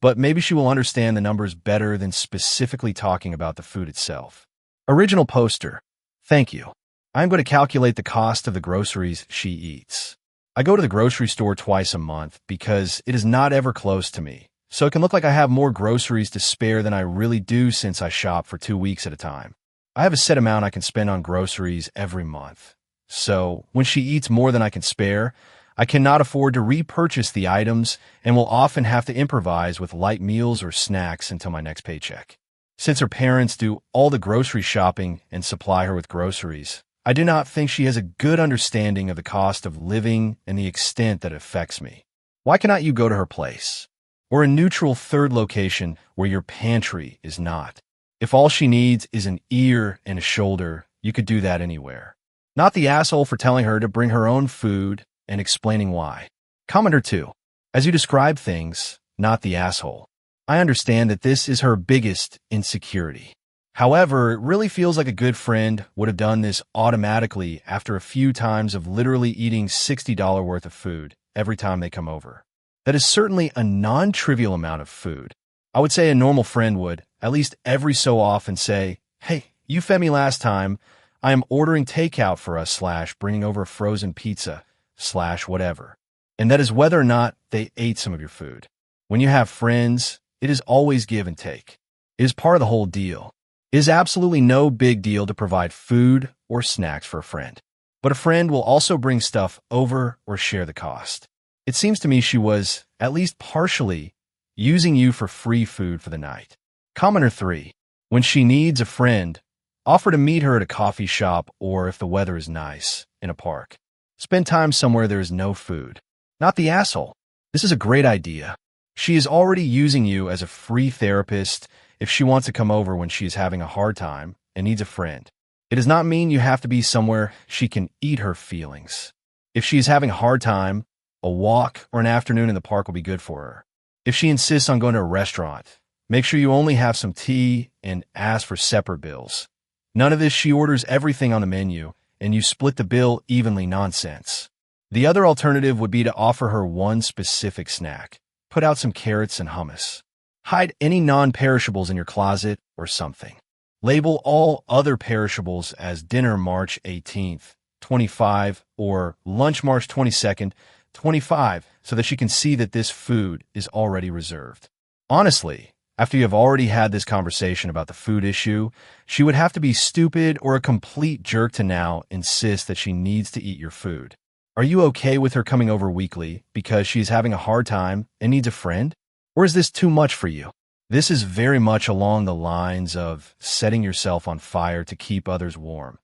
but maybe she will understand the numbers better than specifically talking about the food itself. Original poster. Thank you. I'm going to calculate the cost of the groceries she eats. I go to the grocery store twice a month because it is not ever close to me, so it can look like I have more groceries to spare than I really do since I shop for 2 weeks at a time. I have a set amount I can spend on groceries every month. So when she eats more than I can spare, I cannot afford to repurchase the items and will often have to improvise with light meals or snacks until my next paycheck. Since her parents do all the grocery shopping and supply her with groceries, I do not think she has a good understanding of the cost of living and the extent that it affects me. Why cannot you go to her place? Or a neutral third location where your pantry is not? If all she needs is an ear and a shoulder, you could do that anywhere. Not the asshole for telling her to bring her own food and explaining why. Commenter 2. As you describe things, not the asshole. I understand that this is her biggest insecurity. However, it really feels like a good friend would have done this automatically after a few times of literally eating $60 worth of food every time they come over. That is certainly a non-trivial amount of food. I would say a normal friend would, at least every so often, say, "Hey, you fed me last time. I am ordering takeout for us / bringing over a frozen pizza / whatever." And that is whether or not they ate some of your food. When you have friends, it is always give and take. It is part of the whole deal. It is absolutely no big deal to provide food or snacks for a friend. But a friend will also bring stuff over or share the cost. It seems to me she was, at least partially, using you for free food for the night. Commenter 3. When she needs a friend, offer to meet her at a coffee shop or, if the weather is nice, in a park. Spend time somewhere there is no food. Not the asshole. This is a great idea. She is already using you as a free therapist if she wants to come over when she is having a hard time and needs a friend. It does not mean you have to be somewhere she can eat her feelings. If she is having a hard time, a walk or an afternoon in the park will be good for her. If she insists on going to a restaurant, make sure you only have some tea and ask for separate bills. None of this she orders everything on the menu and you split the bill evenly nonsense. The other alternative would be to offer her one specific snack. Put out some carrots and hummus. Hide any non-perishables in your closet or something. Label all other perishables as dinner March 18th, 25, or lunch March 22nd, 25, so that she can see that this food is already reserved. Honestly, after you have already had this conversation about the food issue, she would have to be stupid or a complete jerk to now insist that she needs to eat your food. Are you okay with her coming over weekly because she's having a hard time and needs a friend? Or is this too much for you? This is very much along the lines of setting yourself on fire to keep others warm.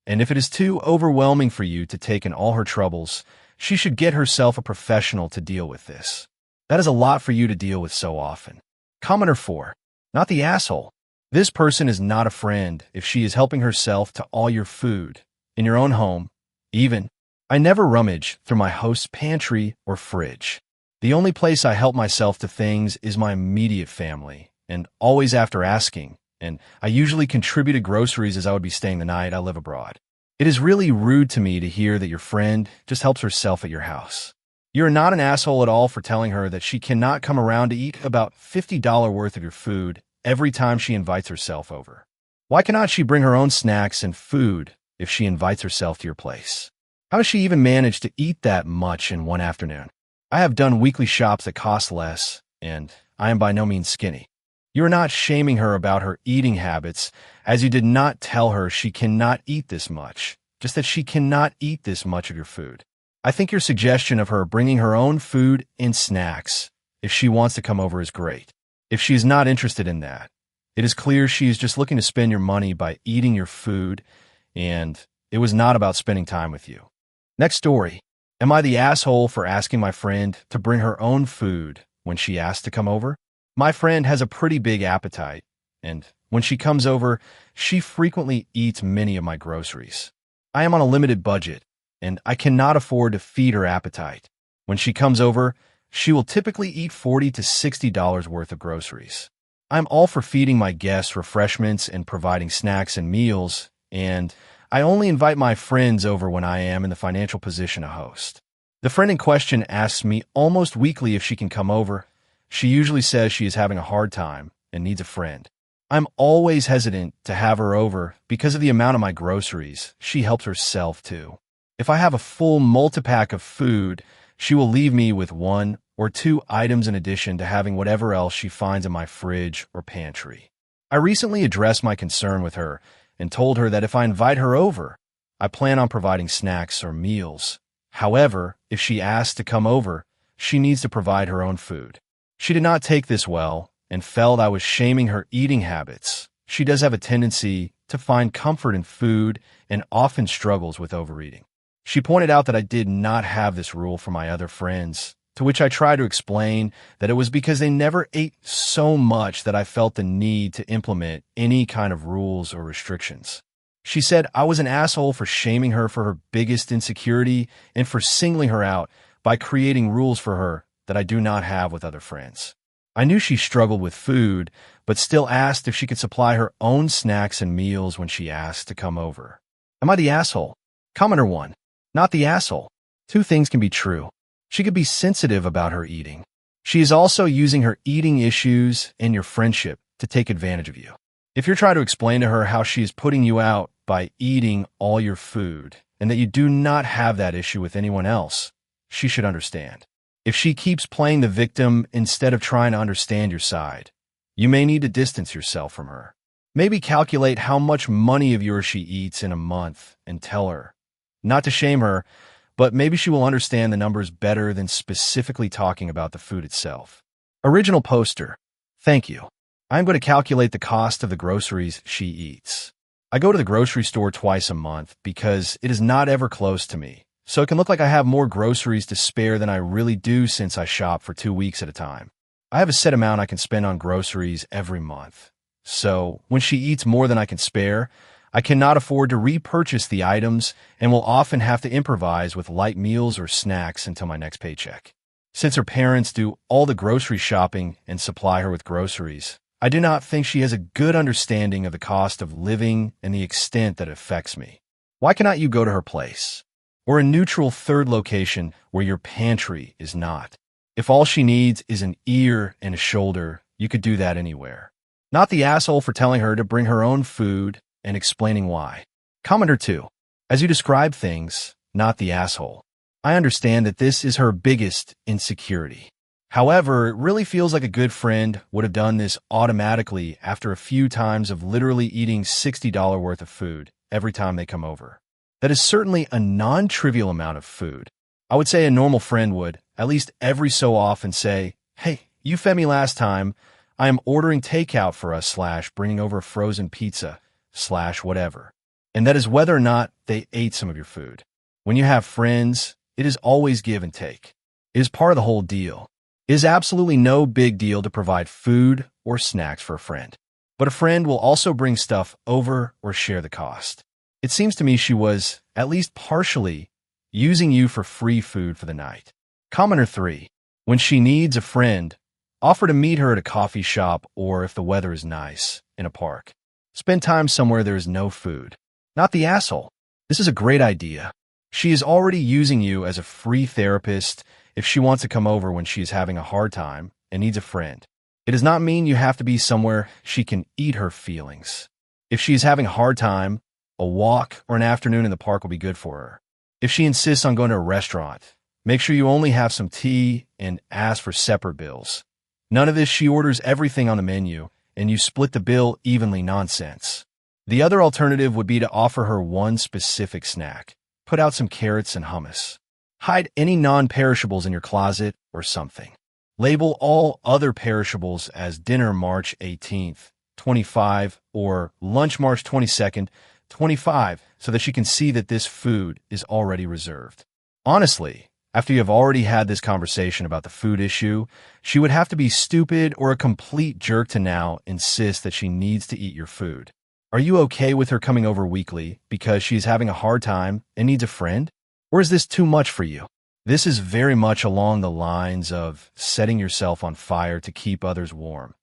And if it is too overwhelming for you to take in all her troubles, she should get herself a professional to deal with this. That is a lot for you to deal with so often. Commenter 4. Not the asshole. This person is not a friend if she is helping herself to all your food in your own home. Even, I never rummage through my host's pantry or fridge. The only place I help myself to things is my immediate family, and always after asking, and I usually contributed groceries as I would be staying the night. I live abroad. It is really rude to me to hear that your friend just helps herself at your house. You're not an asshole at all for telling her that she cannot come around to eat about $50 worth of your food every time she invites herself over. Why cannot she bring her own snacks and food if she invites herself to your place? How does she even manage to eat that much in one afternoon? I have done weekly shops that cost less, and I am by no means skinny. You are not shaming her about her eating habits, as you did not tell her she cannot eat this much, just that she cannot eat this much of your food. I think your suggestion of her bringing her own food and snacks if she wants to come over is great. If she is not interested in that, it is clear she is just looking to spend your money by eating your food, and it was not about spending time with you. Next story. Am I the asshole for asking my friend to bring her own food when she asks to come over? My friend has a pretty big appetite, and when she comes over, she frequently eats many of my groceries. I am on a limited budget, and I cannot afford to feed her appetite. When she comes over, she will typically eat $40 to $60 worth of groceries. I'm all for feeding my guests refreshments and providing snacks and meals, and I only invite my friends over when I am in the financial position to host. The friend in question asks me almost weekly if she can come over. She usually says she is having a hard time and needs a friend. I'm always hesitant to have her over because of the amount of my groceries she helps herself to. If I have a full multi-pack of food, she will leave me with 1 or 2 items in addition to having whatever else she finds in my fridge or pantry. I recently addressed my concern with her and told her that if I invite her over, I plan on providing snacks or meals. However, if she asks to come over, she needs to provide her own food. She did not take this well and felt I was shaming her eating habits. She does have a tendency to find comfort in food and often struggles with overeating. She pointed out that I did not have this rule for my other friends, to which I tried to explain that it was because they never ate so much that I felt the need to implement any kind of rules or restrictions. She said I was an asshole for shaming her for her biggest insecurity and for singling her out by creating rules for her that I do not have with other friends. I knew she struggled with food, but still asked if she could supply her own snacks and meals when she asked to come over. Am I the asshole? Commenter 1. Not the asshole. 2 things can be true. She could be sensitive about her eating. She is also using her eating issues and your friendship to take advantage of you. If you're trying to explain to her how she is putting you out by eating all your food and that you do not have that issue with anyone else, she should understand. If she keeps playing the victim instead of trying to understand your side, you may need to distance yourself from her. Maybe calculate how much money of yours she eats in a month and tell her. Not to shame her, but maybe she will understand the numbers better than specifically talking about the food itself. Original poster. Thank you. I'm going to calculate the cost of the groceries she eats. I go to the grocery store twice a month because it is not ever close to me, so it can look like I have more groceries to spare than I really do since I shop for 2 weeks at a time. I have a set amount I can spend on groceries every month. So when she eats more than I can spare, I cannot afford to repurchase the items and will often have to improvise with light meals or snacks until my next paycheck. Since her parents do all the grocery shopping and supply her with groceries, I do not think she has a good understanding of the cost of living and the extent that it affects me. Why cannot you go to her place? Or a neutral third location where your pantry is not? If all she needs is an ear and a shoulder, you could do that anywhere. Not the asshole for telling her to bring her own food and explaining why. Commenter 2. As you describe things, not the asshole. I understand that this is her biggest insecurity. However, it really feels like a good friend would have done this automatically after a few times of literally eating $60 worth of food every time they come over. That is certainly a non-trivial amount of food. I would say a normal friend would, at least every so often, say, "Hey, you fed me last time. I am ordering takeout for us / bringing over a frozen pizza / whatever." And that is whether or not they ate some of your food. When you have friends, It is always give and take. It is part of the whole deal. It is absolutely no big deal to provide food or snacks for a friend. But a friend will also bring stuff over or share the cost. It seems to me she was, at least partially, using you for free food for the night. Commenter 3. When she needs a friend, offer to meet her at a coffee shop or, if the weather is nice, in a park. Spend time somewhere there is no food. Not the asshole. This is a great idea. She is already using you as a free therapist if she wants to come over when she is having a hard time and needs a friend. It does not mean you have to be somewhere she can eat her feelings. If she is having a hard time, a walk or an afternoon in the park will be good for her. If she insists on going to a restaurant, make sure you only have some tea and ask for separate bills. None of this she orders everything on the menu and you split the bill evenly nonsense. The other alternative would be to offer her one specific snack. Put out some carrots and hummus. Hide any non-perishables in your closet or something. Label all other perishables as dinner March 18th, 25, or lunch March 22nd, 25, so that she can see that this food is already reserved. Honestly, after you have already had this conversation about the food issue, she would have to be stupid or a complete jerk to now insist that she needs to eat your food. Are you okay with her coming over weekly because she's having a hard time and needs a friend? Or is this too much for you? This is very much along the lines of setting yourself on fire to keep others warm.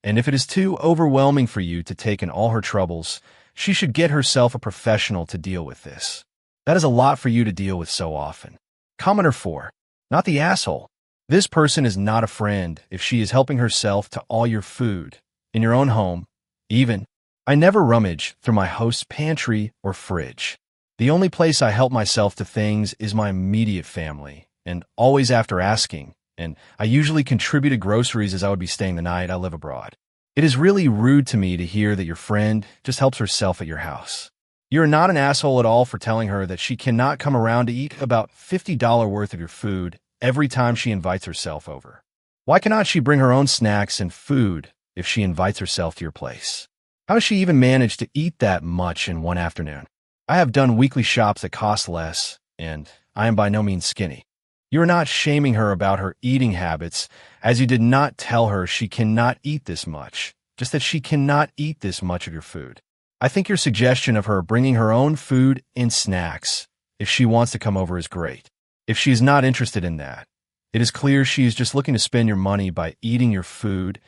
And if it is too overwhelming for you to take in all her troubles, she should get herself a professional to deal with this. That is a lot for you to deal with so often. Commenter 4. Not the asshole. This person is not a friend if she is helping herself to all your food in your own home. Even, I never rummage through my host's pantry or fridge. The only place I help myself to things is my immediate family, and always after asking, and I usually contributed groceries as I would be staying the night. I live abroad. It is really rude to me to hear that your friend just helps herself at your house. You're not an asshole at all for telling her that she cannot come around to eat about $50 worth of your food every time she invites herself over. Why cannot she bring her own snacks and food if she invites herself to your place? How does she even manage to eat that much in one afternoon? I have done weekly shops that cost less, and I am by no means skinny. You are not shaming her about her eating habits, as you did not tell her she cannot eat this much, just that she cannot eat this much of your food. I think your suggestion of her bringing her own food and snacks if she wants to come over is great. If she is not interested in that, it is clear she is just looking to spend your money by eating your food,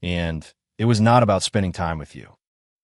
and it was not about spending time with you.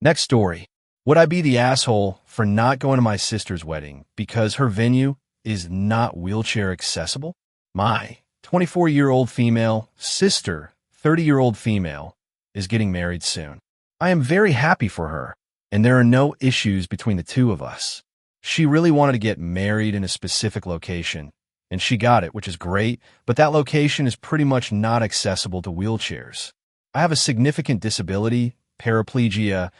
Next story. Would I be the asshole for not going to my sister's wedding because her venue is not wheelchair accessible? My 24-year-old female sister, 30-year-old female, is getting married soon. I am very happy for her, and there are no issues between the two of us. She really wanted to get married in a specific location, and she got it, which is great, but that location is pretty much not accessible to wheelchairs. I have a significant disability, paraplegia,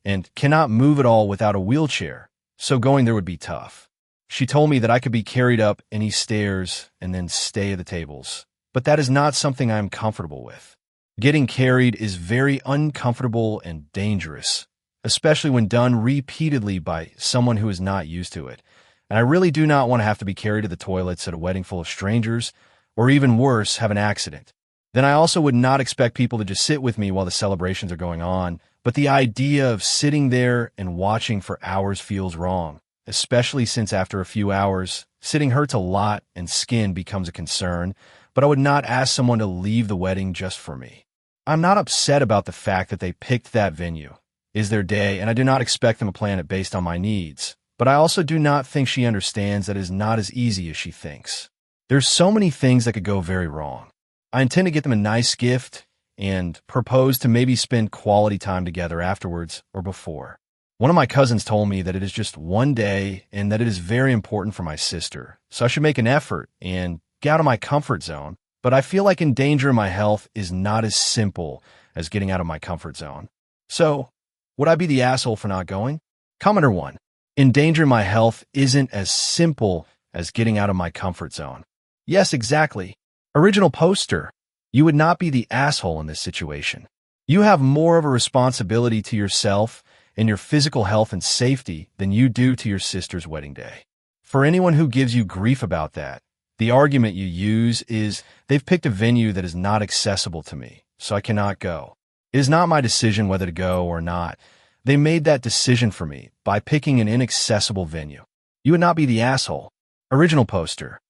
and cannot move at all without a wheelchair, so going there would be tough. She told me that I could be carried up any stairs and then stay at the tables, but that is not something I am comfortable with. Getting carried is very uncomfortable and dangerous, especially when done repeatedly by someone who is not used to it, and I really do not want to have to be carried to the toilets at a wedding full of strangers, or even worse, have an accident. Then I also would not expect people to just sit with me while the celebrations are going on, but the idea of sitting there and watching for hours feels wrong, especially since after a few hours, sitting hurts a lot and skin becomes a concern, but I would not ask someone to leave the wedding just for me. I'm not upset about the fact that they picked that venue. It is their day, and I do not expect them to plan it based on my needs, but I also do not think she understands that it is not as easy as she thinks. There's so many things that could go very wrong. I intend to get them a nice gift and propose to maybe spend quality time together afterwards or before. One of my cousins told me that it is just one day and that it is very important for my sister, so I should make an effort and get out of my comfort zone, but I feel like endangering my health is not as simple as getting out of my comfort zone. So, would I be the asshole for not going? Commenter 1. Endangering my health isn't as simple as getting out of my comfort zone. Yes, exactly. Original poster. You would not be the asshole in this situation. You have more of a responsibility to yourself and your physical health and safety than you do to your sister's wedding day. For anyone who gives you grief about that, The argument you use is they've picked a venue that is not accessible to me, so I cannot go. It is not my decision whether to go or not. They made that decision for me by picking an inaccessible venue. You would not be the asshole. Original poster.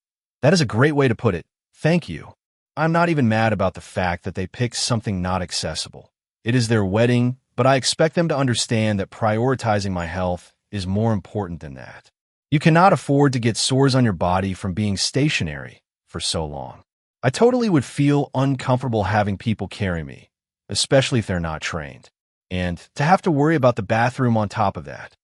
That is a great way to put it. Thank you. I'm not even mad about the fact that they picked something not accessible. It is their wedding, but I expect them to understand that prioritizing my health is more important than that. You cannot afford to get sores on your body from being stationary for so long. I totally would feel uncomfortable having people carry me, especially if they're not trained, and to have to worry about the bathroom on top of that.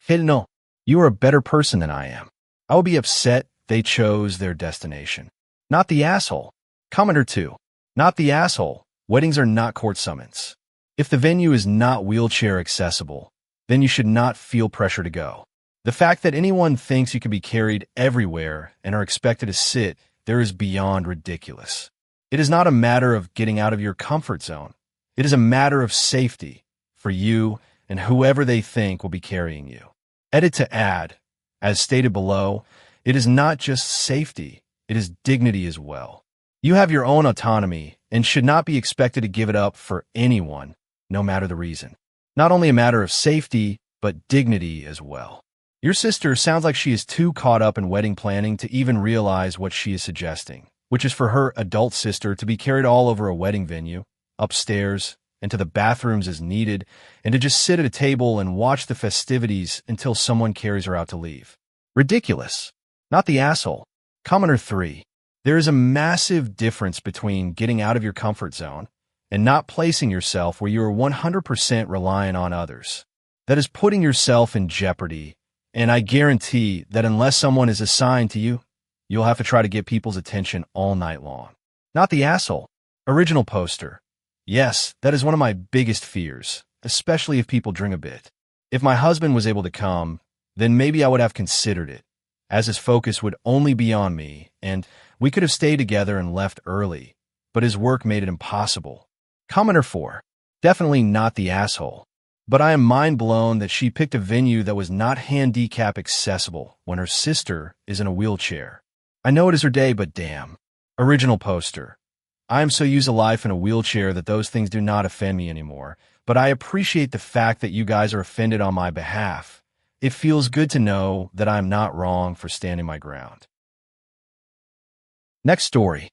Hey, no, you are a better person than I am. I would be upset they chose their destination. Not the asshole. Commenter 2. Not the asshole. Weddings are not court summons. If the venue is not wheelchair accessible, then you should not feel pressure to go. The fact that anyone thinks you can be carried everywhere and are expected to sit there is beyond ridiculous. It is not a matter of getting out of your comfort zone. It is a matter of safety for you and whoever they think will be carrying you. Edit to add, as stated below, it is not just safety, it is dignity as well. You have your own autonomy and should not be expected to give it up for anyone, no matter the reason. Not only a matter of safety, but dignity as well. Your sister sounds like she is too caught up in wedding planning to even realize what she is suggesting, which is for her adult sister to be carried all over a wedding venue, upstairs, and to the bathrooms as needed, and to just sit at a table and watch the festivities until someone carries her out to leave. Ridiculous. Not the asshole. Commenter 3. There is a massive difference between getting out of your comfort zone and not placing yourself where you are 100% reliant on others. That is putting yourself in jeopardy, and I guarantee that unless someone is assigned to you, you'll have to try to get people's attention all night long. Not the asshole. Original poster. Yes, that is one of my biggest fears, especially if people drink a bit. If my husband was able to come, then maybe I would have considered it, as his focus would only be on me, and we could have stayed together and left early, but his work made it impossible. Commenter 4. Definitely not the asshole. But I am mind blown that she picked a venue that was not handicap accessible when her sister is in a wheelchair. I know it is her day, but damn. Original poster. I am so used to life in a wheelchair that those things do not offend me anymore, but I appreciate the fact that you guys are offended on my behalf. It feels good to know that I am not wrong for standing my ground. Next story.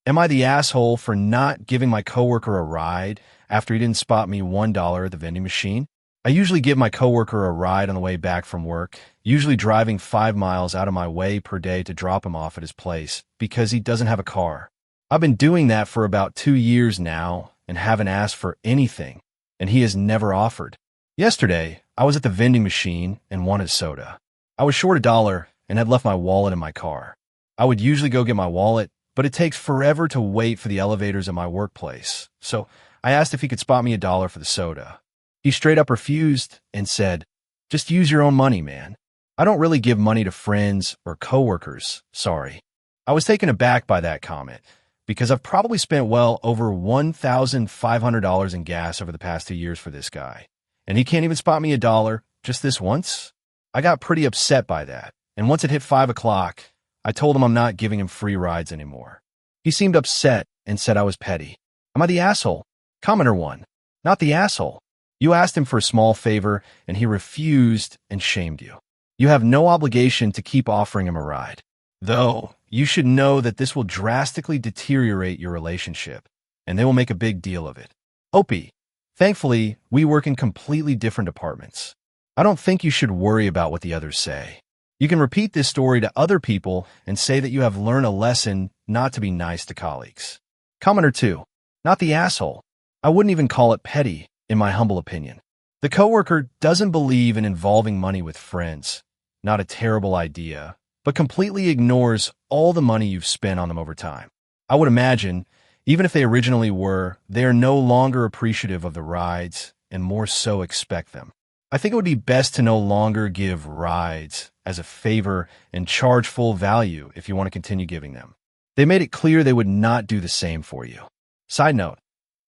Am I the asshole for not giving my coworker a ride after he didn't spot me $1 at the vending machine? I usually give my coworker a ride on the way back from work, usually driving 5 miles out of my way per day to drop him off at his place because he doesn't have a car. I've been doing that for about 2 years now and haven't asked for anything, and he has never offered. Yesterday, I was at the vending machine and wanted soda. I was short $1 and had left my wallet in my car. I would usually go get my wallet, but it takes forever to wait for the elevators at my workplace, so I asked if he could spot me $1 for the soda. He straight up refused and said, "Just use your own money, man. I don't really give money to friends or coworkers, sorry." I was taken aback by that comment, because I've probably spent well over $1,500 in gas over the past 2 years for this guy, and he can't even spot me $1 just this once? I got pretty upset by that, and once it hit 5 o'clock, I told him I'm not giving him free rides anymore. He seemed upset and said I was petty. Am I the asshole? Commenter 1. Not the asshole. You asked him for a small favor, and he refused and shamed you. You have no obligation to keep offering him a ride. Though, you should know that this will drastically deteriorate your relationship, and they will make a big deal of it. Opie. Thankfully, we work in completely different departments. I don't think you should worry about what the others say. You can repeat this story to other people and say that you have learned a lesson not to be nice to colleagues. Commenter 2. Not the asshole. I wouldn't even call it petty, in my humble opinion. The coworker doesn't believe in involving money with friends. Not a terrible idea, but completely ignores all the money you've spent on them over time. I would imagine, even if they originally were, they are no longer appreciative of the rides and more so expect them. I think it would be best to no longer give rides as a favor and charge full value if you want to continue giving them. They made it clear they would not do the same for you. Side note,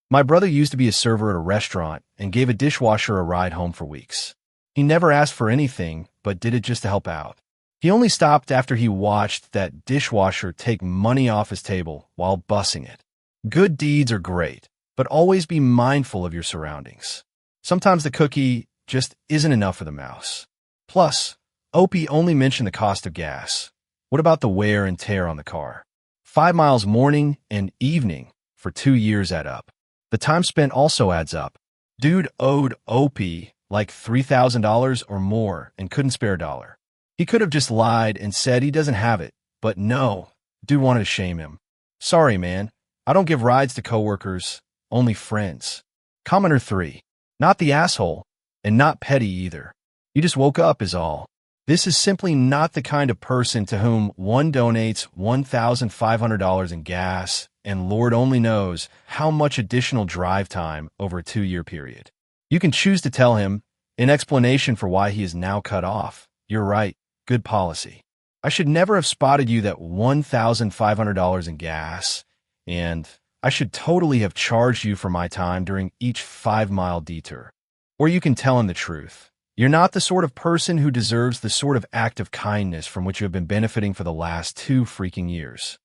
my brother used to be a server at a restaurant and gave a dishwasher a ride home for weeks. He never asked for anything, but did it just to help out. He only stopped after he watched that dishwasher take money off his table while bussing it. Good deeds are great, but always be mindful of your surroundings. Sometimes the cookie just isn't enough for the mouse. Plus, Opie only mentioned the cost of gas. What about the wear and tear on the car? 5 miles morning and evening for 2 years add up. The time spent also adds up. Dude owed Opie like $3,000 or more and couldn't spare a dollar. He could have just lied and said he doesn't have it, but no, dude wanted to shame him. Sorry, man. I don't give rides to coworkers, only friends. Commenter 3. Not the asshole, and not petty either. You just woke up is all. This is simply not the kind of person to whom one donates $1,500 in gas, and Lord only knows how much additional drive time over a 2-year period. You can choose to tell him, in explanation for why he is now cut off, you're right, good policy. I should never have spotted you that $1,500 in gas, and I should totally have charged you for my time during each 5-mile detour. Or you can tell him the truth. You're not the sort of person who deserves the sort of act of kindness from which you have been benefiting for the last 2 freaking years.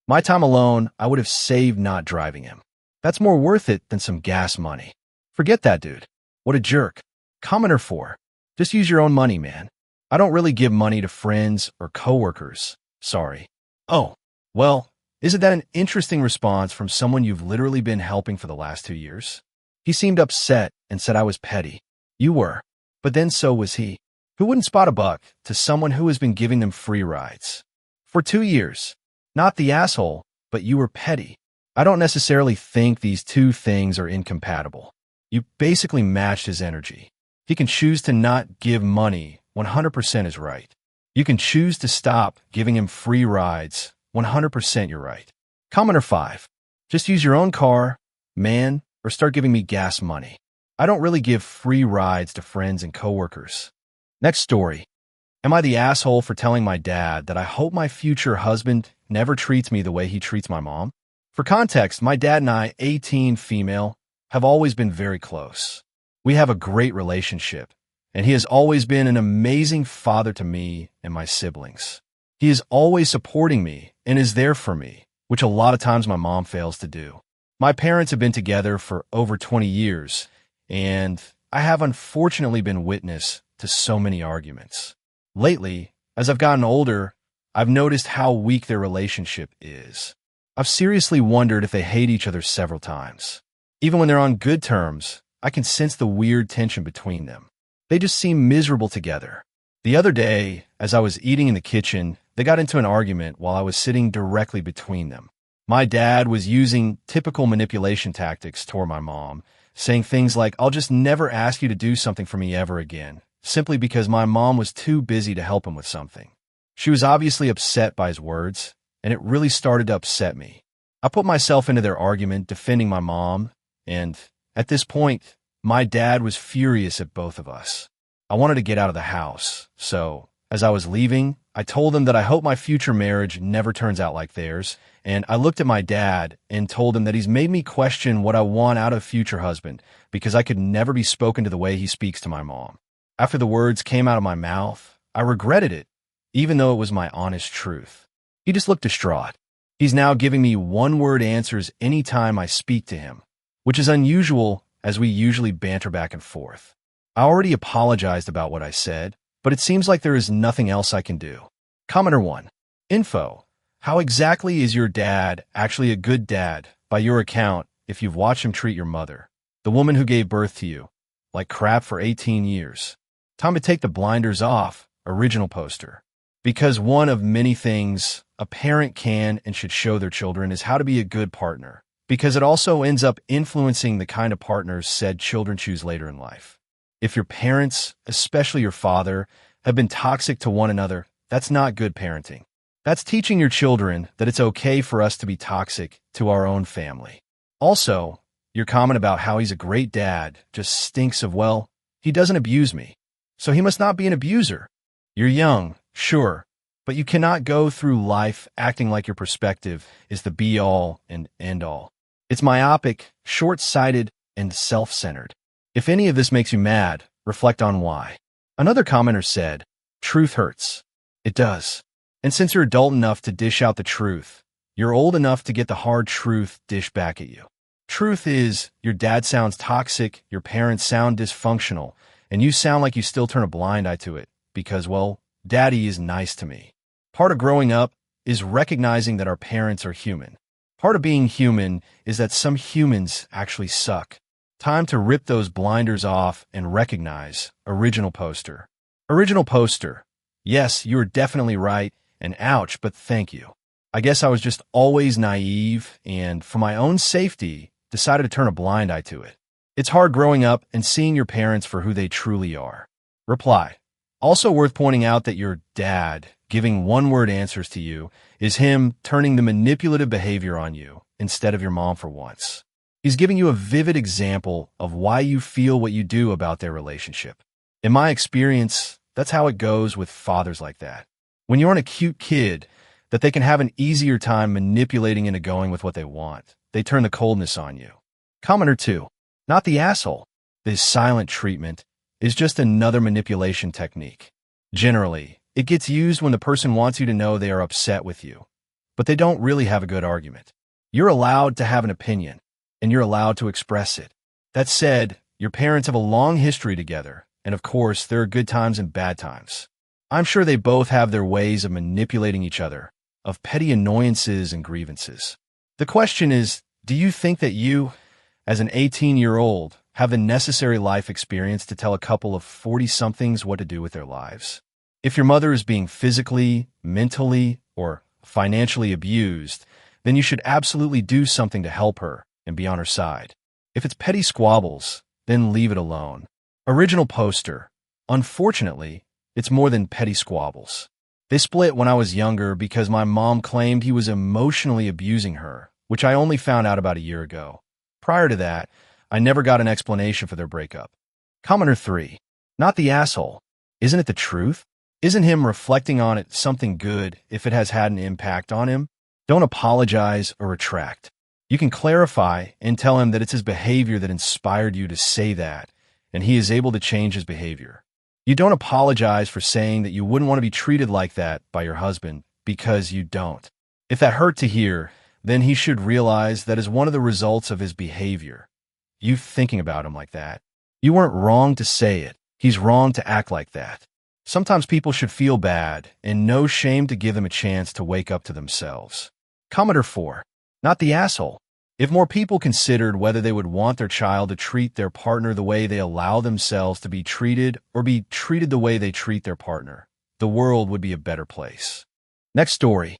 My time alone, I would have saved not driving him. That's more worth it than some gas money. Forget that dude. What a jerk. Commenter 4. Just use your own money, man. I don't really give money to friends or coworkers. Sorry. Oh, well, isn't that an interesting response from someone you've literally been helping for the last 2 years? He seemed upset and said I was petty. You were. But then so was he. Who wouldn't spot a buck to someone who has been giving them free rides? For 2 years. Not the asshole, but you were petty. I don't necessarily think these two things are incompatible. You basically matched his energy. He can choose to not give money, 100% is right. You can choose to stop giving him free rides, 100% you're right. Commenter 5. Just use your own car, man, or start giving me gas money. I don't really give free rides to friends and coworkers. Next story. Am I the asshole for telling my dad that I hope my future husband never treats me the way he treats my mom? For context, my dad and I, 18 female, have always been very close. We have a great relationship, and he has always been an amazing father to me and my siblings. He is always supporting me and is there for me, which a lot of times my mom fails to do. My parents have been together for over 20 years, and I have unfortunately been witness to so many arguments. Lately, as I've gotten older, I've noticed how weak their relationship is. I've seriously wondered if they hate each other several times. Even when they're on good terms, I can sense the weird tension between them. They just seem miserable together. The other day, as I was eating in the kitchen, they got into an argument while I was sitting directly between them. My dad was using typical manipulation tactics toward my mom, saying things like, I'll just never ask you to do something for me ever again, simply because my mom was too busy to help him with something. She was obviously upset by his words, and it really started to upset me. I put myself into their argument, defending my mom, and at this point, my dad was furious at both of us. I wanted to get out of the house, so as I was leaving, I told them that I hope my future marriage never turns out like theirs, and I looked at my dad and told him that he's made me question what I want out of a future husband because I could never be spoken to the way he speaks to my mom. After the words came out of my mouth, I regretted it, even though it was my honest truth. He just looked distraught. He's now giving me one-word answers anytime I speak to him, which is unusual as we usually banter back and forth. I already apologized about what I said, but it seems like there is nothing else I can do. Commenter 1. Info. How exactly is your dad actually a good dad, by your account, if you've watched him treat your mother, the woman who gave birth to you, like crap for 18 years? Time to take the blinders off, original poster. Because one of many things a parent can and should show their children is how to be a good partner, because it also ends up influencing the kind of partners said children choose later in life. If your parents, especially your father, have been toxic to one another, that's not good parenting. That's teaching your children that it's okay for us to be toxic to our own family. Also, your comment about how he's a great dad just stinks of, well, he doesn't abuse me, so he must not be an abuser. You're young, sure, but you cannot go through life acting like your perspective is the be-all and end-all. It's myopic, short-sighted, and self-centered. If any of this makes you mad, reflect on why. Another commenter said, truth hurts. It does. And since you're adult enough to dish out the truth, you're old enough to get the hard truth dished back at you. Truth is, your dad sounds toxic, your parents sound dysfunctional, and you sound like you still turn a blind eye to it because, well, daddy is nice to me. Part of growing up is recognizing that our parents are human. Part of being human is that some humans actually suck. Time to rip those blinders off and recognize original poster. Original poster. Yes, you are definitely right, and ouch, but thank you. I guess I was just always naive and, for my own safety, decided to turn a blind eye to it. It's hard growing up and seeing your parents for who they truly are. Reply. Also worth pointing out that your dad giving one-word answers to you is him turning the manipulative behavior on you instead of your mom for once. He's giving you a vivid example of why you feel what you do about their relationship. In my experience, that's how it goes with fathers like that. When you're a cute kid, that they can have an easier time manipulating into going with what they want. They turn the coldness on you. Commenter 2. Not the asshole. This silent treatment is just another manipulation technique. Generally, it gets used when the person wants you to know they are upset with you, but they don't really have a good argument. You're allowed to have an opinion, and you're allowed to express it. That said, your parents have a long history together, and of course, there are good times and bad times. I'm sure they both have their ways of manipulating each other, of petty annoyances and grievances. The question is, do you think that you, as an 18-year-old, have the necessary life experience to tell a couple of 40-somethings what to do with their lives? If your mother is being physically, mentally, or financially abused, then you should absolutely do something to help her and be on her side. If it's petty squabbles, then leave it alone. Original poster. Unfortunately, it's more than petty squabbles. They split when I was younger because my mom claimed he was emotionally abusing her, which I only found out about a year ago. Prior to that, I never got an explanation for their breakup. Commenter 3. Not the asshole. Isn't it the truth? Isn't him reflecting on it something good if it has had an impact on him? Don't apologize or retract. You can clarify and tell him that it's his behavior that inspired you to say that, and he is able to change his behavior. You don't apologize for saying that you wouldn't want to be treated like that by your husband, because you don't. If that hurt to hear, then he should realize that is one of the results of his behavior. You thinking about him like that. You weren't wrong to say it. He's wrong to act like that. Sometimes people should feel bad, and no shame to give them a chance to wake up to themselves. Commenter 4. Not the asshole. If more people considered whether they would want their child to treat their partner the way they allow themselves to be treated or be treated the way they treat their partner, the world would be a better place. Next story.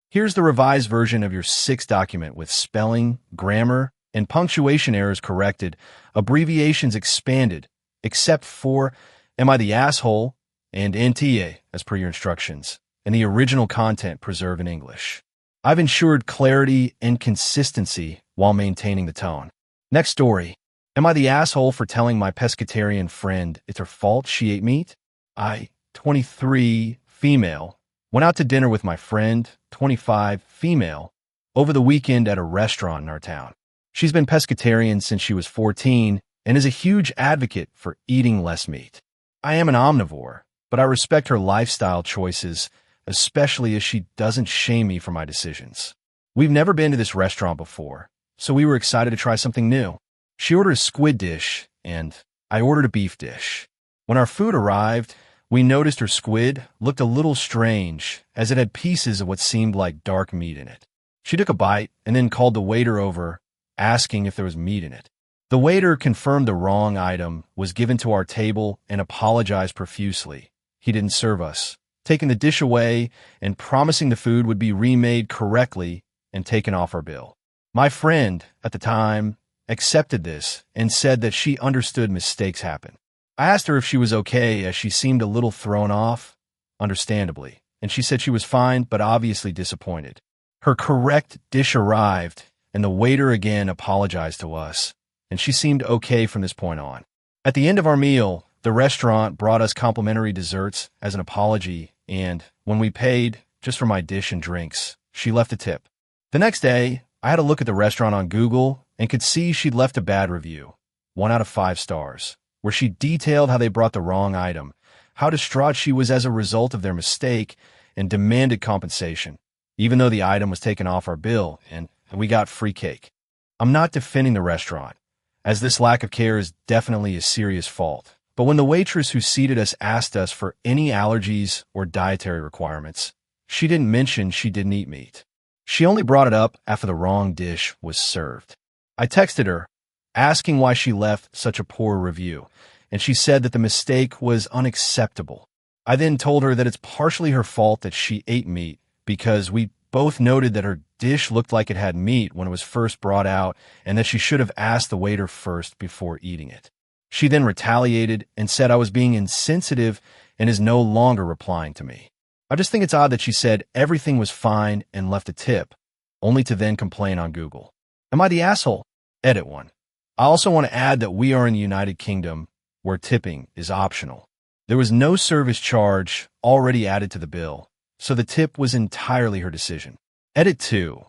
Here's the revised version of your 6th document with spelling, grammar, and punctuation errors corrected, abbreviations expanded, except for "Am I the asshole?" and "NTA" as per your instructions, and the original content preserved in English. I've ensured clarity and consistency while maintaining the tone. Next story. Am I the asshole for telling my pescatarian friend it's her fault she ate meat? I, 23, female, went out to dinner with my friend, 25, female, over the weekend at a restaurant in our town. She's been pescatarian since she was 14 and is a huge advocate for eating less meat. I am an omnivore, but I respect her lifestyle choices, especially as she doesn't shame me for my decisions. We've never been to this restaurant before, so we were excited to try something new. She ordered a squid dish, and I ordered a beef dish. When our food arrived, we noticed her squid looked a little strange, as it had pieces of what seemed like dark meat in it. She took a bite and then called the waiter over, asking if there was meat in it. The waiter confirmed the wrong item was given to our table and apologized profusely. He didn't serve us, taking the dish away and promising the food would be remade correctly and taken off our bill. My friend, at the time, accepted this and said that she understood mistakes happen. I asked her if she was okay, as she seemed a little thrown off, understandably, and she said she was fine but obviously disappointed. Her correct dish arrived, and the waiter again apologized to us, and she seemed okay from this point on. At the end of our meal, the restaurant brought us complimentary desserts as an apology, and when we paid, just for my dish and drinks, she left a tip. The next day, I had a look at the restaurant on Google and could see she'd left a bad review, 1 out of 5 stars, where she detailed how they brought the wrong item, how distraught she was as a result of their mistake, and demanded compensation, even though the item was taken off our bill and we got free cake. I'm not defending the restaurant, as this lack of care is definitely a serious fault. But when the waitress who seated us asked us for any allergies or dietary requirements, she didn't mention she didn't eat meat. She only brought it up after the wrong dish was served. I texted her, asking why she left such a poor review, and she said that the mistake was unacceptable. I then told her that it's partially her fault that she ate meat, because we both noted that her dish looked like it had meat when it was first brought out, and that she should have asked the waiter first before eating it. She then retaliated and said I was being insensitive and is no longer replying to me. I just think it's odd that she said everything was fine and left a tip, only to then complain on Google. Am I the asshole? Edit 1. I also want to add that we are in the United Kingdom, where tipping is optional. There was no service charge already added to the bill, so the tip was entirely her decision. Edit 2.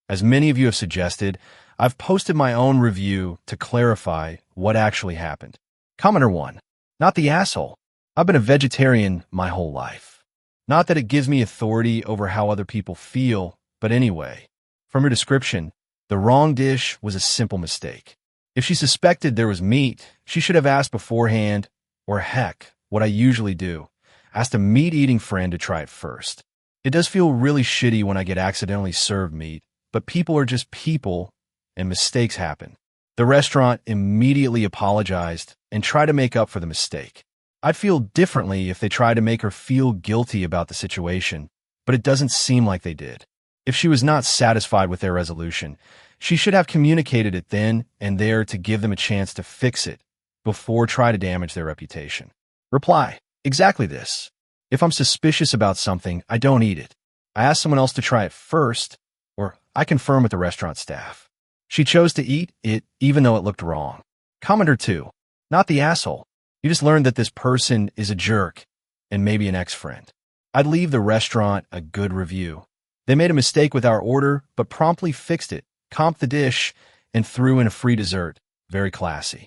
As many of you have suggested, I've posted my own review to clarify what actually happened. Commenter 1. Not the asshole. I've been a vegetarian my whole life. Not that it gives me authority over how other people feel, but anyway. From her description, the wrong dish was a simple mistake. If she suspected there was meat, she should have asked beforehand, or heck, what I usually do, asked a meat-eating friend to try it first. It does feel really shitty when I get accidentally served meat, but people are just people, and mistakes happen. The restaurant immediately apologized and tried to make up for the mistake. I'd feel differently if they tried to make her feel guilty about the situation, but it doesn't seem like they did. If she was not satisfied with their resolution, she should have communicated it then and there to give them a chance to fix it before trying to damage their reputation. Reply. Exactly this. If I'm suspicious about something, I don't eat it. I ask someone else to try it first, or I confirm with the restaurant staff. She chose to eat it even though it looked wrong. Commenter 2. Not the asshole. You just learned that this person is a jerk and maybe an ex-friend. I'd leave the restaurant a good review. They made a mistake with our order, but promptly fixed it, comped the dish, and threw in a free dessert. Very classy.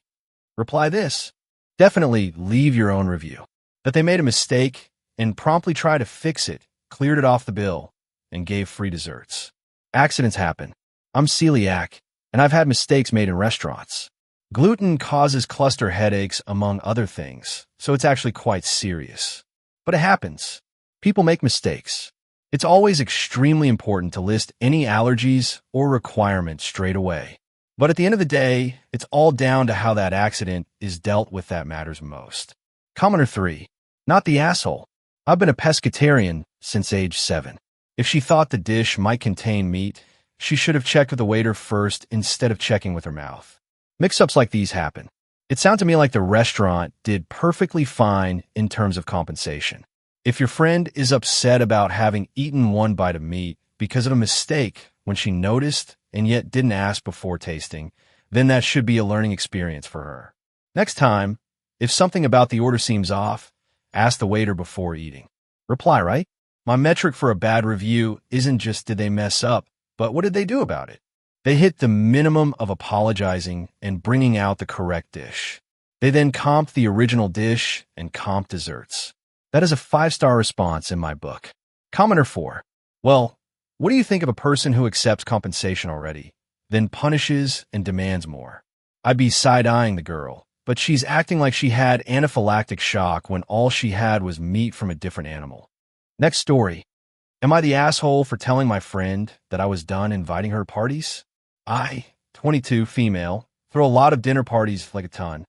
Reply this. Definitely leave your own review. That they made a mistake and promptly tried to fix it, cleared it off the bill, and gave free desserts. Accidents happen. I'm celiac, and I've had mistakes made in restaurants. Gluten causes cluster headaches, among other things, so it's actually quite serious. But it happens. People make mistakes. It's always extremely important to list any allergies or requirements straight away. But at the end of the day, it's all down to how that accident is dealt with that matters most. Commenter 3. Not the asshole. I've been a pescatarian since age 7. If she thought the dish might contain meat, she should have checked with the waiter first instead of checking with her mouth. Mix-ups like these happen. It sounded to me like the restaurant did perfectly fine in terms of compensation. If your friend is upset about having eaten one bite of meat because of a mistake when she noticed and yet didn't ask before tasting, then that should be a learning experience for her. Next time, if something about the order seems off, ask the waiter before eating. Reply, right? My metric for a bad review isn't just did they mess up, but what did they do about it? They hit the minimum of apologizing and bringing out the correct dish. They then comped the original dish and comped desserts. That is a 5-star response in my book. Commenter 4. Well, what do you think of a person who accepts compensation already, then punishes and demands more? I'd be side-eyeing the girl, but she's acting like she had anaphylactic shock when all she had was meat from a different animal. Next story. Am I the asshole for telling my friend that I was done inviting her to parties? I, 22, female, throw a lot of dinner parties like a ton.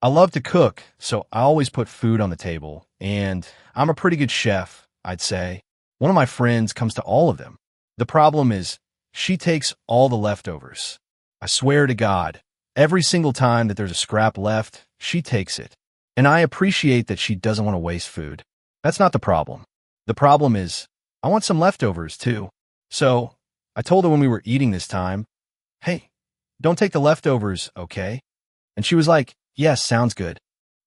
I love to cook, so I always put food on the table, and I'm a pretty good chef, I'd say. One of my friends comes to all of them. The problem is, she takes all the leftovers. I swear to God, every single time that there's a scrap left, she takes it. And I appreciate that she doesn't want to waste food. That's not the problem. The problem is, I want some leftovers too. So, I told her when we were eating this time, hey, don't take the leftovers, okay? And she was like, yes, sounds good.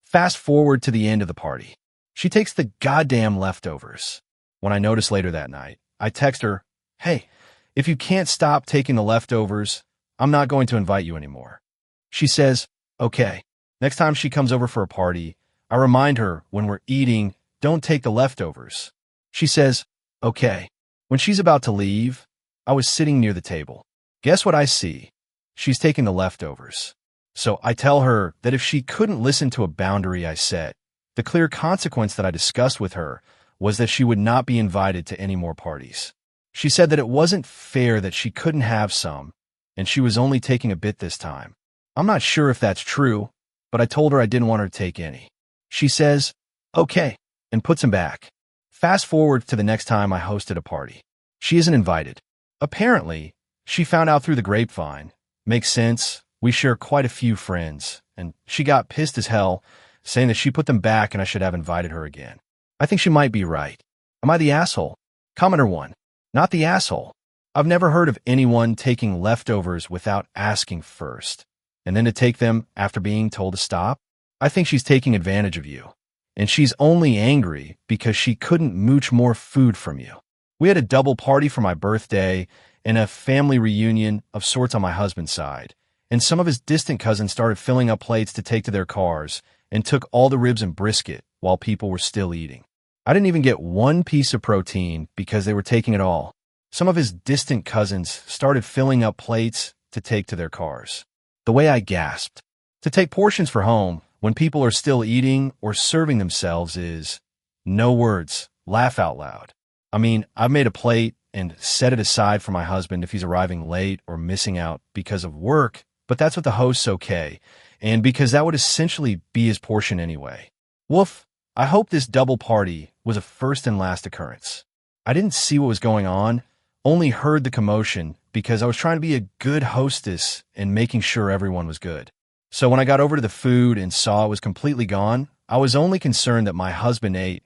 Fast forward to the end of the party. She takes the goddamn leftovers. When I noticed later that night, I text her, hey, if you can't stop taking the leftovers, I'm not going to invite you anymore. She says, okay. Next time she comes over for a party, I remind her when we're eating, don't take the leftovers. She says, okay. When she's about to leave, I was sitting near the table. Guess what I see? She's taking the leftovers. So I tell her that if she couldn't listen to a boundary I set, the clear consequence that I discussed with her was that she would not be invited to any more parties. She said that it wasn't fair that she couldn't have some, and she was only taking a bit this time. I'm not sure if that's true, but I told her I didn't want her to take any. She says, okay, and puts them back. Fast forward to the next time I hosted a party. She isn't invited. Apparently, she found out through the grapevine. Makes sense. We share quite a few friends, and she got pissed as hell, saying that she put them back and I should have invited her again. I think she might be right. Am I the asshole? Commenter 1. Not the asshole. I've never heard of anyone taking leftovers without asking first, and then to take them after being told to stop. I think she's taking advantage of you, and she's only angry because she couldn't mooch more food from you. We had a double party for my birthday and a family reunion of sorts on my husband's side, and some of his distant cousins started filling up plates to take to their cars and took all the ribs and brisket while people were still eating. I didn't even get one piece of protein because they were taking it all. Some of his distant cousins started filling up plates to take to their cars. The way I gasped. To take portions for home when people are still eating or serving themselves is, no words, laugh out loud. I mean, I've made a plate and set it aside for my husband if he's arriving late or missing out because of work, but that's what the host's okay, and because that would essentially be his portion anyway. Woof, I hope this double party was a first and last occurrence. I didn't see what was going on, only heard the commotion because I was trying to be a good hostess and making sure everyone was good. So when I got over to the food and saw it was completely gone, I was only concerned that my husband ate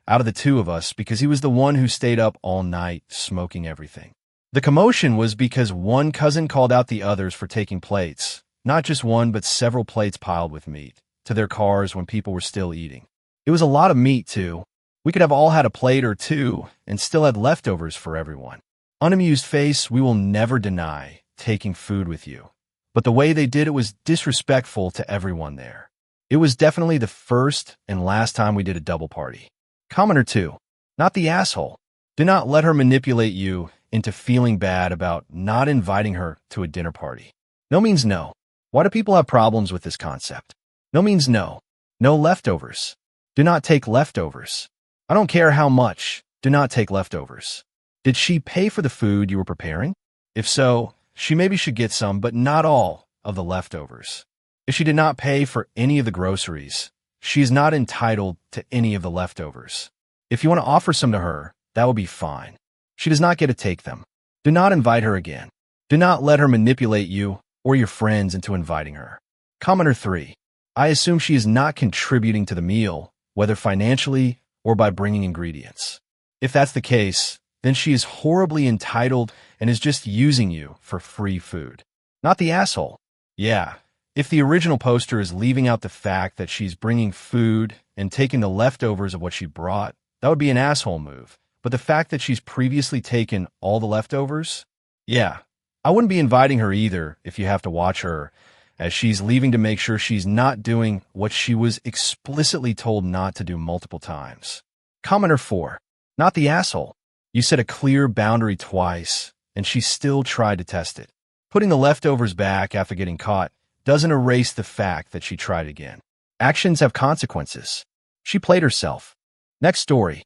out of the two of us because he was the one who stayed up all night smoking everything. The commotion was because one cousin called out the others for taking plates, not just one but several plates piled with meat, to their cars when people were still eating. It was a lot of meat too. We could have all had a plate or two and still had leftovers for everyone. Unamused face, we will never deny taking food with you. But the way they did it was disrespectful to everyone there. It was definitely the first and last time we did a double party. Commenter 2. Not the asshole. Do not let her manipulate you into feeling bad about not inviting her to a dinner party. No means no. Why do people have problems with this concept? No means no. No leftovers. Do not take leftovers. I don't care how much. Do not take leftovers. Did she pay for the food you were preparing? If so, she maybe should get some, but not all of the leftovers. If she did not pay for any of the groceries, she is not entitled to any of the leftovers. If you want to offer some to her, that will be fine. She does not get to take them. Do not invite her again. Do not let her manipulate you or your friends into inviting her. Commenter 3. I assume she is not contributing to the meal, whether financially or by bringing ingredients. If that's the case, then she is horribly entitled and is just using you for free food. Not the asshole. Yeah, if the original poster is leaving out the fact that she's bringing food and taking the leftovers of what she brought, that would be an asshole move. But the fact that she's previously taken all the leftovers? Yeah, I wouldn't be inviting her either if you have to watch her, as she's leaving to make sure she's not doing what she was explicitly told not to do multiple times. Commenter 4. Not the asshole. You set a clear boundary twice, and she still tried to test it. Putting the leftovers back after getting caught doesn't erase the fact that she tried again. Actions have consequences. She played herself. Next story.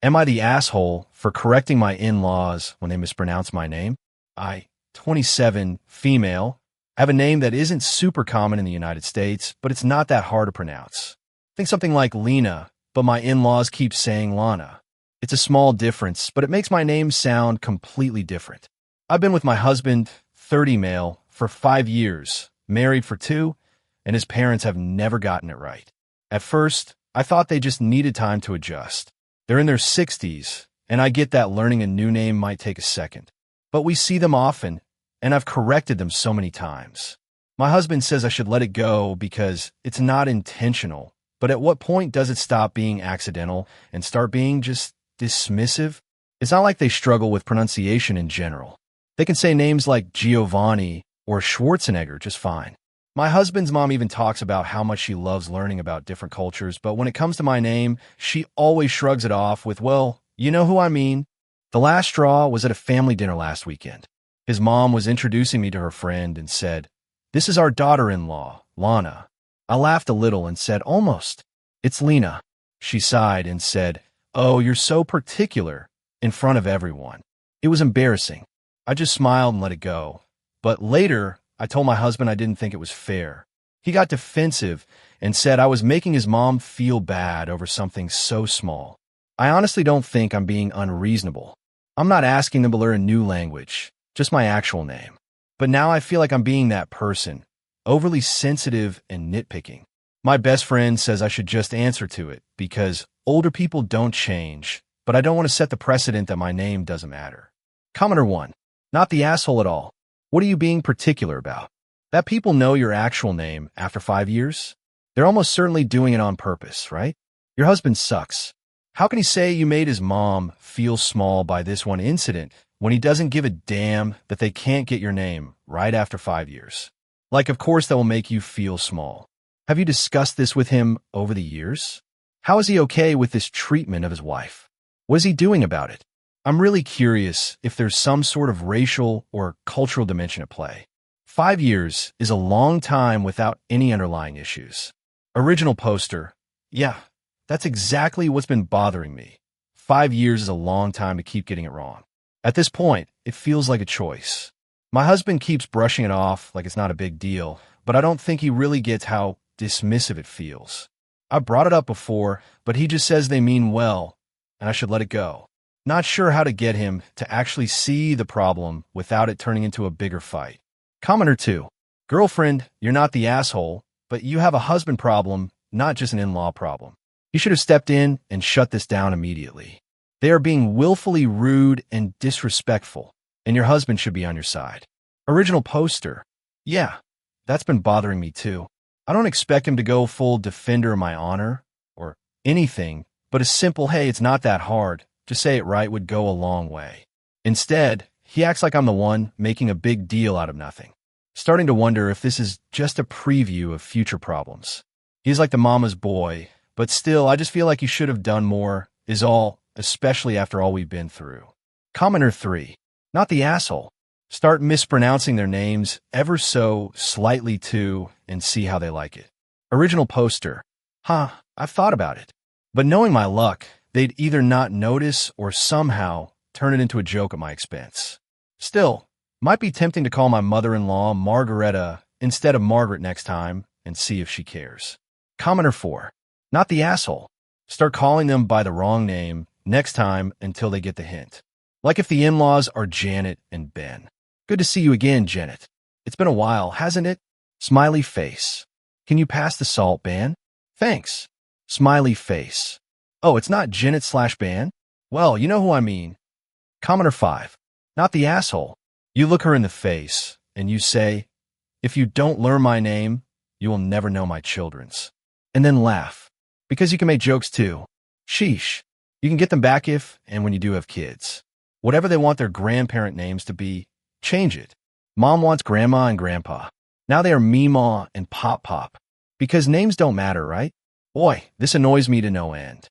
Am I the asshole for correcting my in-laws when they mispronounce my name? I, 27, female, have a name that isn't super common in the United States, but it's not that hard to pronounce. Think something like Lena, but my in-laws keep saying Lana. It's a small difference, but it makes my name sound completely different. I've been with my husband, 30 male, for 5 years, married for 2, and his parents have never gotten it right. At first, I thought they just needed time to adjust. They're in their 60s, and I get that learning a new name might take a second. But we see them often, and I've corrected them so many times. My husband says I should let it go because it's not intentional, but at what point does it stop being accidental and start being just dismissive? It's not like they struggle with pronunciation in general. They can say names like Giovanni or Schwarzenegger just fine. My husband's mom even talks about how much she loves learning about different cultures, but when it comes to my name, she always shrugs it off with, well, you know who I mean. The last straw was at a family dinner last weekend. His mom was introducing me to her friend and said, "This is our daughter-in-law, Lana." I laughed a little and said, "Almost. It's Lena." She sighed and said, "Oh, you're so particular," in front of everyone. It was embarrassing. I just smiled and let it go. But later, I told my husband I didn't think it was fair. He got defensive and said I was making his mom feel bad over something so small. I honestly don't think I'm being unreasonable. I'm not asking them to learn a new language, just my actual name. But now I feel like I'm being that person, overly sensitive and nitpicking. My best friend says I should just answer to it because older people don't change, but I don't want to set the precedent that my name doesn't matter. Commenter 1. Not the asshole at all. What are you being particular about? That people know your actual name after 5 years? They're almost certainly doing it on purpose, right? Your husband sucks. How can he say you made his mom feel small by this one incident when he doesn't give a damn that they can't get your name right after 5 years? Like, of course that will make you feel small. Have you discussed this with him over the years? How is he okay with this treatment of his wife? What is he doing about it? I'm really curious if there's some sort of racial or cultural dimension at play. 5 years is a long time without any underlying issues. Original poster. Yeah, that's exactly what's been bothering me. 5 years is a long time to keep getting it wrong. At this point, it feels like a choice. My husband keeps brushing it off like it's not a big deal, but I don't think he really gets how dismissive it feels. I brought it up before, but he just says they mean well, and I should let it go. Not sure how to get him to actually see the problem without it turning into a bigger fight. Commenter 2. Girlfriend, you're not the asshole, but you have a husband problem, not just an in-law problem. You should have stepped in and shut this down immediately. They are being willfully rude and disrespectful, and your husband should be on your side. Original poster. Yeah, that's been bothering me too. I don't expect him to go full defender of my honor or anything, but a simple, hey, it's not that hard, just say it right would go a long way. Instead, he acts like I'm the one making a big deal out of nothing. Starting to wonder if this is just a preview of future problems. He's like the mama's boy, but still, I just feel like you should have done more, is all, especially after all we've been through. Commenter 3. Not the asshole. Start mispronouncing their names ever so slightly too and see how they like it. Original poster. I've thought about it. But knowing my luck, they'd either not notice or somehow turn it into a joke at my expense. Still, might be tempting to call my mother-in-law Margareta instead of Margaret next time and see if she cares. Commenter 4. Not the asshole. Start calling them by the wrong name next time until they get the hint. Like if the in-laws are Janet and Ben. Good to see you again, Janet. It's been a while, hasn't it? Smiley face. Can you pass the salt, Ben? Thanks. Smiley face. Oh, it's not Janet/Ben? Well, you know who I mean. Commenter 5. Not the asshole. You look her in the face, and you say, if you don't learn my name, you will never know my children's. And then laugh. Because you can make jokes too. Sheesh. You can get them back if and when you do have kids. Whatever they want their grandparent names to be, change it. Mom wants grandma and grandpa. Now they are Meemaw and Pop Pop. Because names don't matter, right? Boy, this annoys me to no end.